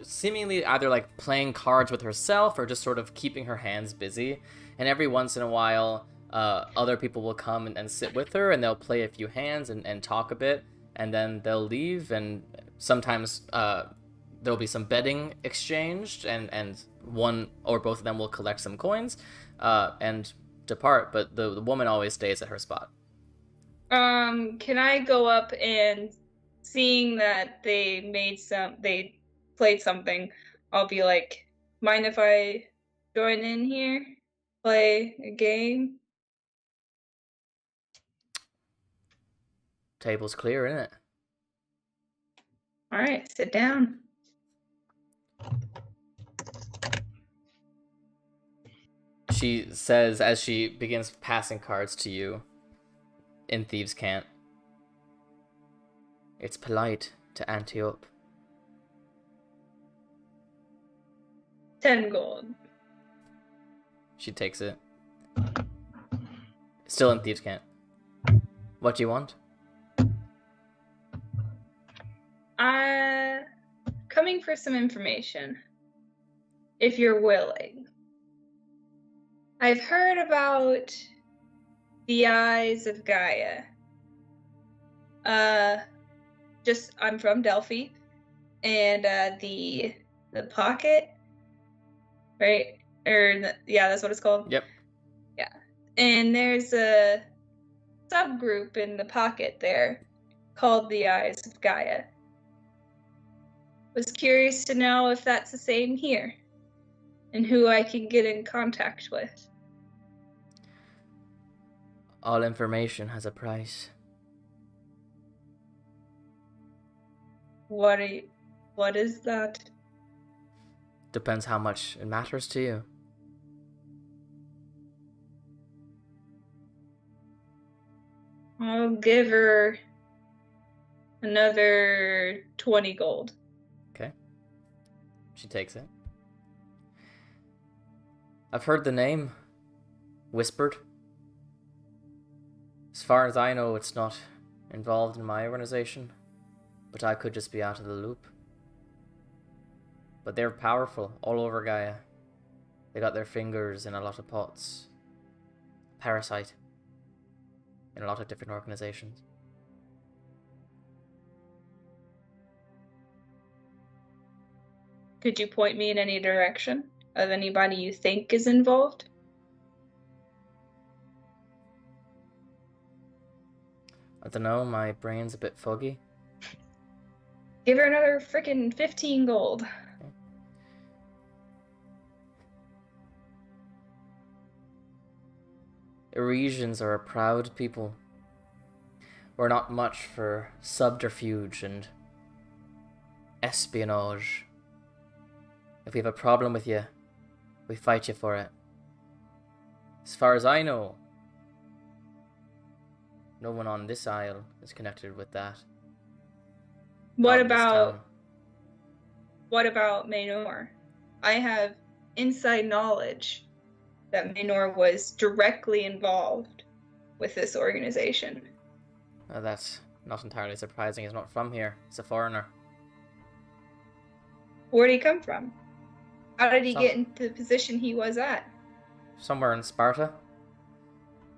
seemingly either like playing cards with herself or just sort of keeping her hands busy. And every once in a while, other people will come and sit with her, and they'll play a few hands and talk a bit, and then they'll leave. And sometimes there'll be some betting exchanged, and one or both of them will collect some coins and depart. But the woman always stays at her spot. Can I go up, and seeing that they played something, I'll be like, mind if I join in here? Play a game? Table's clear, isn't it? Alright, sit down. She says as she begins passing cards to you in Thieves' Cant. It's polite to ante up. 10 gold. She takes it. Still in Thieves' Cant. What do you want? Coming for some information, if you're willing. I've heard about the Eyes of Gaia. I'm from Delphi, and the pocket, right? That's what it's called. Yep. Yeah, and there's a subgroup in the pocket there called the Eyes of Gaia. Was curious to know if that's the same here, and who I can get in contact with. All information has a price. What is that? Depends how much it matters to you. I'll give her another 20 gold. Okay. She takes it. I've heard the name whispered. As far as I know, it's not involved in my organization, but I could just be out of the loop. But they're powerful all over Gaia. They got their fingers in a lot of pots. Parasite. In a lot of different organizations. Could you point me in any direction of anybody you think is involved? I don't know, my brain's a bit foggy. Give her another frickin' 15 gold. Okay. Eurasians are a proud people. We're not much for subterfuge and espionage. If we have a problem with you, we fight you for it. As far as I know, no one on this isle is connected with that. What about Maynor? I have inside knowledge that Maynor was directly involved with this organization. That's not entirely surprising. He's not from here. He's a foreigner. Where did he come from? How did he get into the position he was at? Somewhere in Sparta.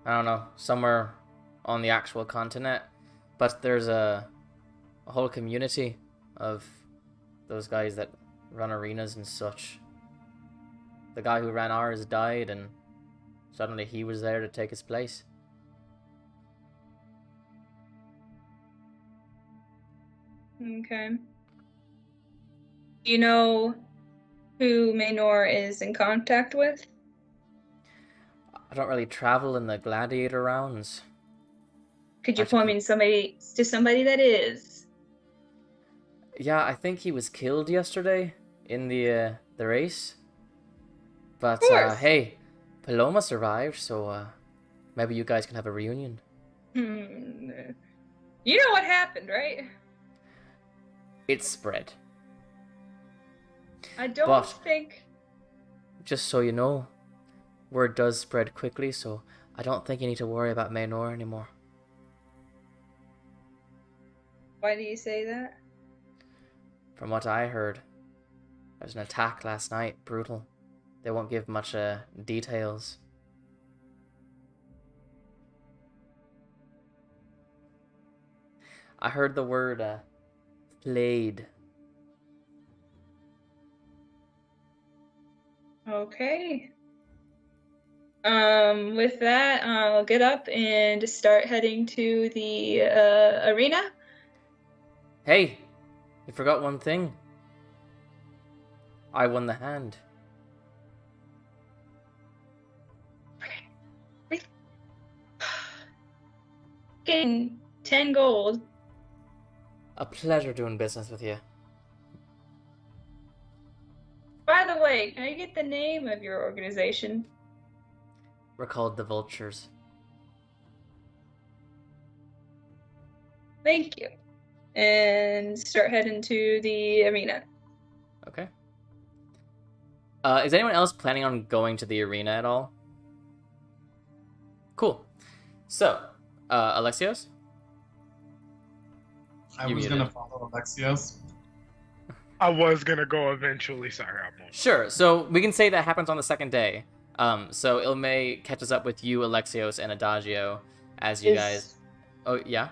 I don't know. Somewhere on the actual continent. But there's a whole community of those guys that run arenas and such. The guy who ran ours died, and suddenly he was there to take his place. Okay. Do you know who Maynor is in contact with? I don't really travel in the gladiator rounds. Could you point me to somebody that is? Yeah, I think he was killed yesterday in the race. But hey, Paloma survived, so maybe you guys can have a reunion. You know what happened, right? It spread. I don't think... Just so you know, word does spread quickly, so I don't think you need to worry about Maynor anymore. Why do you say that? From what I heard, there was an attack last night, brutal. They won't give much details. I heard the word flayed. Okay. With that, I'll get up and start heading to the arena. Hey, you forgot one thing. I won the hand. Getting 10 gold. A pleasure doing business with you. By the way, can I get the name of your organization? We're called the Vultures. Thank you. And start heading to the arena. Okay. Is anyone else planning on going to the arena at all? Cool. So, Alexios? I was going to follow Alexios. I was going to go eventually. Sorry, I'm on. Sure. So, we can say that happens on the second day. So Ilme catches up with you, Alexios, and Adagio as you guys... Oh, yeah?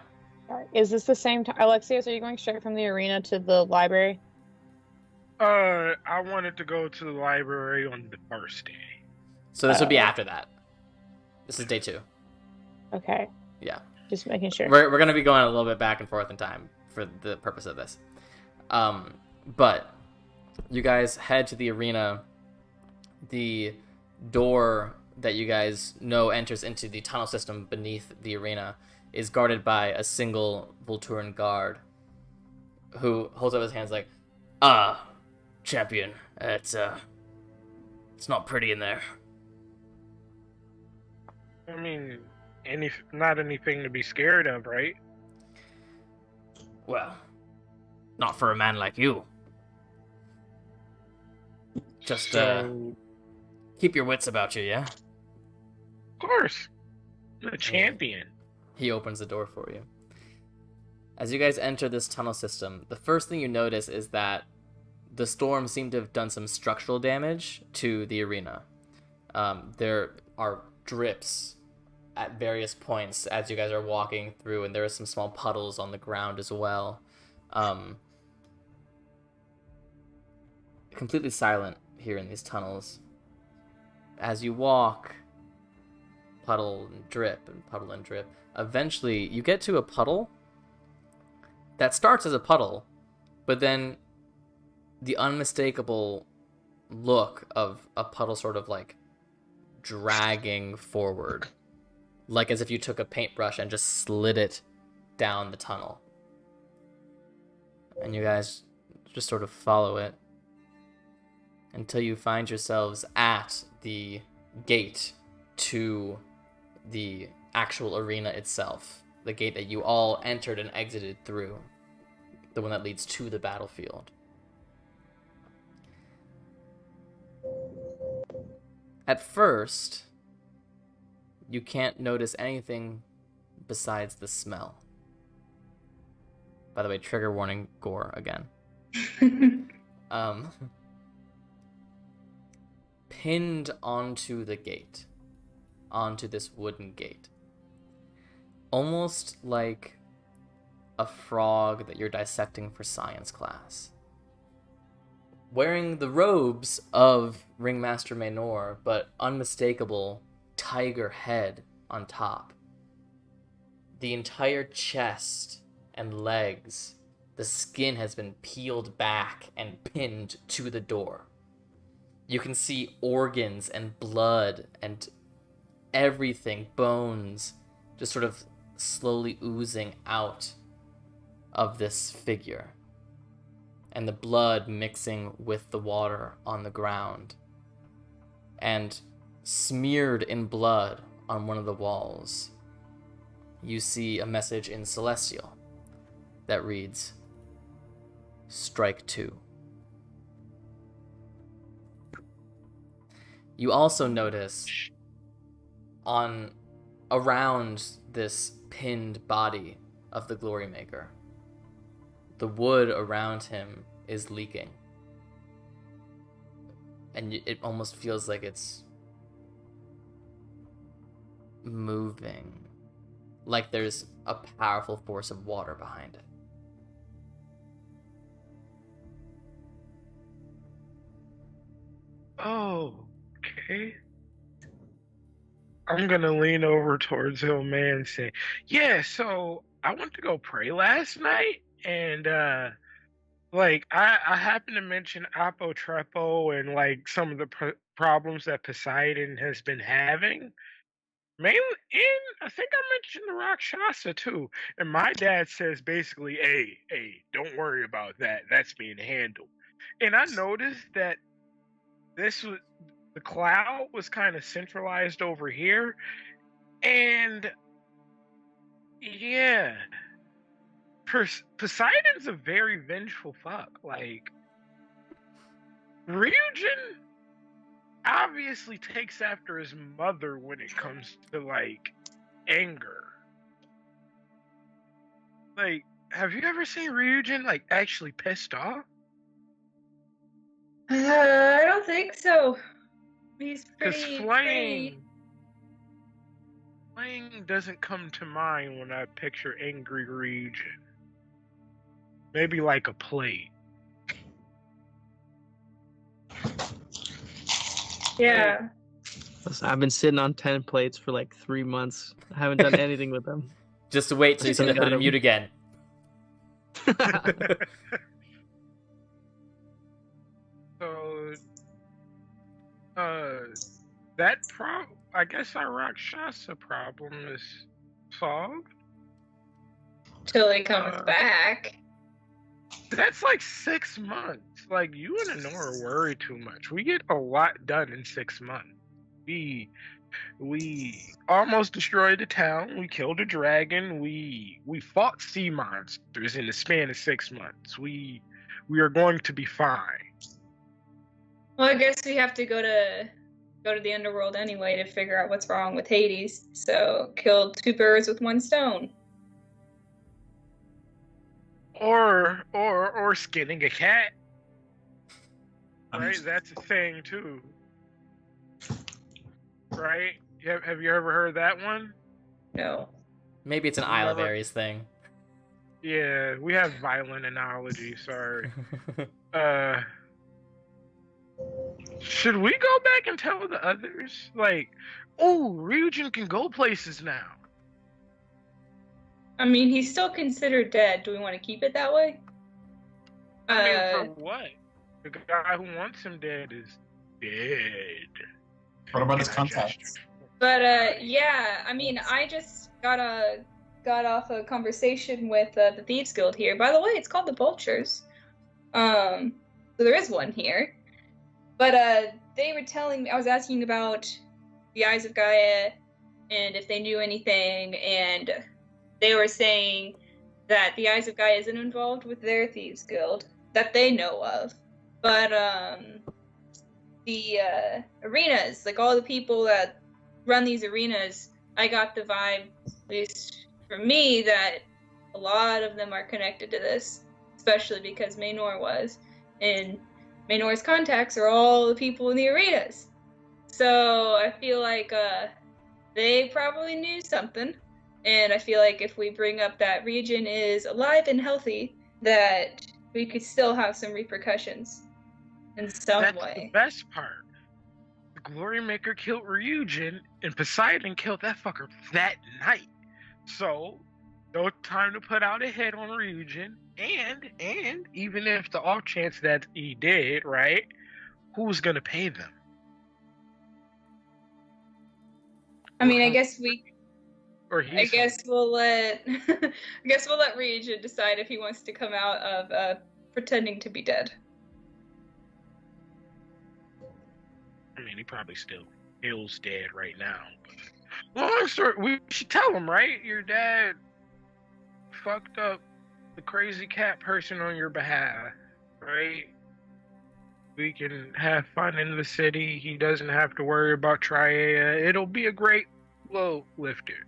Is this the same time? Alexios, are you going straight from the arena to the library? I wanted to go to the library on the first day. So this would be after that. This is day 2. Okay. Yeah. Just making sure. We're going to be going a little bit back and forth in time for the purpose of this. But you guys head to the arena. The door that you guys know enters into the tunnel system beneath the arena is guarded by a single Volturan guard who holds up his hands like, champion, it's not pretty in there. I mean, not anything to be scared of, right? Well, not for a man like you. Just keep your wits about you, yeah? Of course. The champion. He opens the door for you. As you guys enter this tunnel system, the first thing you notice is that the storm seemed to have done some structural damage to the arena. There are drips at various points as you guys are walking through, and there are some small puddles on the ground as well. Completely silent here in these tunnels. As you walk, puddle and drip and puddle and drip. Eventually, you get to a puddle that starts as a puddle, but then the unmistakable look of a puddle sort of like dragging forward, like as if you took a paintbrush and just slid it down the tunnel. And you guys just sort of follow it until you find yourselves at the gate to the actual arena itself. The gate that you all entered and exited through. The one that leads to the battlefield. At first, you can't notice anything besides the smell. By the way, trigger warning, gore again. Pinned onto the gate, onto this wooden gate, almost like a frog that you're dissecting for science class, wearing the robes of Ringmaster Maynor, but unmistakable tiger head on top. The entire chest and legs the skin has been peeled back and pinned to the door. You can see organs and blood and everything, bones, just sort of slowly oozing out of this figure. And the blood mixing with the water on the ground. And smeared in blood on one of the walls, you see a message in Celestial that reads, "Strike 2." You also notice around this pinned body of the Glorymaker, the wood around him is leaking. And it almost feels like it's moving. Like there's a powerful force of water behind it. Oh, okay. I'm gonna lean over towards the old man and say, yeah, so I went to go pray last night, and like I happened to mention Apotrepo and like some of the problems that Poseidon has been having. Mainly, and I think I mentioned the Rakshasa too. And my dad says basically, hey, don't worry about that. That's being handled. And I noticed that the cloud was kind of centralized over here. And yeah, Poseidon's a very vengeful fuck. Like, Ryujin obviously takes after his mother when it comes to, like, anger. Like, have you ever seen Ryujin, like, actually pissed off? I don't think so. He's pretty... Flame doesn't come to mind when I picture angry Ryujin. Maybe like a plate. Yeah. Listen, I've been sitting on 10 plates for like 3 months. I haven't done anything with them. Just to wait till you see the hood and mute again. So, I guess our Rakshasa problem is solved. Till he comes back. That's like 6 months. Like, you and Honora worry too much. We get a lot done in 6 months. We almost destroyed the town. We killed a dragon. We fought sea monsters in the span of 6 months. We are going to be fine. Well, I guess we have to go to the underworld anyway to figure out what's wrong with Hades. So kill 2 birds with 1 stone. Or skinning a cat. Right? That's a thing too. Right? Have you ever heard that one? No. Maybe it's an Isle of Ares thing. Yeah, we have violent analogy, sorry. Should we go back and tell the others? Like, oh, Ryujin can go places now. I mean, he's still considered dead. Do we want to keep it that way? I mean, for what? The guy who wants him dead is dead. What about his contacts? But yeah, I mean, I just got off a conversation with the Thieves Guild here. By the way, it's called the Vultures. So there is one here. But they were telling me, I was asking about the Eyes of Gaia and if they knew anything, and they were saying that the Eyes of Gaia isn't involved with their Thieves Guild that they know of. But the arenas, like all the people that run these arenas, I got the vibe, at least for me, that a lot of them are connected to this, especially because Maynor was. And Maynor's contacts are all the people in the arenas. So I feel like they probably knew something. And I feel like if we bring up that region is alive and healthy, that we could still have some repercussions in some way. That's the best part. The Glorymaker killed Ryujin, and Poseidon killed that fucker that night. So, No time to put out a hit on Ryujin. And even if the off chance that he did, right? Who's gonna pay them? I mean, I guess we'll let Ryujin decide if he wants to come out of pretending to be dead. I mean, he probably still feels dead right now. Long story, we should tell him, right? Your dad fucked up the crazy cat person on your behalf, right? We can have fun in the city. He doesn't have to worry about Triea. It'll be a great load lifter.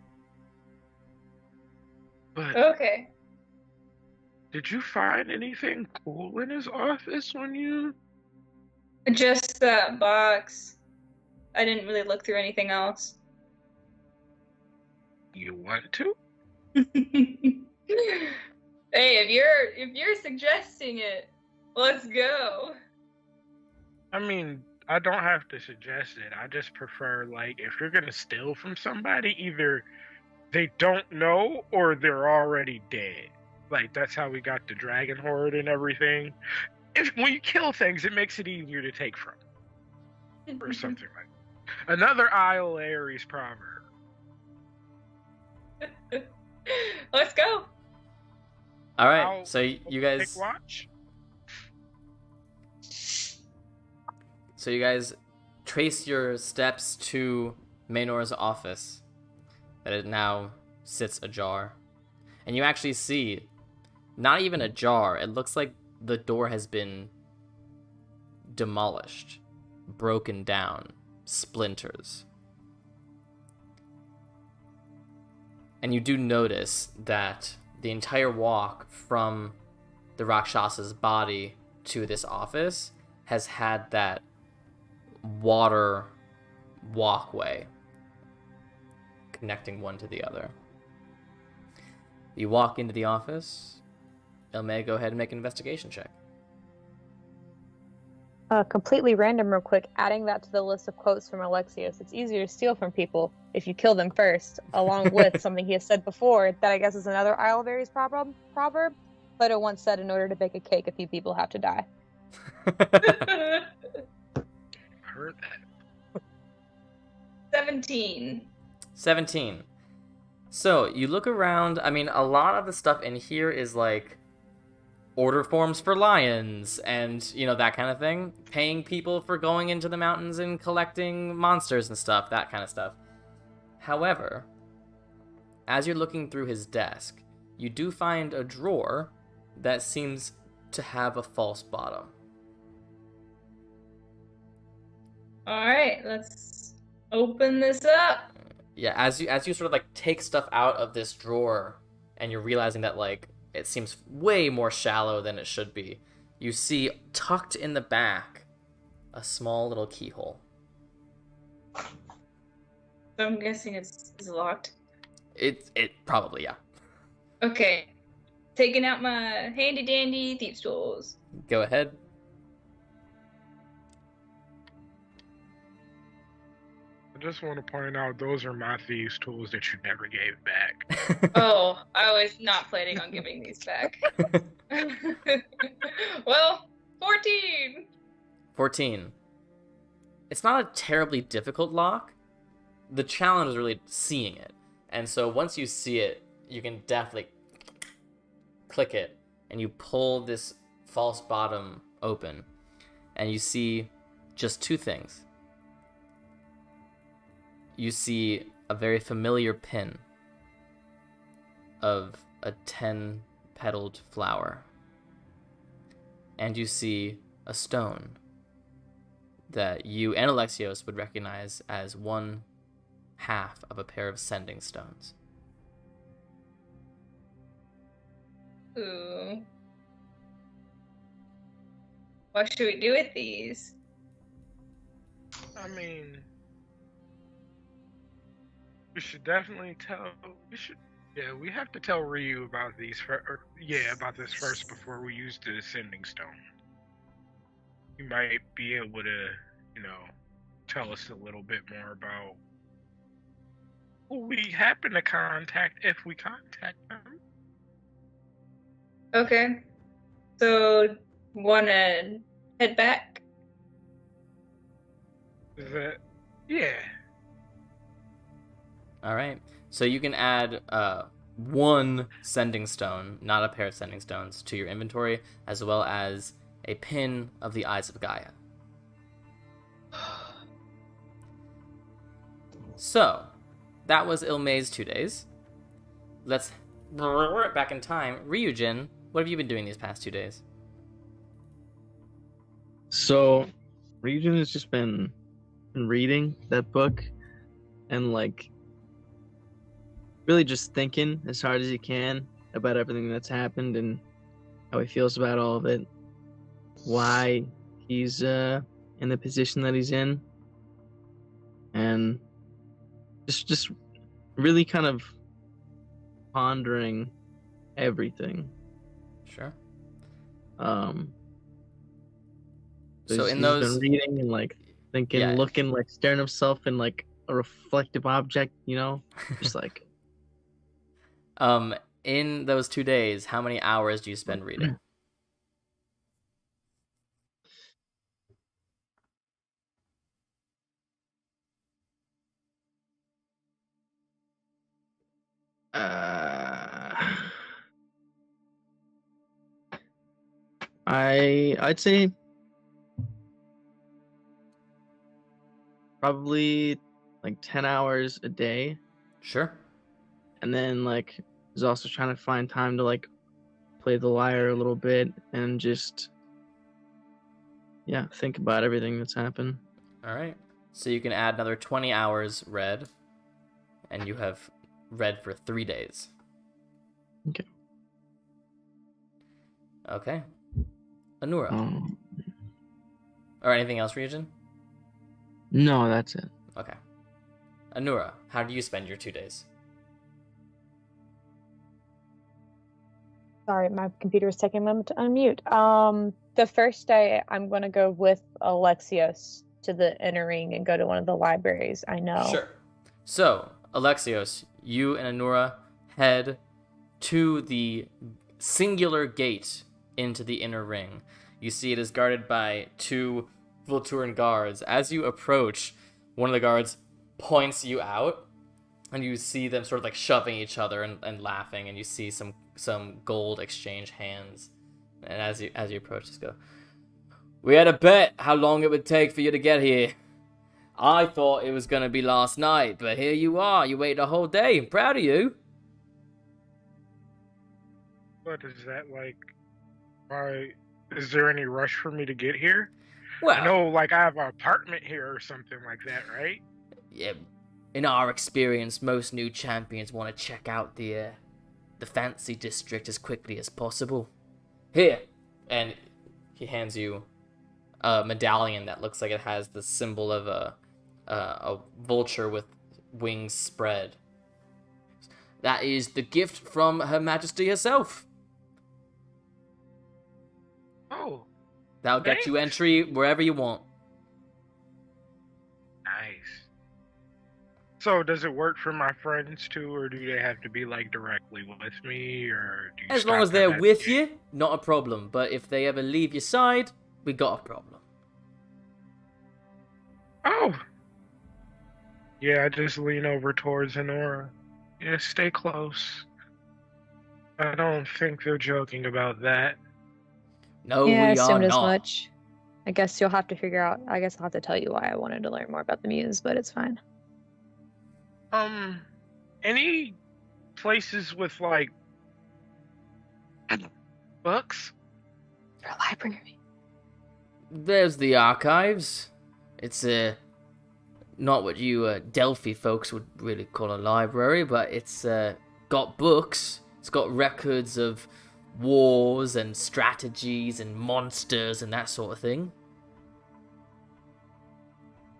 But okay. Did you find anything cool in his office when you... Just that box. I didn't really look through anything else. You want to? Hey, if you're suggesting it, let's go. I mean, I don't have to suggest it. I just prefer, like, if you're gonna steal from somebody, either they don't know or they're already dead. Like, that's how we got the dragon horde and everything. When you kill things, it makes it easier to take from. Or something like that. Another Isle Ares proverb. Let's go. All right, so you guys... Take watch. So you guys trace your steps to Maenor's office, that it now sits ajar. And you actually see, not even ajar, it looks like the door has been demolished, broken down, splinters. And you do notice that the entire walk from the Rakshasa's body to this office has had that water walkway connecting one to the other. You walk into the office. Ilme, go ahead and make an investigation check. Completely random real quick, adding that to the list of quotes from Alexios. It's easier to steal from people if you kill them first, along with something he has said before that I guess is another Isle of Ares proverb. Plato once said, in order to bake a cake, a few people have to die. Heard that. 17. So you look around. I mean, a lot of the stuff in here is like order forms for lions and, you know, that kind of thing. Paying people for going into the mountains and collecting monsters and stuff, that kind of stuff. However, as you're looking through his desk, you do find a drawer that seems to have a false bottom. Alright, let's open this up. Yeah, as you sort of like take stuff out of this drawer and you're realizing that like it seems way more shallow than it should be, you see tucked in the back a small little keyhole. So I'm guessing it's locked. It probably, yeah. Okay. Taking out my handy dandy thieves tools. Go ahead. I just want to point out those are my thieves' tools that you never gave back. Oh, I was not planning on giving these back. Well, 14. 14. It's not a terribly difficult lock. The challenge is really seeing it. And so once you see it, you can definitely click it, and you pull this false bottom open, and you see just two things. You see a very familiar pin of a 10-petaled flower. And you see a stone that you and Alexios would recognize as one half of a pair of sending stones. Ooh. What should we do with these? I mean, we should definitely tell. We have to tell Ryu about these. About this first before we use the sending stone. He might be able to, tell us a little bit more about we happen to contact if we contact them. Okay. So, wanna head back? Is that? Yeah. All right. So you can add one sending stone, not a pair of sending stones, to your inventory, as well as a pin of the Eyes of Gaia. So, that was Ilmay's 2 days. Let's back in time. Ryujin, what have you been doing these past 2 days? So, Ryujin has just been reading that book and like really just thinking as hard as he can about everything that's happened and how he feels about all of it, why he's in the position that he's in, and just really kind of pondering everything. Sure. So in he's those been reading and like thinking, Yeah. looking, like staring himself in like a reflective object, you know, just like. In those 2 days, how many hours do you spend reading? I'd say probably like 10 hours a day, Sure. and then like is also trying to find time to like play the lyre a little bit and just think about everything that's happened. All right. So you can add another 20 hours read, and you have read for 3 days. Okay. Okay. Anura. Or anything else, Ryujin? No, that's it. Okay. Anura, how do you spend your 2 days? Sorry, my computer is taking a moment to unmute. The first day, I'm going to go with Alexios to the inner ring and go to one of the libraries I know. Sure. So, Alexios, you and Anura head to the singular gate into the inner ring. You see it is guarded by 2 Volturan guards. As you approach, one of the guards points you out, and you see them sort of like shoving each other and laughing, and you see some gold exchange hands. And as you approach, just go, "We had a bet how long it would take for you to get here. I thought it was going to be last night, but here you are. You waited a whole day. I'm proud of you." What is that like? Why? Is there any rush for me to get here? Well, I know, like, I have an apartment here or something like that, right? Yeah, in our experience, most new champions want to check out the fancy district as quickly as possible. Here, and he hands you a medallion that looks like it has the symbol of a vulture with wings spread. That is the gift from Her Majesty herself. Oh, That'll get you entry wherever you want. nice. So does it work for my friends too, or do they have to be like directly with me, or do you As long stop as they're them at with the you, gate? not a problem. But if they ever leave your side, we got a problem. Oh. Yeah, I just lean over towards Honora. Yeah, stay close. I don't think they're joking about that. No, Yeah, I we are assumed as not. much. I guess you'll have to figure out. I guess I'll have to tell you why I wanted to learn more about the muse, but it's fine. Any places with like books? Your library. There's the archives. It's not what you Delphi folks would really call a library, but it's got books. It's got records of wars and strategies and monsters and that sort of thing.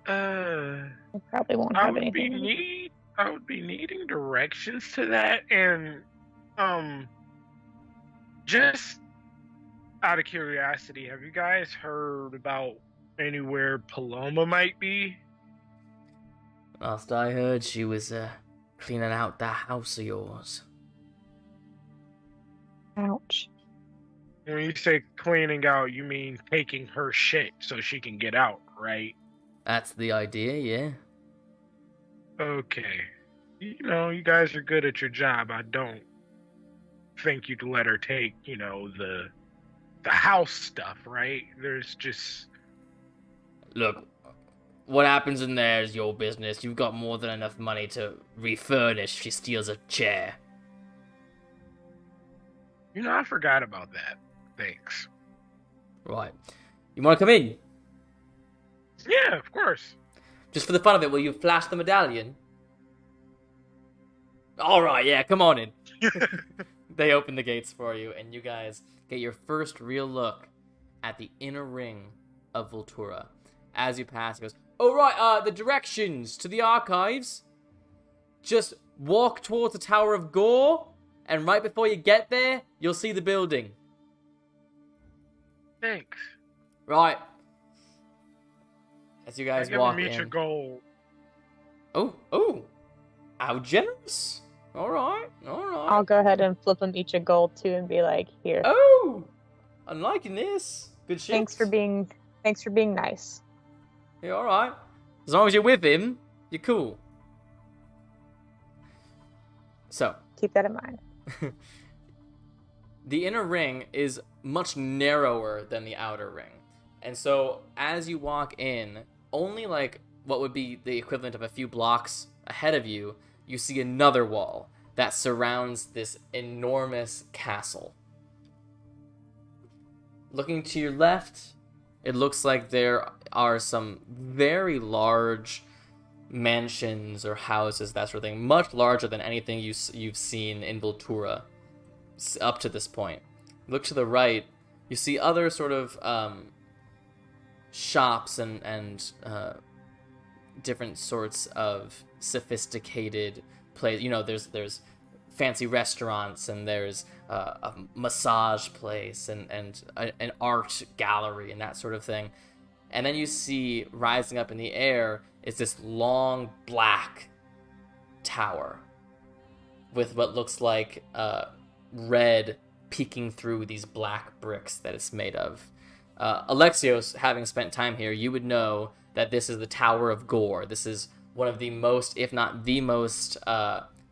I probably won't have anything. I would be needing directions to that, and just out of curiosity, have you guys heard about anywhere Paloma might be? Last I heard, she was cleaning out that house of yours. Ouch. When you say cleaning out, you mean taking her shit so she can get out, right? That's the idea, yeah. Okay. You know, you guys are good at your job. I don't think you'd let her take, the house stuff, right? There's just... Look, what happens in there is your business. You've got more than enough money to refurnish if she steals a chair. I forgot about that. Thanks. Right. You want to come in? Yeah, of course. Just for the fun of it, will you flash the medallion? Alright, yeah, come on in. They open the gates for you, and you guys get your first real look at the inner ring of Voltura. As you pass, he goes, the directions to the archives. Just walk towards the Tower of Gore, and right before you get there, you'll see the building. Thanks. Right. As you guys walk in. Meet your goal. Oh. How generous. Alright. I'll go ahead and flip them each a gold too and be like, here. Oh! I'm liking this. Good shit. Thanks for being nice. Yeah, alright. As long as you're with him, you're cool. So. Keep that in mind. The inner ring is much narrower than the outer ring. And so, as you walk in, only like what would be the equivalent of a few blocks ahead of you, you see another wall that surrounds this enormous castle. Looking to your left, it looks like there are some very large mansions or houses, that sort of thing, much larger than anything you've seen in Voltura up to this point. Look to the right, you see other sort of shops and different sorts of sophisticated places. There's fancy restaurants, and there's a massage place and an art gallery and that sort of thing. And then you see rising up in the air is this long black tower with what looks like red peeking through these black bricks that it's made of. Alexios, having spent time here, you would know that this is the Tower of Gore. This is one of the most, if not the most,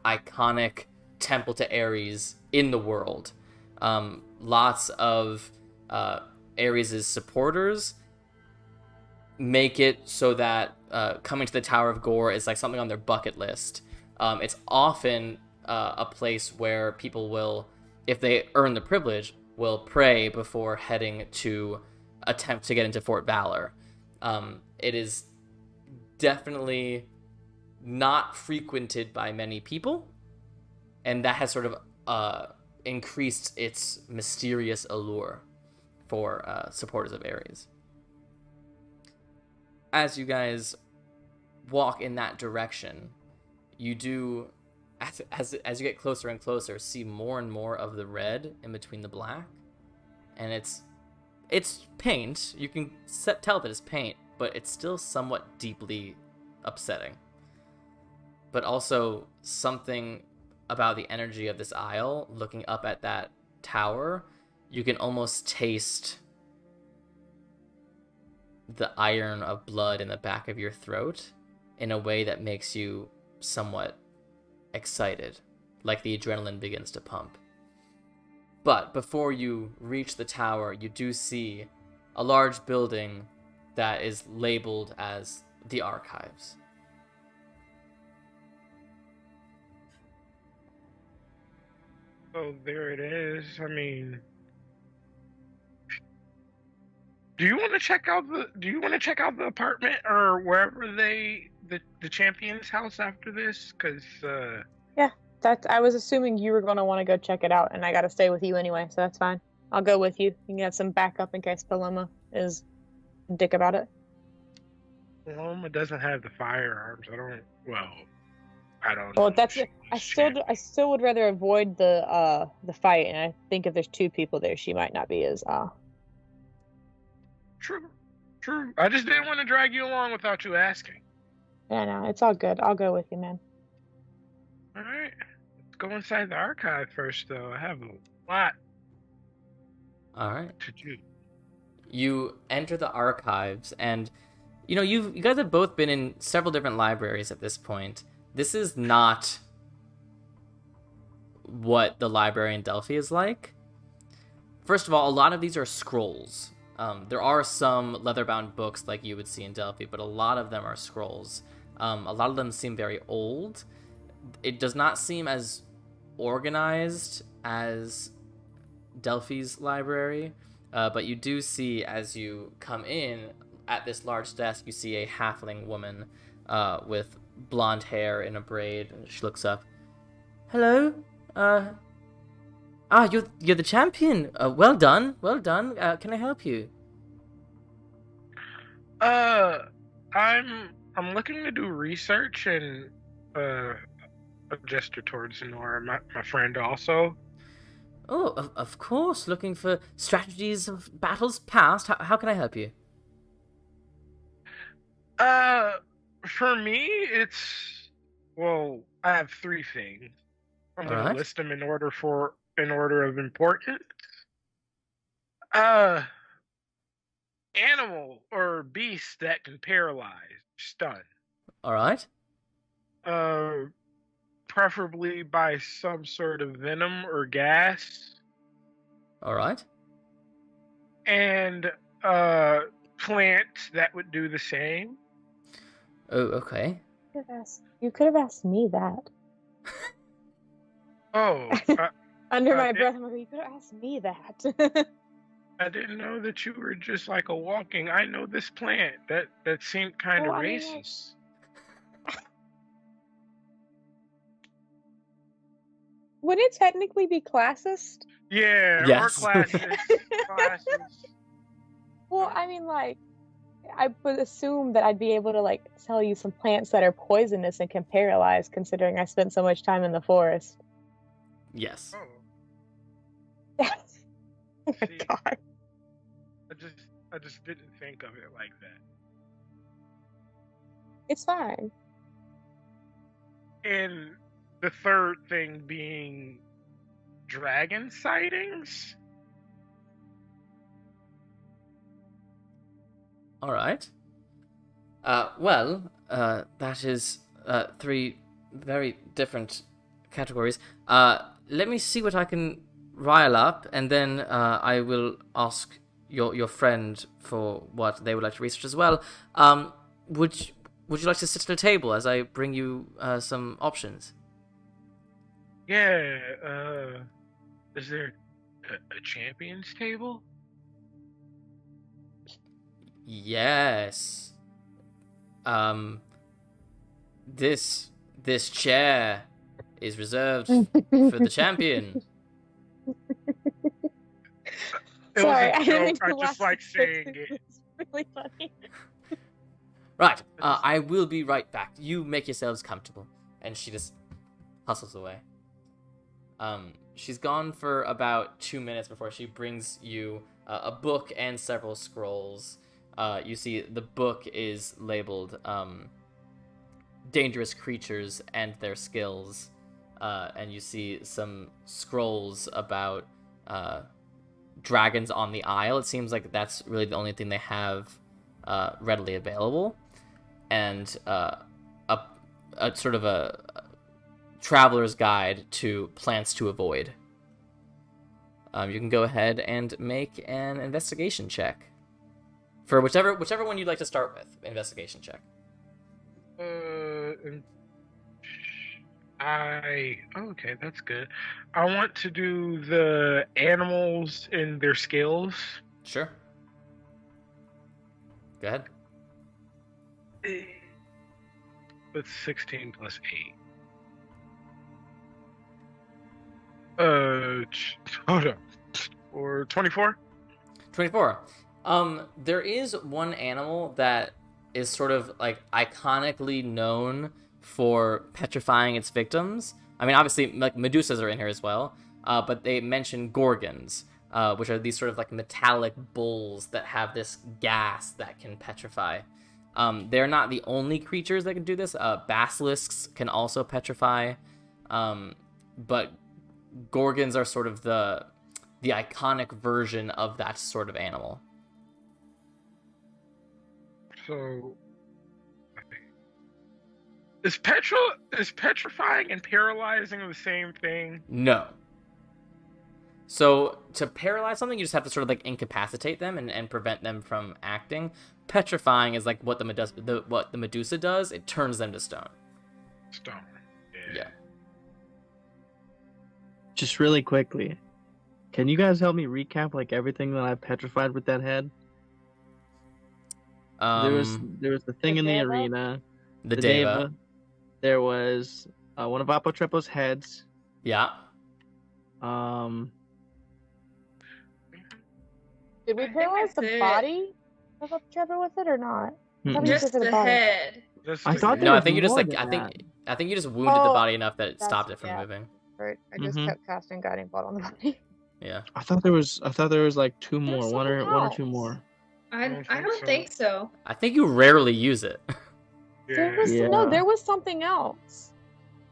iconic temple to Ares in the world. Lots of Ares' supporters make it so that coming to the Tower of Gore is like something on their bucket list. It's often a place where people will, if they earn the privilege, will pray before heading to attempt to get into Fort Valor. It is definitely not frequented by many people, and that has sort of increased its mysterious allure for supporters of Ares. As you guys walk in that direction, you do, as you get closer and closer, see more and more of the red in between the black, and it's paint. You can tell that it's paint, but it's still somewhat deeply upsetting. But also something about the energy of this aisle, looking up at that tower, you can almost taste the iron of blood in the back of your throat in a way that makes you somewhat excited, like the adrenaline begins to pump. But before you reach the tower, you do see a large building that is labeled as the Archives. Oh, there it is. I mean, do you want to check out the apartment or wherever the champion's house after this? Because yeah, I was assuming you were going to want to go check it out, and I got to stay with you anyway, so that's fine. I'll go with you. You can have some backup in case Paloma is a dick about it. Paloma doesn't have the firearms. I don't know. Well, that's it. I still would rather avoid the fight, and I think if there's two people there, she might not be as True. I just didn't want to drag you along without you asking. Yeah, no, it's all good. I'll go with you, man. All right. Let's go inside the archive first, though. I have a lot All right. to do. You enter the archives, and you guys have both been in several different libraries at this point. This is not what the library in Delphi is like. First of all, a lot of these are scrolls. There are some leather-bound books like you would see in Delphi, but a lot of them are scrolls. A lot of them seem very old. It does not seem as organized as Delphi's library, but you do see, as you come in at this large desk, you see a halfling woman with blonde hair in a braid. She looks up. Hello? You're the champion. Well done. Can I help you? I'm looking to do research and a gesture towards Nora, my friend, also. Oh, of course. Looking for strategies of battles past. How can I help you? For me, I have 3 things. I'm going to list them in order of importance. Animal or beast that can paralyze, stun. All right. Preferably by some sort of venom or gas. All right. And plant that would do the same. Oh, okay. You could have asked me that. Oh. Under my breath, I'm like, you could have asked me that. I didn't know that you were just like a walking. I know this plant. That seemed kind of racist. Would it technically be classist? Yeah, yes. Or classist. Well, I mean, like, I would assume that I'd be able to, like, tell you some plants that are poisonous and can paralyze, considering I spent so much time in the forest. Yes. Oh. Oh my god. I just didn't think of it like that. It's fine. And the third thing being dragon sightings? All right. That is 3 very different categories. Let me see what I can rile up, and then I will ask your friend for what they would like to research as well. Would you like to sit at a table as I bring you some options? Yeah. Is there a champions table? Yes. This chair is reserved for the champion. Sorry, I didn't I just like saying it. It's really funny. Right. I will be right back. You make yourselves comfortable. And she just hustles away. She's gone for about 2 minutes before she brings you a book and several scrolls. You see the book is labeled Dangerous Creatures and Their Skills. And you see some scrolls about dragons on the Isle. It seems like that's really the only thing they have readily available. And a sort of a traveler's guide to plants to avoid. You can go ahead and make an investigation check for whichever one you'd like to start with. Investigation check. Okay, that's good. I want to do the animals and their skills. Sure. Go ahead. That's 16 plus 8. Hold on. Or 24? 24. There is one animal that is sort of like iconically known for petrifying its victims. I mean, obviously, like Medusas are in here as well, but they mention gorgons, which are these sort of like metallic bulls that have this gas that can petrify. They're not the only creatures that can do this. Basilisks can also petrify. But gorgons are sort of the iconic version of that sort of animal. So, is petrifying and paralyzing the same thing? No. So to paralyze something, you just have to sort of like incapacitate them and prevent them from acting. Petrifying is like what the Medusa does. It turns them to stone. Stone. Yeah. Just really quickly, can you guys help me recap like everything that I petrified with that head? There was the thing in the arena. The Deva. There was one of Apotrepo's heads. Yeah. Did we paralyze the body of Apotrepo with it or not? Just the head. I thought no. I think you just like I think you just wounded the body enough that it stopped it from moving. Right. I just kept casting guiding bolt on the body. Yeah. I thought there was like two more, one or two more. I don't think so. I think you rarely use it. No, there was something else.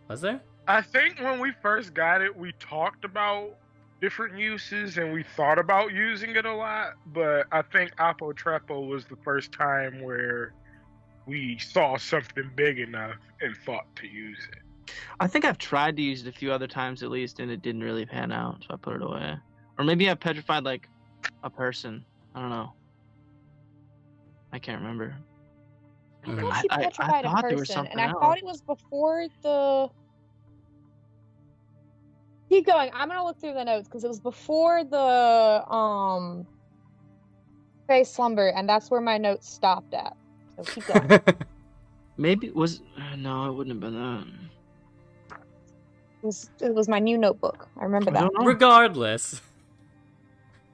Was there? I think when we first got it, we talked about different uses and we thought about using it a lot, but I think Apotrepo was the first time where we saw something big enough and thought to use it. I think I've tried to use it a few other times at least, and it didn't really pan out, so I put it away. Or maybe I petrified like a person. I don't know. I can't remember. I thought she petrified a person, and I thought it was before the... Keep going. I'm gonna look through the notes because it was before the Fae Slumber, and that's where my notes stopped at. So keep going. Maybe it was no, it wouldn't have been that. It was my new notebook. I remember that. Regardless.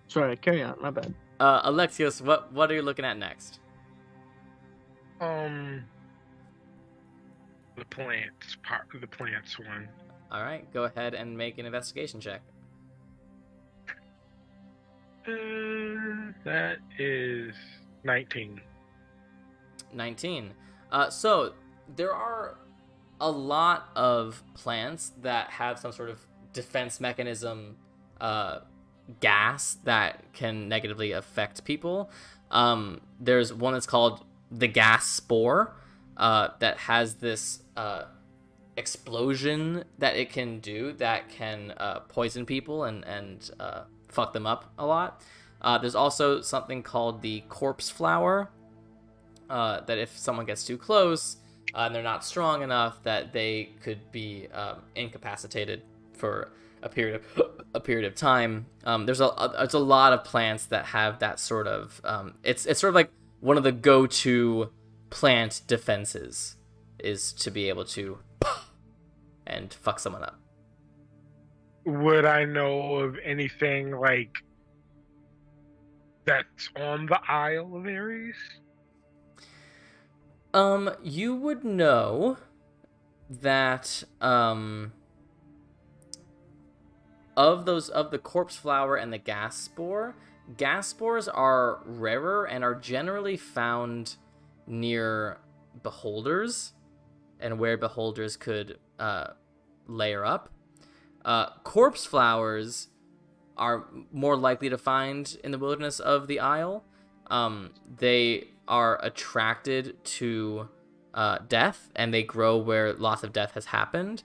Sorry, carry on. My bad. Alexios, what are you looking at next? The plants one. All right, go ahead and make an investigation check. That is 19. 19. So there are a lot of plants that have some sort of defense mechanism, gas that can negatively affect people. There's one that's called the gas spore, that has this explosion that it can do that can poison people and fuck them up a lot. There's also something called the corpse flower, that if someone gets too close and they're not strong enough, that they could be incapacitated for a period of time. There's a lot of plants that have that sort of it's sort of like one of the go-to plant defenses is to be able to and fuck someone up. Would I know of anything like that's on the Isle of Ares? You would know that of the corpse flower and the gas spores are rarer and are generally found near beholders and where beholders could layer up. Corpse flowers are more likely to find in the wilderness of the Isle. They are attracted to death, and they grow where lots of death has happened.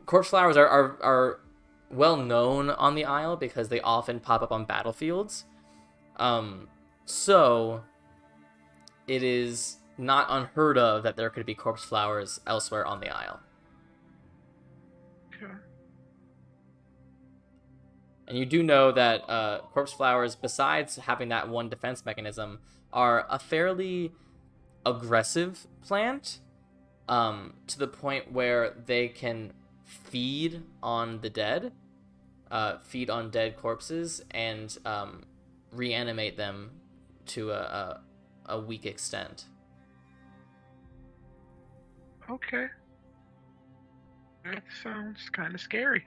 Corpse flowers are well known on the Isle because they often pop up on battlefields. So it is not unheard of that there could be corpse flowers elsewhere on the Isle. Okay. And you do know that corpse flowers, besides having that one defense mechanism, are a fairly aggressive plant, to the point where they can feed on the dead, feed on dead corpses, and reanimate them to a weak extent. Okay. That sounds kind of scary.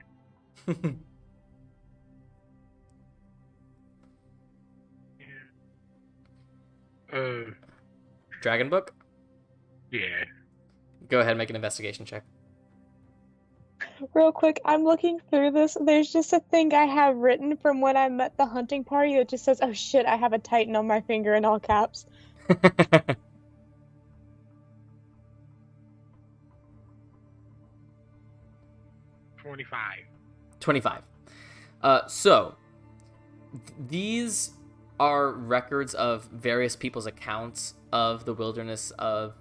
Dragon book? Yeah. Go ahead and make an investigation check. Real quick, I'm looking through this. There's just a thing I have written from when I met the hunting party that just says, "Oh shit, I have a Titan on my finger" in all caps. 25. 25. So, these are records of various people's accounts of the wilderness of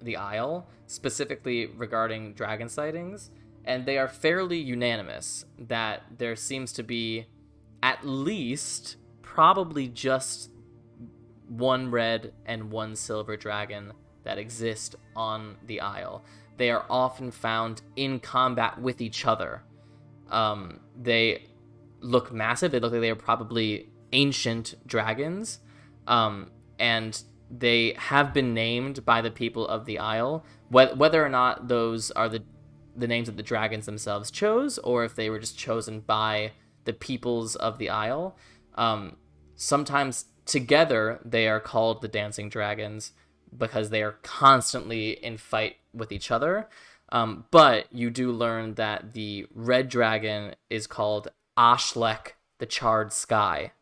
the Isle, specifically regarding dragon sightings, and they are fairly unanimous that there seems to be at least probably just one red and one silver dragon that exist on the Isle. They are often found in combat with each other. They look massive. They look like they are probably ancient dragons. And they have been named by the people of the Isle. Whether or not those are the names that the dragons themselves chose, or if they were just chosen by the peoples of the Isle. Sometimes together they are called the Dancing Dragons because they are constantly in fight with each other. But you do learn that the red dragon is called Ashlek, the Charred Sky.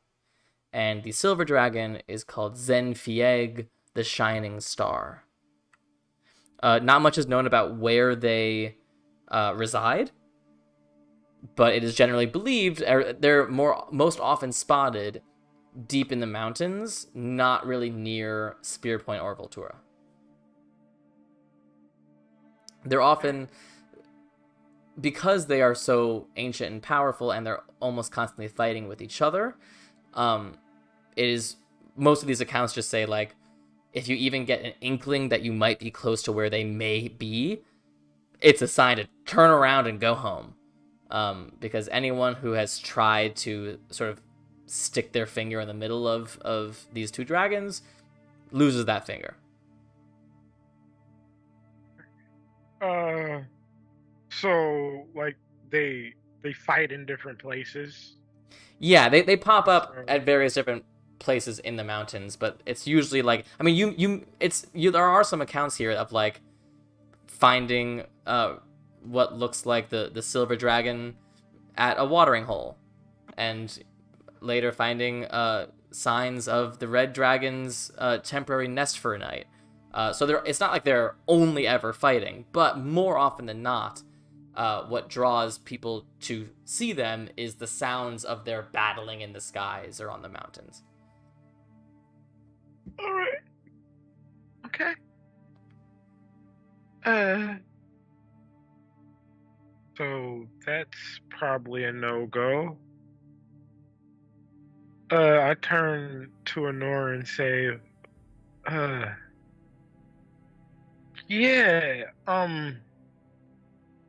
And the silver dragon is called Zenfieg, the Shining Star. Not much is known about where they reside, but it is generally believed they're most often spotted deep in the mountains, not really near Spear Point or Voltura. They're often, because they are so ancient and powerful and they're almost constantly fighting with each other, it is, most of these accounts just say, like, if you even get an inkling that you might be close to where they may be, it's a sign to turn around and go home. Because anyone who has tried to sort of stick their finger in the middle of these two dragons loses that finger. So, like, they fight in different places? Yeah, they pop up at various different places in the mountains, but it's usually like, I mean, there are some accounts here of, like, finding what looks like the silver dragon at a watering hole, and later finding signs of the red dragon's temporary nest for a night. So it's not like they're only ever fighting, but more often than not, what draws people to see them is the sounds of their battling in the skies or on the mountains. All right. Okay. So that's probably a no-go. I turn to Honor and say, yeah, I'm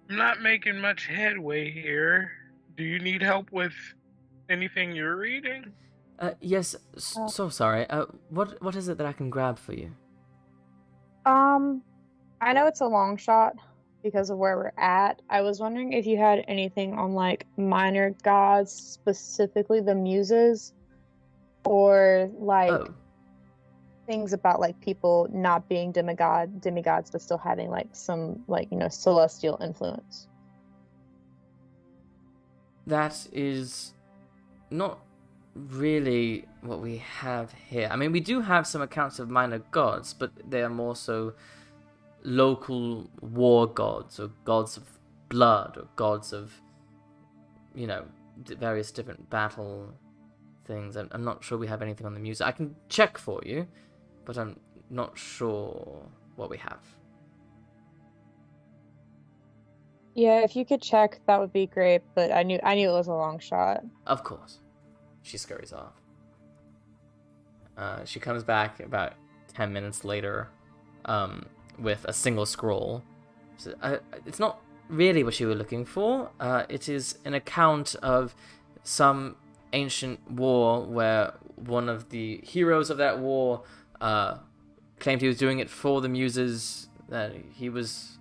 not making much headway here. Do you need help with anything you're reading? Yes, so sorry. What is it that I can grab for you? I know it's a long shot because of where we're at. I was wondering if you had anything on, like, minor gods, specifically the muses, or, like, things about, like, people not being demigods, but still having, like, some, like, celestial influence. That is not really what we have here. I mean, we do have some accounts of minor gods, but they are more so local war gods, or gods of blood, or gods of, various different battle things. I'm not sure we have anything on the music. I can check for you, but I'm not sure what we have. Yeah, if you could check, that would be great, but I knew it was a long shot. Of course. She scurries off. She comes back about 10 minutes later with a single scroll. So, it's not really what you were looking for. It is an account of some ancient war where one of the heroes of that war claimed he was doing it for the muses, that he was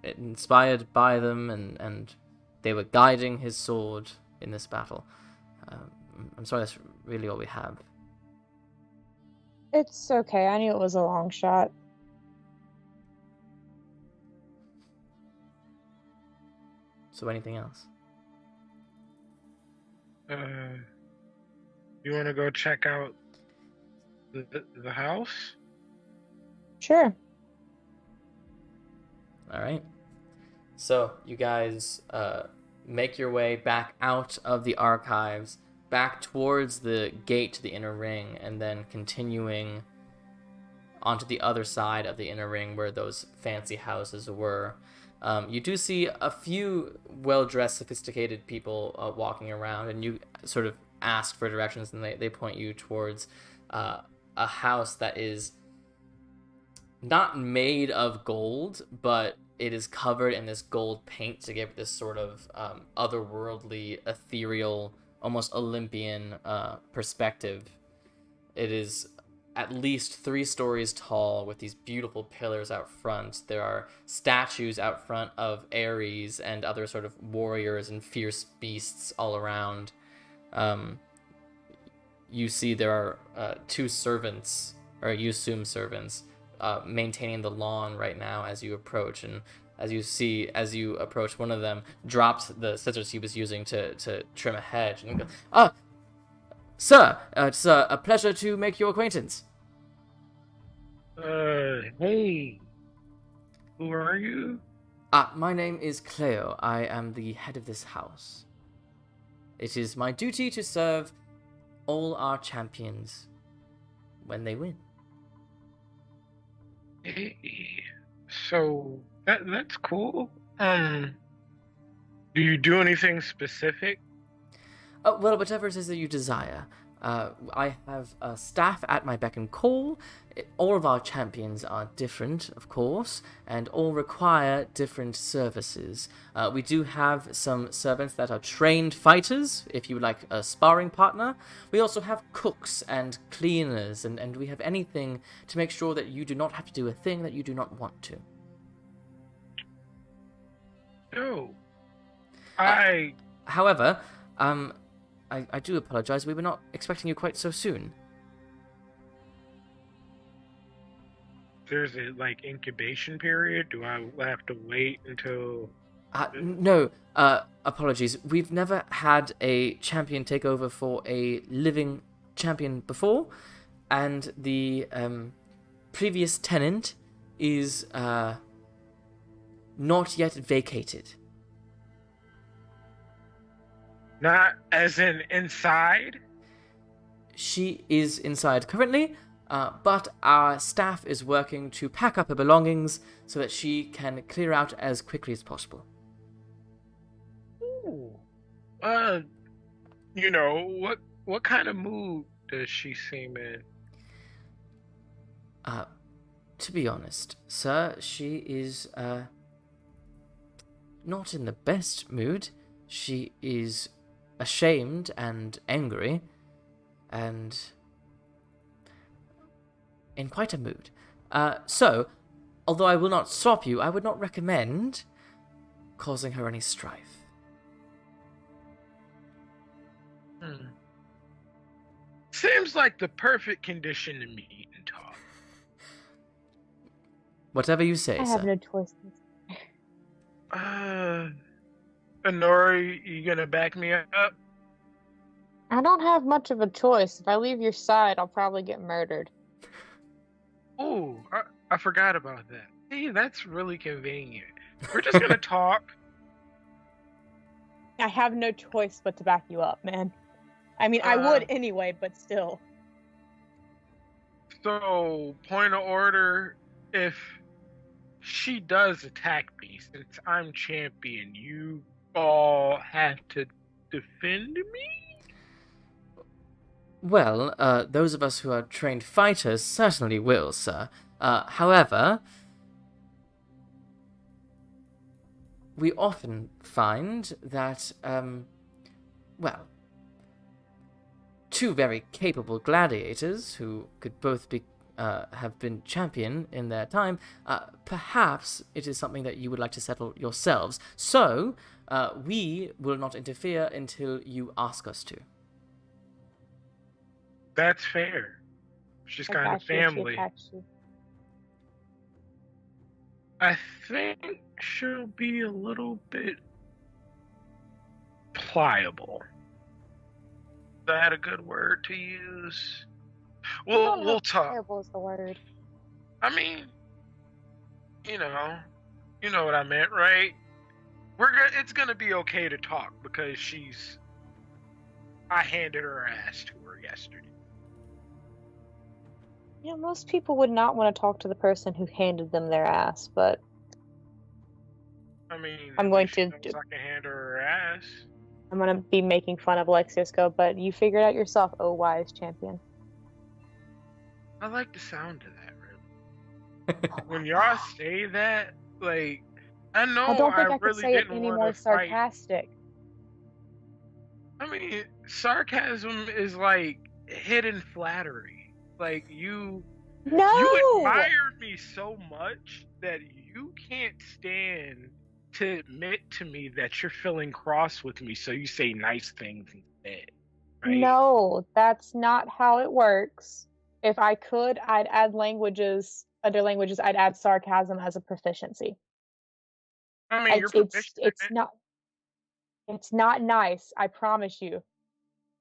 inspired by them, and they were guiding his sword in this battle. I'm sorry, that's really all we have. It's okay, I knew it was a long shot. So anything else? You want to go check out the house? Sure. All right. So you guys make your way back out of the archives, back towards the gate to the inner ring, and then continuing onto the other side of the inner ring where those fancy houses were. You do see a few well-dressed, sophisticated people walking around, and you sort of ask for directions, and they point you towards a house that is not made of gold, but it is covered in this gold paint to give this sort of otherworldly, ethereal, almost Olympian perspective. It is at least 3 stories tall with these beautiful pillars out front. There are statues out front of Ares and other sort of warriors and fierce beasts all around. You see there are 2 servants, or you assume servants, maintaining the lawn right now as you approach. And as you approach, one of them drops the scissors he was using to trim a hedge and goes, sir, it's a pleasure to make your acquaintance. Hey, who are you? My name is Cleo. I am the head of this house. It is my duty to serve all our champions when they win. Hey, so that's cool. Do you do anything specific? Well, whatever it is that you desire. I have a staff at my beck and call. All of our champions are different, of course, and all require different services. We do have some servants that are trained fighters, if you would like a sparring partner. We also have cooks and cleaners, and we have anything to make sure that you do not have to do a thing that you do not want to. No. However, I do apologize. We were not expecting you quite so soon. There's a, incubation period? Do I have to wait until... No, apologies. We've never had a champion take over for a living champion before, and the previous tenant is not yet vacated. Not as in inside? She is inside currently, but our staff is working to pack up her belongings so that she can clear out as quickly as possible. Ooh. What kind of mood does she seem in? To be honest, sir, she is not in the best mood. She is ashamed and angry, and in quite a mood. So, although I will not stop you, I would not recommend causing her any strife. Seems like the perfect condition to meet and talk. Whatever you say, I sir. have no choice. Honori, you gonna back me up? I don't have much of a choice. If I leave your side, I'll probably get murdered. Ooh, I forgot about that. Hey, that's really convenient. We're just gonna talk. I have no choice but to back you up, man. I mean, I would anyway, but still. So, point of order, if she does attack me, since I'm champion, you all have to defend me? Well, those of us who are trained fighters certainly will, sir. However, we often find that, two very capable gladiators who could both be have been champion in their time, perhaps it is something that you would like to settle yourselves. So, we will not interfere until you ask us to. That's fair. She's kind of family. I think she'll be a little bit pliable. Is that a good word to use? We'll talk. Pliable is the word. I mean, you know what I meant, right? It's gonna be okay to talk because I handed her ass to her yesterday. Yeah, most people would not want to talk to the person who handed them their ass, but I mean, I'm going to. I can hand her ass. I'm going to be making fun of Alexios, but you figured out yourself, oh wise champion. I like the sound of that, really. When y'all say that, like, I know I don't think I could really say it didn't any want more to fight. sarcastic. I mean, sarcasm is like hidden flattery. Like you admire me so much that you can't stand to admit to me that you're feeling cross with me, so you say nice things instead. Right? No, that's not how it works. If I could, I'd add other languages, I'd add sarcasm as a proficiency. I mean, it's not nice, I promise you.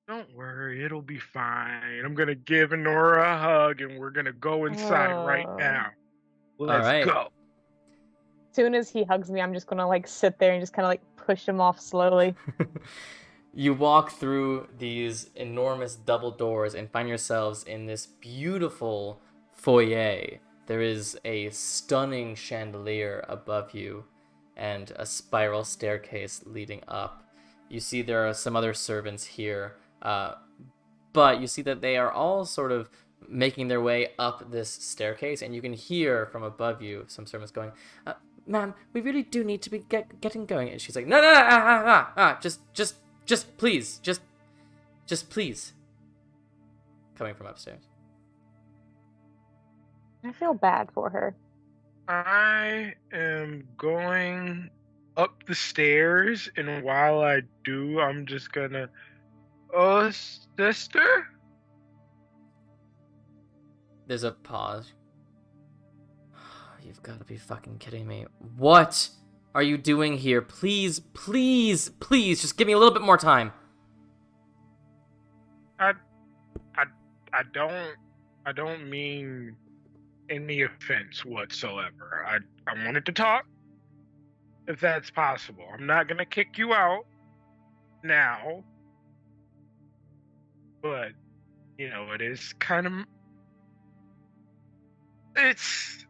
Don't worry, it'll be fine. I'm gonna give Nora a hug and we're gonna go inside right now. Let's go. As soon as he hugs me, I'm just gonna like sit there and just kind of like push him off slowly. You walk through these enormous double doors and find yourselves in this beautiful foyer. There is a stunning chandelier above you and a spiral staircase leading up. You see there are some other servants here, but you see that they are all sort of making their way up this staircase, and you can hear from above you some servants going, "Ma'am, we really do need to be getting going." And she's like, "No, just please, just please." Coming from upstairs. I feel bad for her. I am going up the stairs, and while I do, I'm just gonna, "Oh, sister?" There's a pause. You've got to be fucking kidding me. What are you doing here? Please, please, please, just give me a little bit more time. I don't mean any offense whatsoever. I wanted to talk, if that's possible. I'm not gonna kick you out now, but it is kind of. It's.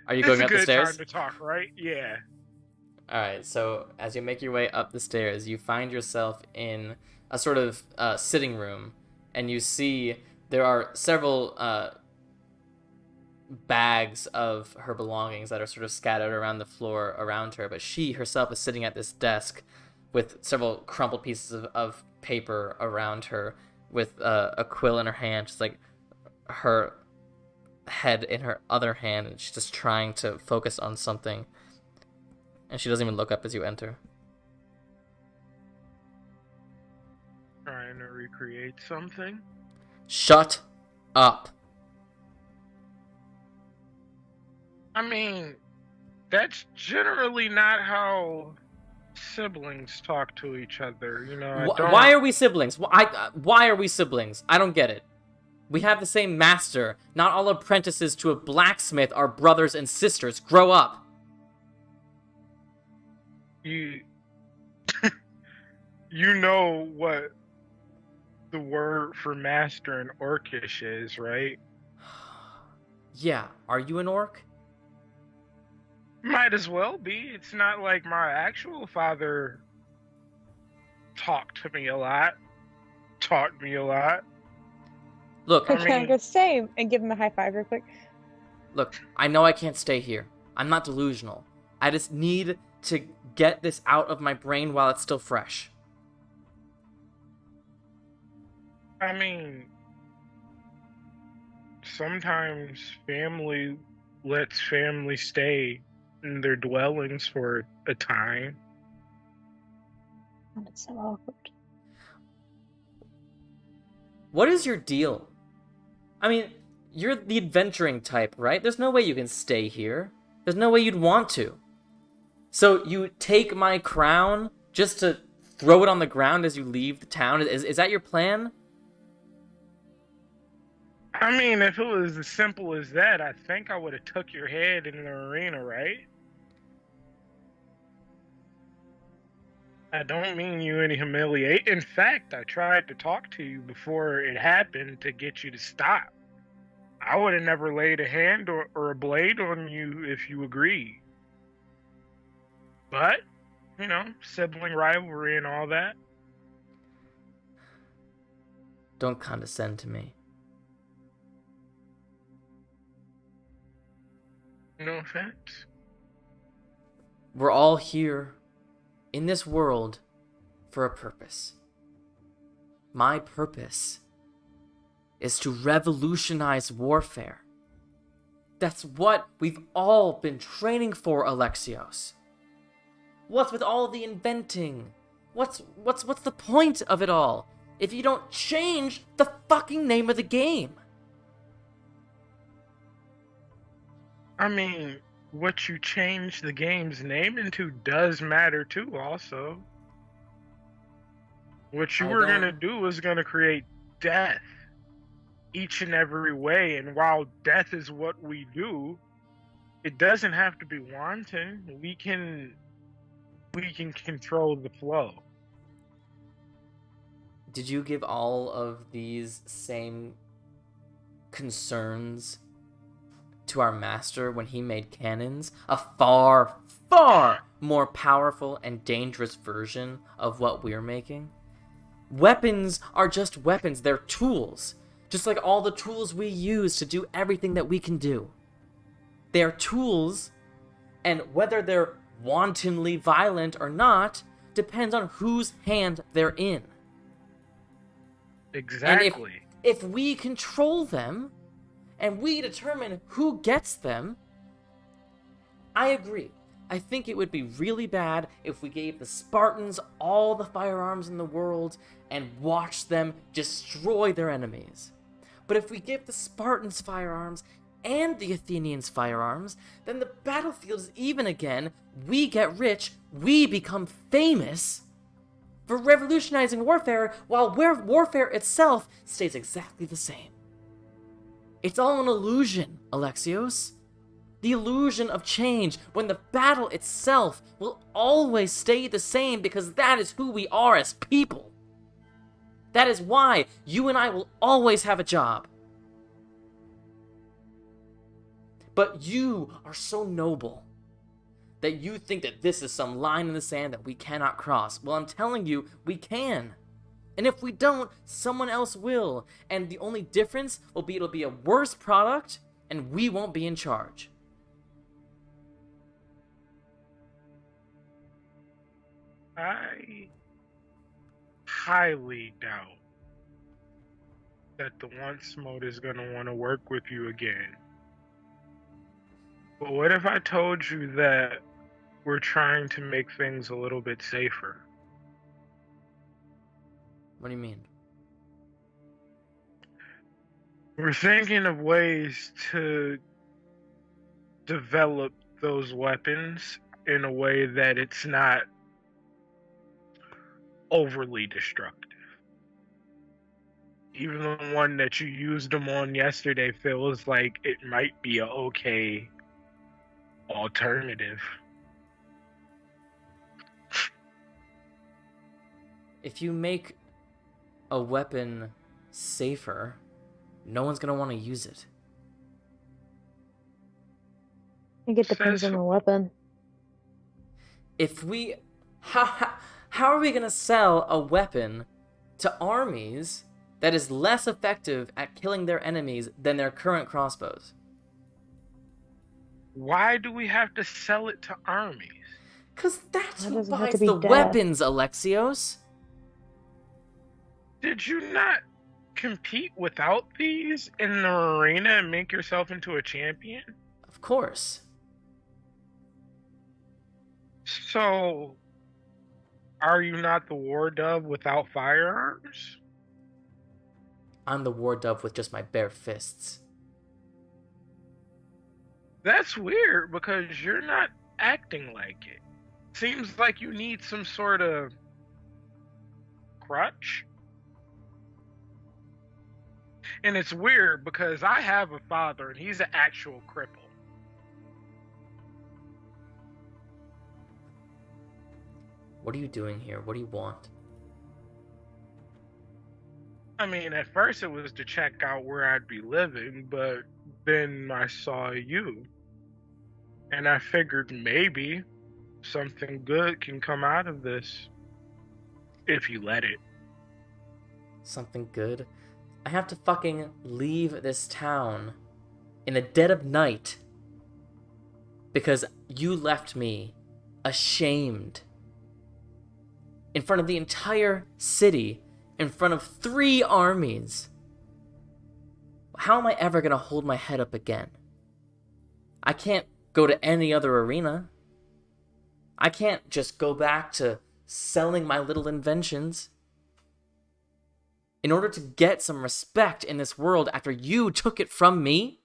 Are you going up the stairs? It's a good time to talk, right? Yeah. Alright, so as you make your way up the stairs, you find yourself in a sort of sitting room, and you see there are several bags of her belongings that are sort of scattered around the floor around her, but she herself is sitting at this desk with several crumpled pieces of paper around her with a quill in her hand. She's like her head in her other hand, and she's just trying to focus on something, and she doesn't even look up as you enter. Trying to recreate something? Shut up. I mean, that's generally not how siblings talk to each other, Why are we siblings? Why are we siblings? I don't get it. We have the same master. Not all apprentices to a blacksmith are brothers and sisters. Grow up. You know what the word for master in Orcish is, right? Yeah. Are you an orc? Might as well be. It's not like my actual father taught me a lot. Look, I go same and give him a high five real quick. Look, I know I can't stay here. I'm not delusional. I just need to get this out of my brain while it's still fresh. I mean, sometimes family lets family stay in their dwellings for a time. That's so awkward. What is your deal? I mean, you're the adventuring type, right? There's no way you can stay here. There's no way you'd want to. So you take my crown Just to throw it on the ground as you leave the town? Is that your plan? I mean, if it was as simple as that, I think I would have took your head in the arena, right? I don't mean you any humiliate. In fact, I tried to talk to you before it happened to get you to stop. I would have never laid a hand or a blade on you if you agreed. But, you know, sibling rivalry and all that. Don't condescend to me. No offense. We're all here in this world for a purpose. My purpose is to revolutionize warfare. That's what we've all been training for, Alexios. What's with all the inventing? What's the point of it all if you don't change the fucking name of the game? I mean, what you change the game's name into does matter too, also. What you were going to do is going to create death each and every way, and while death is what we do, it doesn't have to be wanton. We can control the flow. Did you give all of these same concerns to our master when he made cannons? A far, far more powerful and dangerous version of what we're making? Weapons are just weapons. They're tools. Just like all the tools we use to do everything that we can do. They're tools, and whether they're wantonly violent or not depends on whose hand they're in. Exactly. And if we control them, and we determine who gets them, I agree. I think it would be really bad if we gave the Spartans all the firearms in the world and watched them destroy their enemies. But if we give the Spartans firearms and the Athenians firearms, then the battlefield is even again, we get rich, we become famous for revolutionizing warfare, while warfare itself stays exactly the same. It's all an illusion, Alexios. The illusion of change, when the battle itself will always stay the same because that is who we are as people. That is why you and I will always have a job. But you are so noble that you think that this is some line in the sand that we cannot cross. Well, I'm telling you, we can. And if we don't, someone else will. And the only difference will be it'll be a worse product, and we won't be in charge. I highly doubt that the once mode is going to want to work with you again. But what if I told you that we're trying to make things a little bit safer? What do you mean? We're thinking of ways to develop those weapons in a way that it's not overly destructive. Even the one that you used them on yesterday feels like it might be a okay alternative. If you make a weapon safer, no one's gonna want to use it. I think it depends on the weapon. If we... How are we gonna sell a weapon to armies that is less effective at killing their enemies than their current crossbows? Why do we have to sell it to armies? Because that's who buys the weapons, Alexios. Did you not compete without these in the arena and make yourself into a champion? Of course. So, are you not the war dove without firearms? I'm the war dove with just my bare fists. That's weird because you're not acting like it. Seems like you need some sort of crutch. And it's weird because I have a father and he's an actual cripple. What are you doing here? What do you want? I mean, at first it was to check out where I'd be living, but then I saw you. And I figured maybe something good can come out of this. If you let it. Something good? I have to fucking leave this town in the dead of night because you left me ashamed in front of the entire city, in front of 3 armies. How am I ever gonna hold my head up again? I can't go to any other arena. I can't just go back to selling my little inventions. In order to get some respect in this world after you took it from me,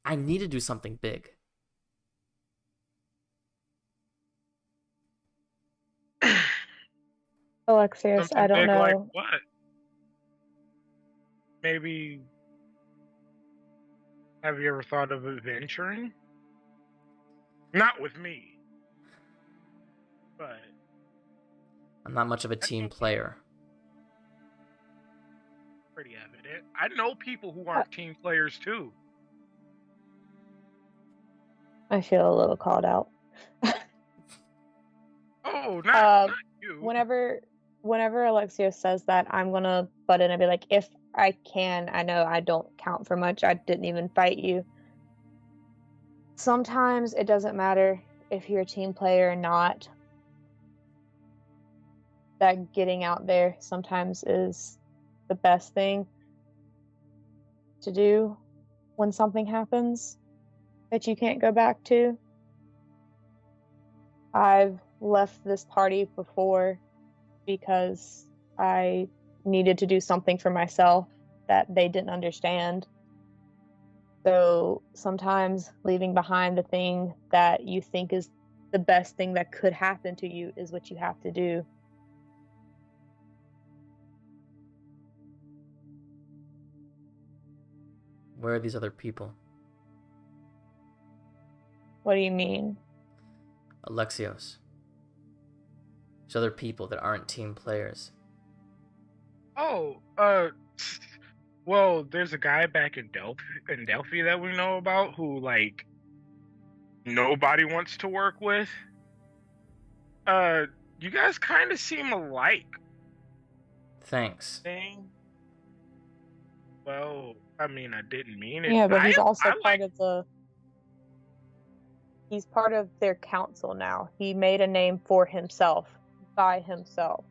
I need to do something big. Alexios, Something I don't big know. like what? Maybe. Have you ever thought of adventuring? Not with me. But. I'm not much of a team player. Pretty evident. I know people who aren't team players too. I feel a little called out. Oh, not you. Whenever Alexios says that, I'm gonna butt in and be like, if I can, I know I don't count for much. I didn't even fight you. Sometimes it doesn't matter if you're a team player or not. That getting out there sometimes is the best thing to do when something happens that you can't go back to. I've left this party before because I needed to do something for myself that they didn't understand. So sometimes leaving behind the thing that you think is the best thing that could happen to you is what you have to do. Where are these other people? What do you mean? Alexios. There's other people that aren't team players. Oh, well, there's a guy back in Delphi that we know about who, like, nobody wants to work with. You guys kind of seem alike. Thanks. Well, I mean, I didn't mean it. Yeah, but he's also part of the... He's part of their council now. He made a name for himself, by himself.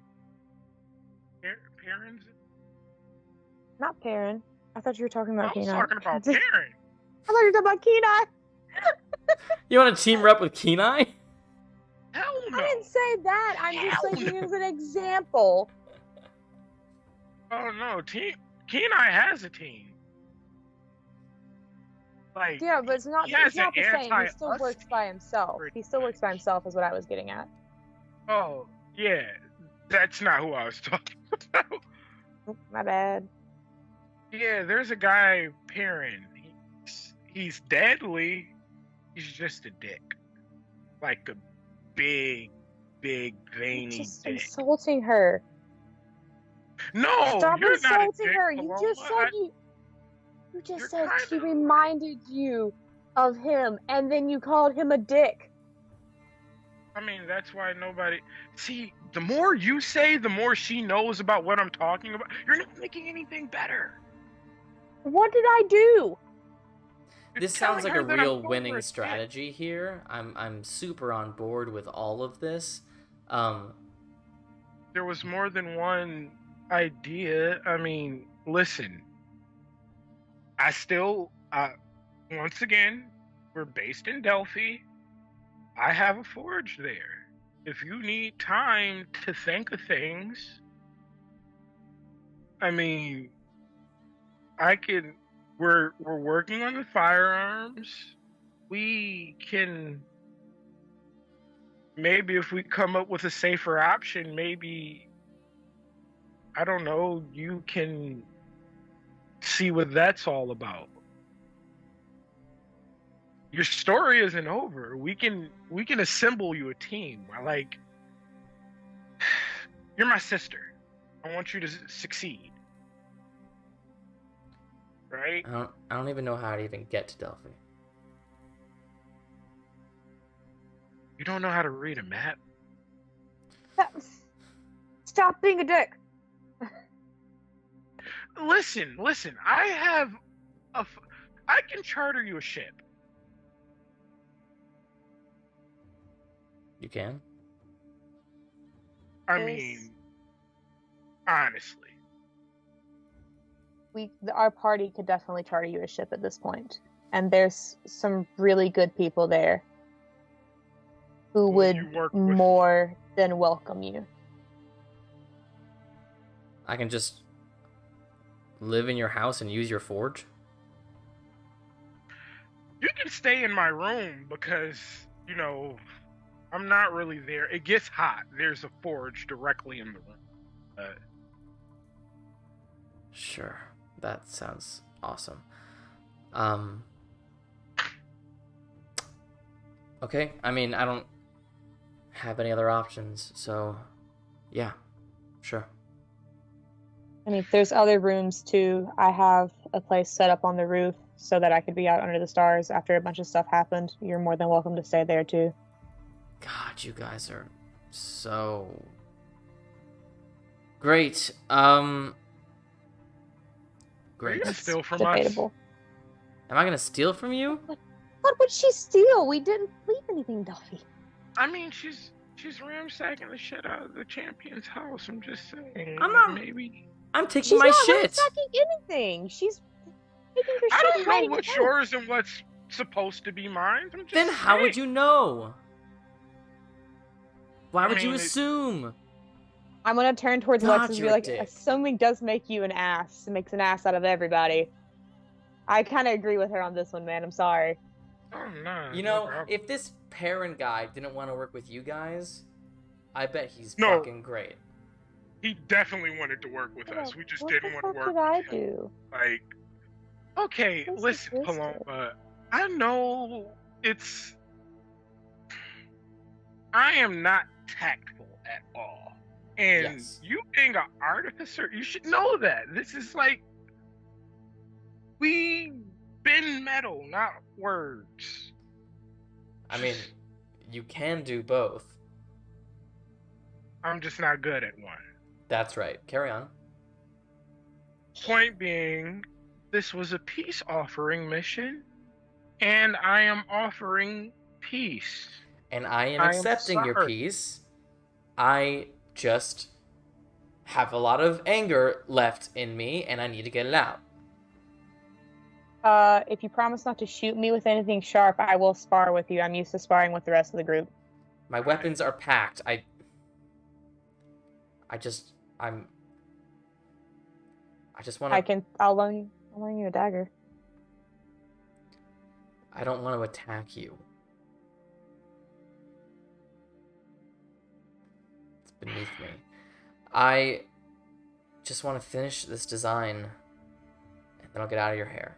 Perrin's? Not Perrin. I thought you were talking about Kenai. I was talking about Perrin. I thought you were talking about Kenai. You want to team up with Kenai? Hell no. I didn't say that. I'm just saying it as an example. Oh no, Kenai has a team. Like, yeah, but it's not the same. He still works by himself. He still works by himself is what I was getting at. Oh, yeah. That's not who I was talking about. My bad. Yeah, there's a guy, Perrin. He's deadly. He's just a dick. Like a big, veiny You're just dick. insulting her. No, Stop you're insulting not a dick, her. You just said You just said she reminded you of him, and then you called him a dick. I mean, that's why nobody... See, the more you say, the more she knows about what I'm talking about. You're not making anything better. What did I do? This sounds like a real winning strategy here. I'm super on board with all of this. There was more than one idea. I mean, listen. I still, once again, we're based in Delphi. I have a forge there. If you need time to think of things, I mean, I can. We're working on the firearms. We can maybe if we come up with a safer option, maybe, I don't know, you can see what that's all about. Your story isn't over. We can assemble you a team. Like, you're my sister. I want you to succeed. Right? I don't even know how to even get to Delphi. You don't know how to read a map? Stop being a dick. Listen. I can charter you a ship. You can? I mean, honestly. Our party could definitely charter you a ship at this point. And there's some really good people there who would more than welcome you. I can just live in your house and use your forge? You can stay in my room because, you know, I'm not really there. It gets hot. There's a forge directly in the room. Sure. That sounds awesome. Okay, I mean, I don't have any other options, so yeah, sure. I mean, there's other rooms too. I have a place set up on the roof so that I could be out under the stars after a bunch of stuff happened. You're more than welcome to stay there too. God, you guys are so great. Great. Are you gonna steal from Debatable. us? Am I gonna steal from you? What would she steal? We didn't leave anything, Duffy. I mean, she's ransacking the shit out of the champion's house. I'm just saying. I'm not. Maybe. I'm taking She's my not shit. ransacking anything. She's taking her shit. I don't and know hiding what's it out. yours and what's supposed to be mine. I'm just Then how saying. would you know? Why would you mean, assume? I'm gonna turn towards God, Alexis and be you're a like, dick. assuming does make you an ass. It makes an ass out of everybody. I kind of agree with her on this one, man. I'm sorry. Oh, no. You no know, problem. if this parent guy didn't want to work with you guys, I bet he's No. fucking great. He definitely wanted to work with us. We just didn't want to work What with did I him. do? Like, okay, Who's listen, this Paloma. I know it's. I am not tactful at all. And Yes. you being an artificer, you should know that. This is like. We bend metal, not words. I mean, you can do both. I'm just not good at one. That's right. Carry on. Point being, this was a peace offering mission, and I am offering peace. And I am I am accepting your sorry. peace. I just have a lot of anger left in me, and I need to get it out. If you promise not to shoot me with anything sharp, I will spar with you. I'm used to sparring with the rest of the group. My weapons are packed. I just want to. I'll loan you a dagger. I don't want to attack you. It's beneath me. I just want to finish this design, and then I'll get out of your hair.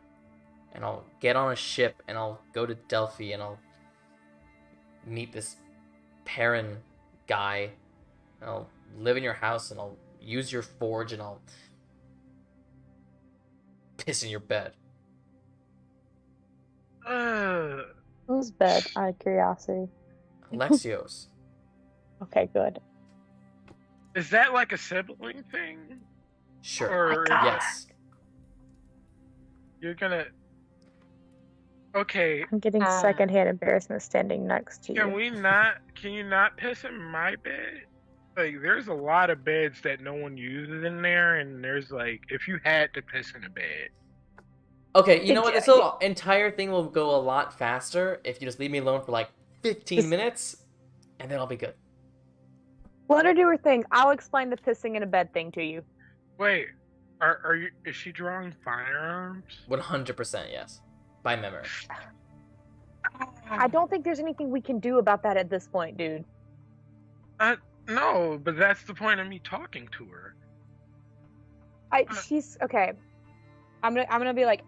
And I'll get on a ship, and I'll go to Delphi, and I'll meet this Perrin guy. And I'll live in your house, and I'll use your forge, and I'll piss in your bed. Whose bed? Out of curiosity. Alexios. Okay, good. Is that like a sibling thing? Sure. Or Yes. you're gonna. Okay, I'm getting secondhand embarrassment standing next to you. can you not piss in my bed? Like, there's a lot of beds that no one uses in there, and there's like, if you had to piss in a bed. Okay, you know what? This whole entire thing will go a lot faster if you just leave me alone for like 15 minutes, and then I'll be good. Let her do her thing. I'll explain the pissing in a bed thing to you. Wait, is she drawing firearms? 100% yes. By memory. I don't think there's anything we can do about that at this point, dude. No, but that's the point of me talking to her. She's okay. I'm gonna be like,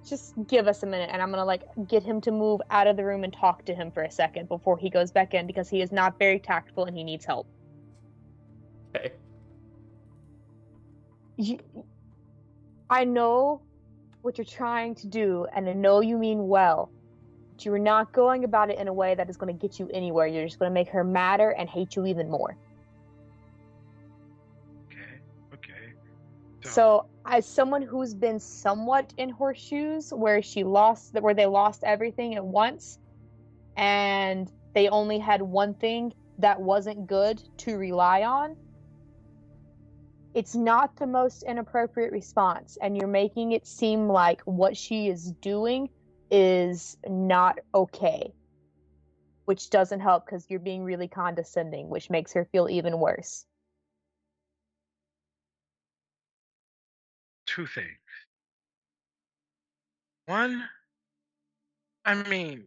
just give us a minute, and I'm gonna like get him to move out of the room and talk to him for a second before he goes back in, because he is not very tactful and he needs help. Okay. I know what you're trying to do, and I know you mean well, but you are not going about it in a way that is going to get you anywhere. You're just going to make her madder and hate you even more. Okay. So, as someone who's been somewhat in her shoes, where they lost everything at once, and they only had one thing that wasn't good to rely on, it's not the most inappropriate response, and you're making it seem like what she is doing is not okay, which doesn't help because you're being really condescending, which makes her feel even worse. Two things. One, I mean,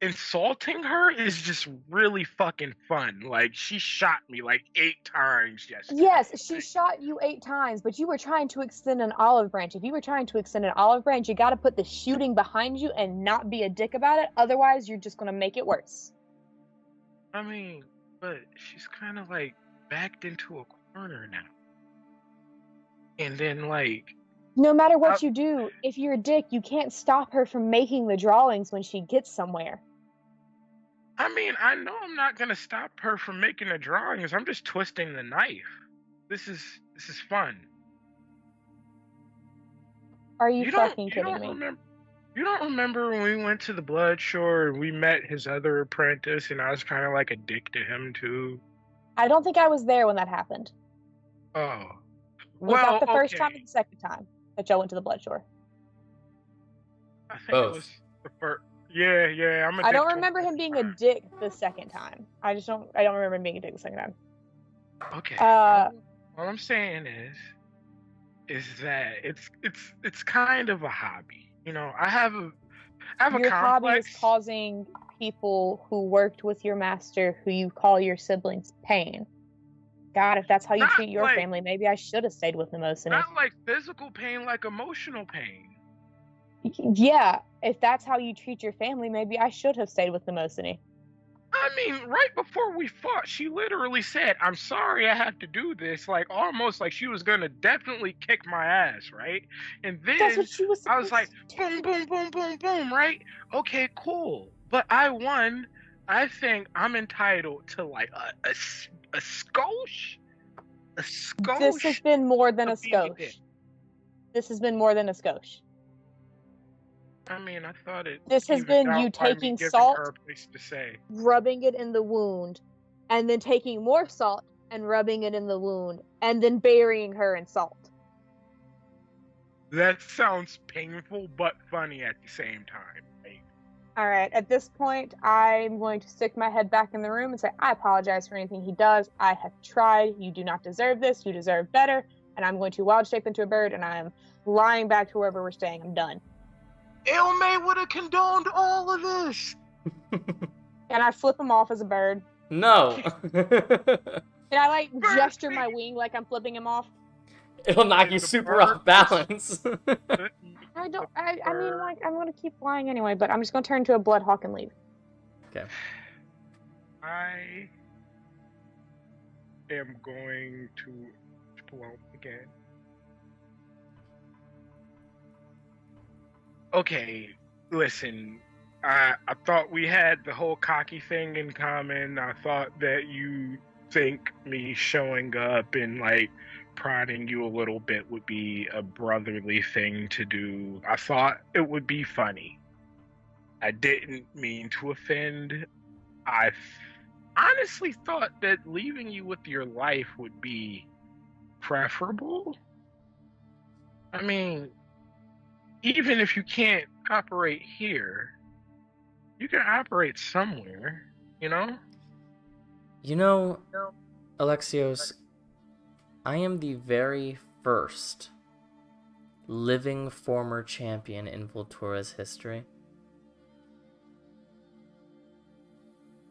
insulting her is just really fucking fun. Like, she shot me like 8 times yesterday. Yes, she shot you 8 times, but you were trying to extend an olive branch. If you were trying to extend an olive branch, you gotta put the shooting behind you and not be a dick about it. Otherwise, you're just gonna make it worse. I mean, but she's kind of like backed into a corner now. And then, like, no matter what you do, if you're a dick, you can't stop her from making the drawings when she gets somewhere. I mean, I know I'm not gonna stop her from making the drawings. I'm just twisting the knife. This is fun. Are you fucking kidding me? You don't remember when we went to the Blood Shore and we met his other apprentice, and I was kind of like a dick to him too? I don't think I was there when that happened. Oh. Was that the first time or the second time that y'all went to the Blood Shore? I think it was the first. Yeah. I don't remember him being a dick the second time. I don't remember him being a dick the second time. Okay. All I'm saying is that it's kind of a hobby. You know, I have a your complex. Hobby is causing people who worked with your master, who you call your siblings, pain. God, if that's how you treat your family, maybe I should have stayed with Mimosini. Not like physical pain, like emotional pain. Yeah, if that's how you treat your family, maybe I should have stayed with Mimosini. I mean, right before we fought, she literally said, "I'm sorry I have to do this," like almost like she was gonna definitely kick my ass, right? And then that's what she was I was like, boom, boom, boom, boom, boom, right? Okay, cool. But I won. I think I'm entitled to like a skosh. A skosh. This has been more than a skosh. This has been more than a skosh. I mean, I thought it. This has been you taking salt, rubbing it in the wound, and then taking more salt and rubbing it in the wound, and then burying her in salt. That sounds painful but funny at the same time. Alright, at this point, I'm going to stick my head back in the room and say, I apologize for anything he does. I have tried. You do not deserve this. You deserve better. And I'm going to wild shape into a bird, and I am flying back to wherever we're staying. I'm done. Ilme would have condoned all of this. And I flip him off as a bird. No. Can I like gesture my wing like I'm flipping him off? It'll knock you super off balance. I mean, like, I'm gonna keep flying anyway, but I'm just gonna turn into a bloodhawk and leave. Okay. I am going to blow again. Okay, listen. I thought we had the whole cocky thing in common. I thought that you think me showing up and like prodding you a little bit would be a brotherly thing to do. I thought it would be funny. I didn't mean to offend. I honestly thought that leaving you with your life would be preferable. I mean, even if you can't operate here, you can operate somewhere, you know? You know, Alexios, I am the very first living former champion in Voltura's history.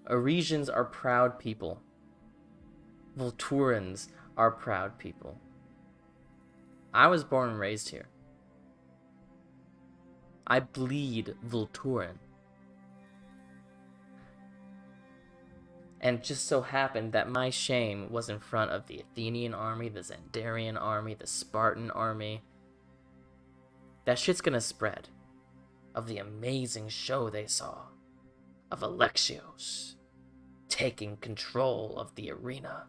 Arisians are proud people Volturans are proud people. I was born and raised here. I bleed Volturan. And just so happened that my shame was in front of the Athenian army, the Xandarian army, the Spartan army. That shit's gonna spread. Of the amazing show they saw. Of Alexios taking control of the arena.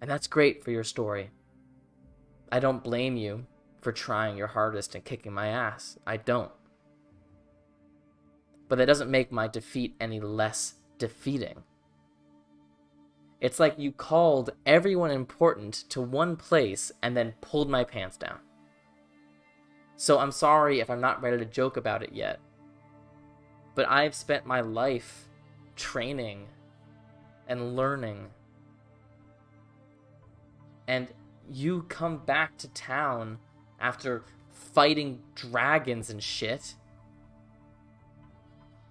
And that's great for your story. I don't blame you for trying your hardest and kicking my ass. I don't. But that doesn't make my defeat any less defeating. It's like you called everyone important to one place and then pulled my pants down. So I'm sorry if I'm not ready to joke about it yet. But I've spent my life training and learning. And you come back to town after fighting dragons and shit.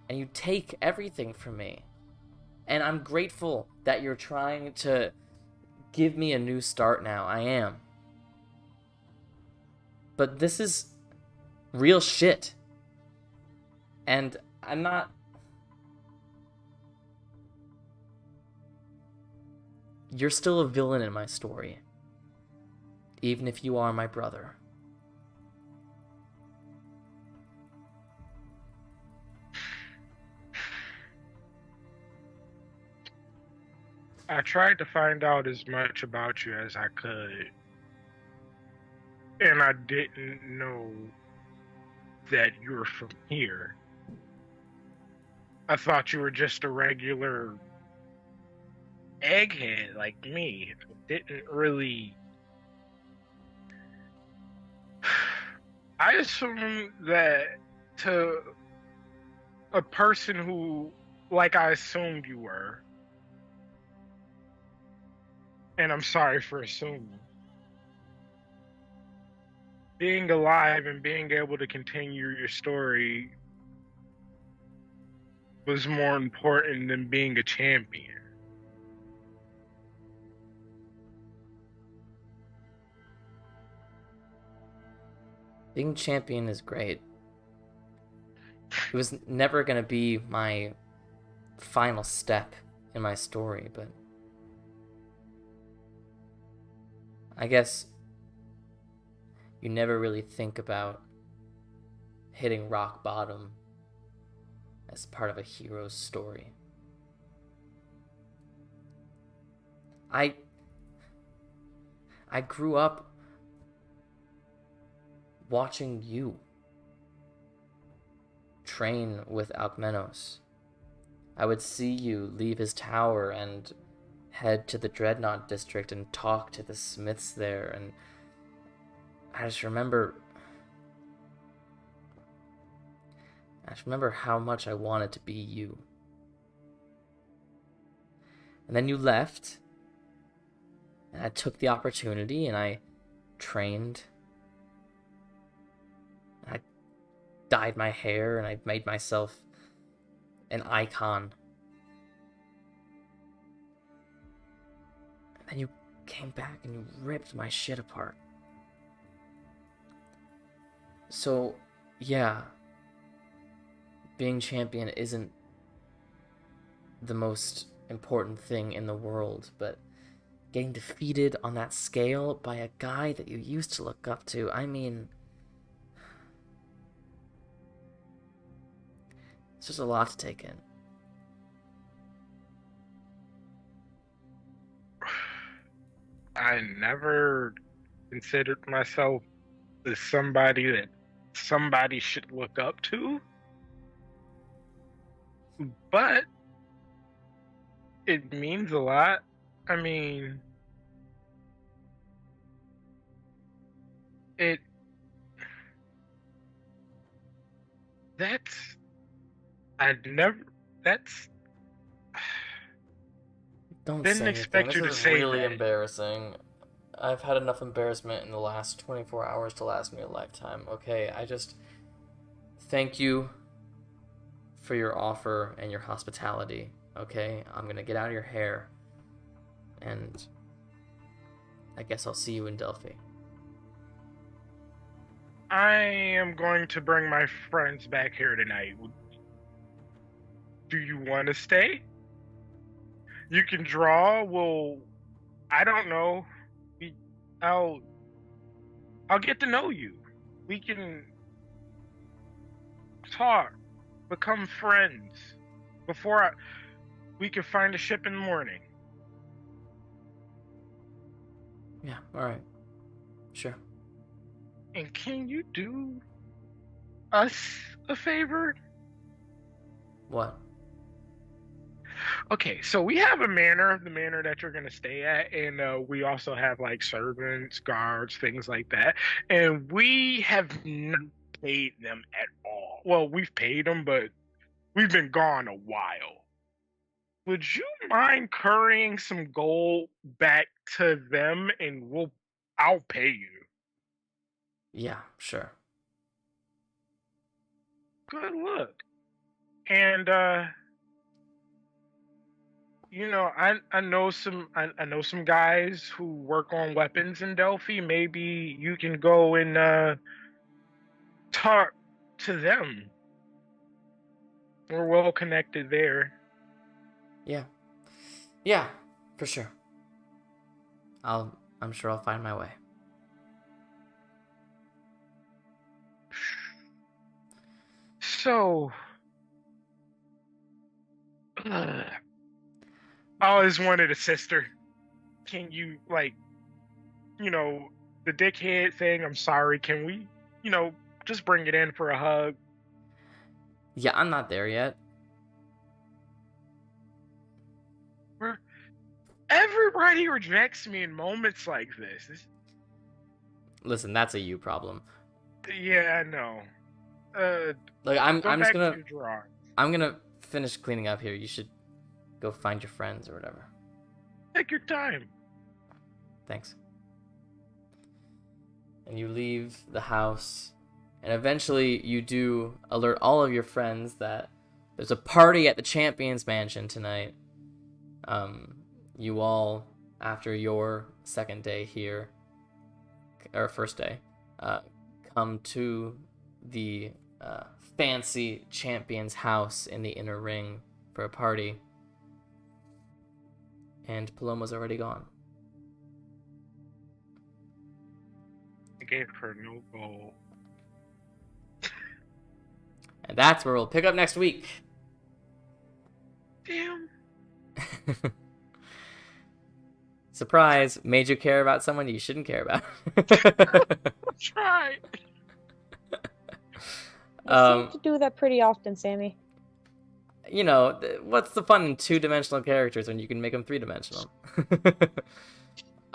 And you take everything from me. And I'm grateful that you're trying to give me a new start now. I am. But this is real shit. And I'm not... You're still a villain in my story. Even if you are my brother. I tried to find out as much about you as I could. And I didn't know that you're from here. I thought you were just a regular egghead like me. I didn't really... I assumed that to a person who, like I assumed you were, and I'm sorry for assuming, being alive and being able to continue your story was more important than being a champion. Being champion is great. It was never going to be my final step in my story, but I guess you never really think about hitting rock bottom as part of a hero's story. I grew up watching you train with Alkmenos. I would see you leave his tower and head to the Dreadnought district and talk to the smiths there, and I just remember how much I wanted to be you. And then you left, and I took the opportunity and I trained. I dyed my hair and I made myself an icon. And then you came back and you ripped my shit apart. So, yeah, being champion isn't the most important thing in the world, but getting defeated on that scale by a guy that you used to look up to, I mean, it's just a lot to take in. I never considered myself as somebody that somebody should look up to, but it means a lot. I mean, Don't didn't say expect anything. you This to is say really that. embarrassing. I've had enough embarrassment in the last 24 hours to last me a lifetime. Okay, I just thank you for your offer and your hospitality. Okay, I'm gonna get out of your hair. and I guess I'll see you in Delphi. I am going to bring my friends back here tonight. Do you want to stay? You can draw. Well, I don't know. I'll get to know you. We can talk, become friends before we can find a ship in the morning. Yeah, all right. Sure. And can you do us a favor? What? Okay, so we have the manor that you're gonna stay at, and we also have like servants, guards, things like that. And we have not paid them at all. Well, we've paid them, but we've been gone a while. Would you mind currying some gold back to them, and I'll pay you. Yeah, sure. Good luck. And I know some guys who work on weapons in Delphi. Maybe you can go and talk to them. We're well connected there. Yeah, for sure. I'm sure I'll find my way. So, I always wanted a sister. Can you, the dickhead thing? I'm sorry. Can we, just bring it in for a hug? Yeah, I'm not there yet. Everybody rejects me in moments like this. Listen, that's a you problem. Yeah, I know. Like I'm just gonna to your I'm gonna finish cleaning up here. You should go find your friends or whatever. Take your time. Thanks. And you leave the house, and eventually you do alert all of your friends that there's a party at the Champion's Mansion tonight. You all, after your second day here, or first day, come to the fancy Champion's house in the inner ring for a party. And Paloma's already gone. I gave her no goal. And that's where we'll pick up next week. Damn. Surprise, made you care about someone you shouldn't care about. Try. You seem to do that pretty often, Sammy. You know, what's the fun in two-dimensional characters when you can make them three-dimensional?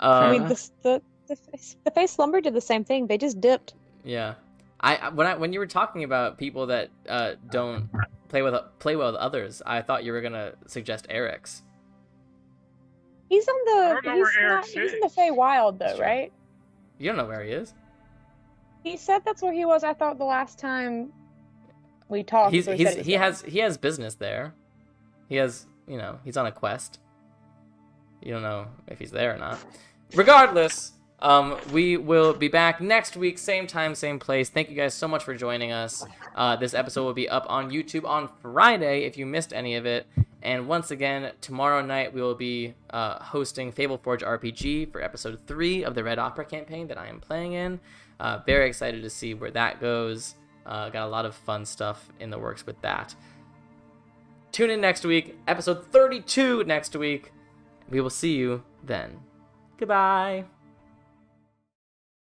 I mean, the Face Slumber did the same thing. They just dipped. Yeah, when you were talking about people that don't play well with others, I thought you were gonna suggest Eric's. He's in the Feywild though, right? You don't know where he is. He said that's where he was. I thought the last time we talked. He has business there. He has, he's on a quest. You don't know if he's there or not. Regardless, we will be back next week, same time, same place. Thank you guys so much for joining us. This episode will be up on YouTube on Friday if you missed any of it. And once again, tomorrow night we will be hosting Fable Forge RPG for episode 3 of the Red Opera campaign that I am playing in. Very excited to see where that goes. Got a lot of fun stuff in the works with that. Tune in next week, episode 32 next week. We will see you then. Goodbye.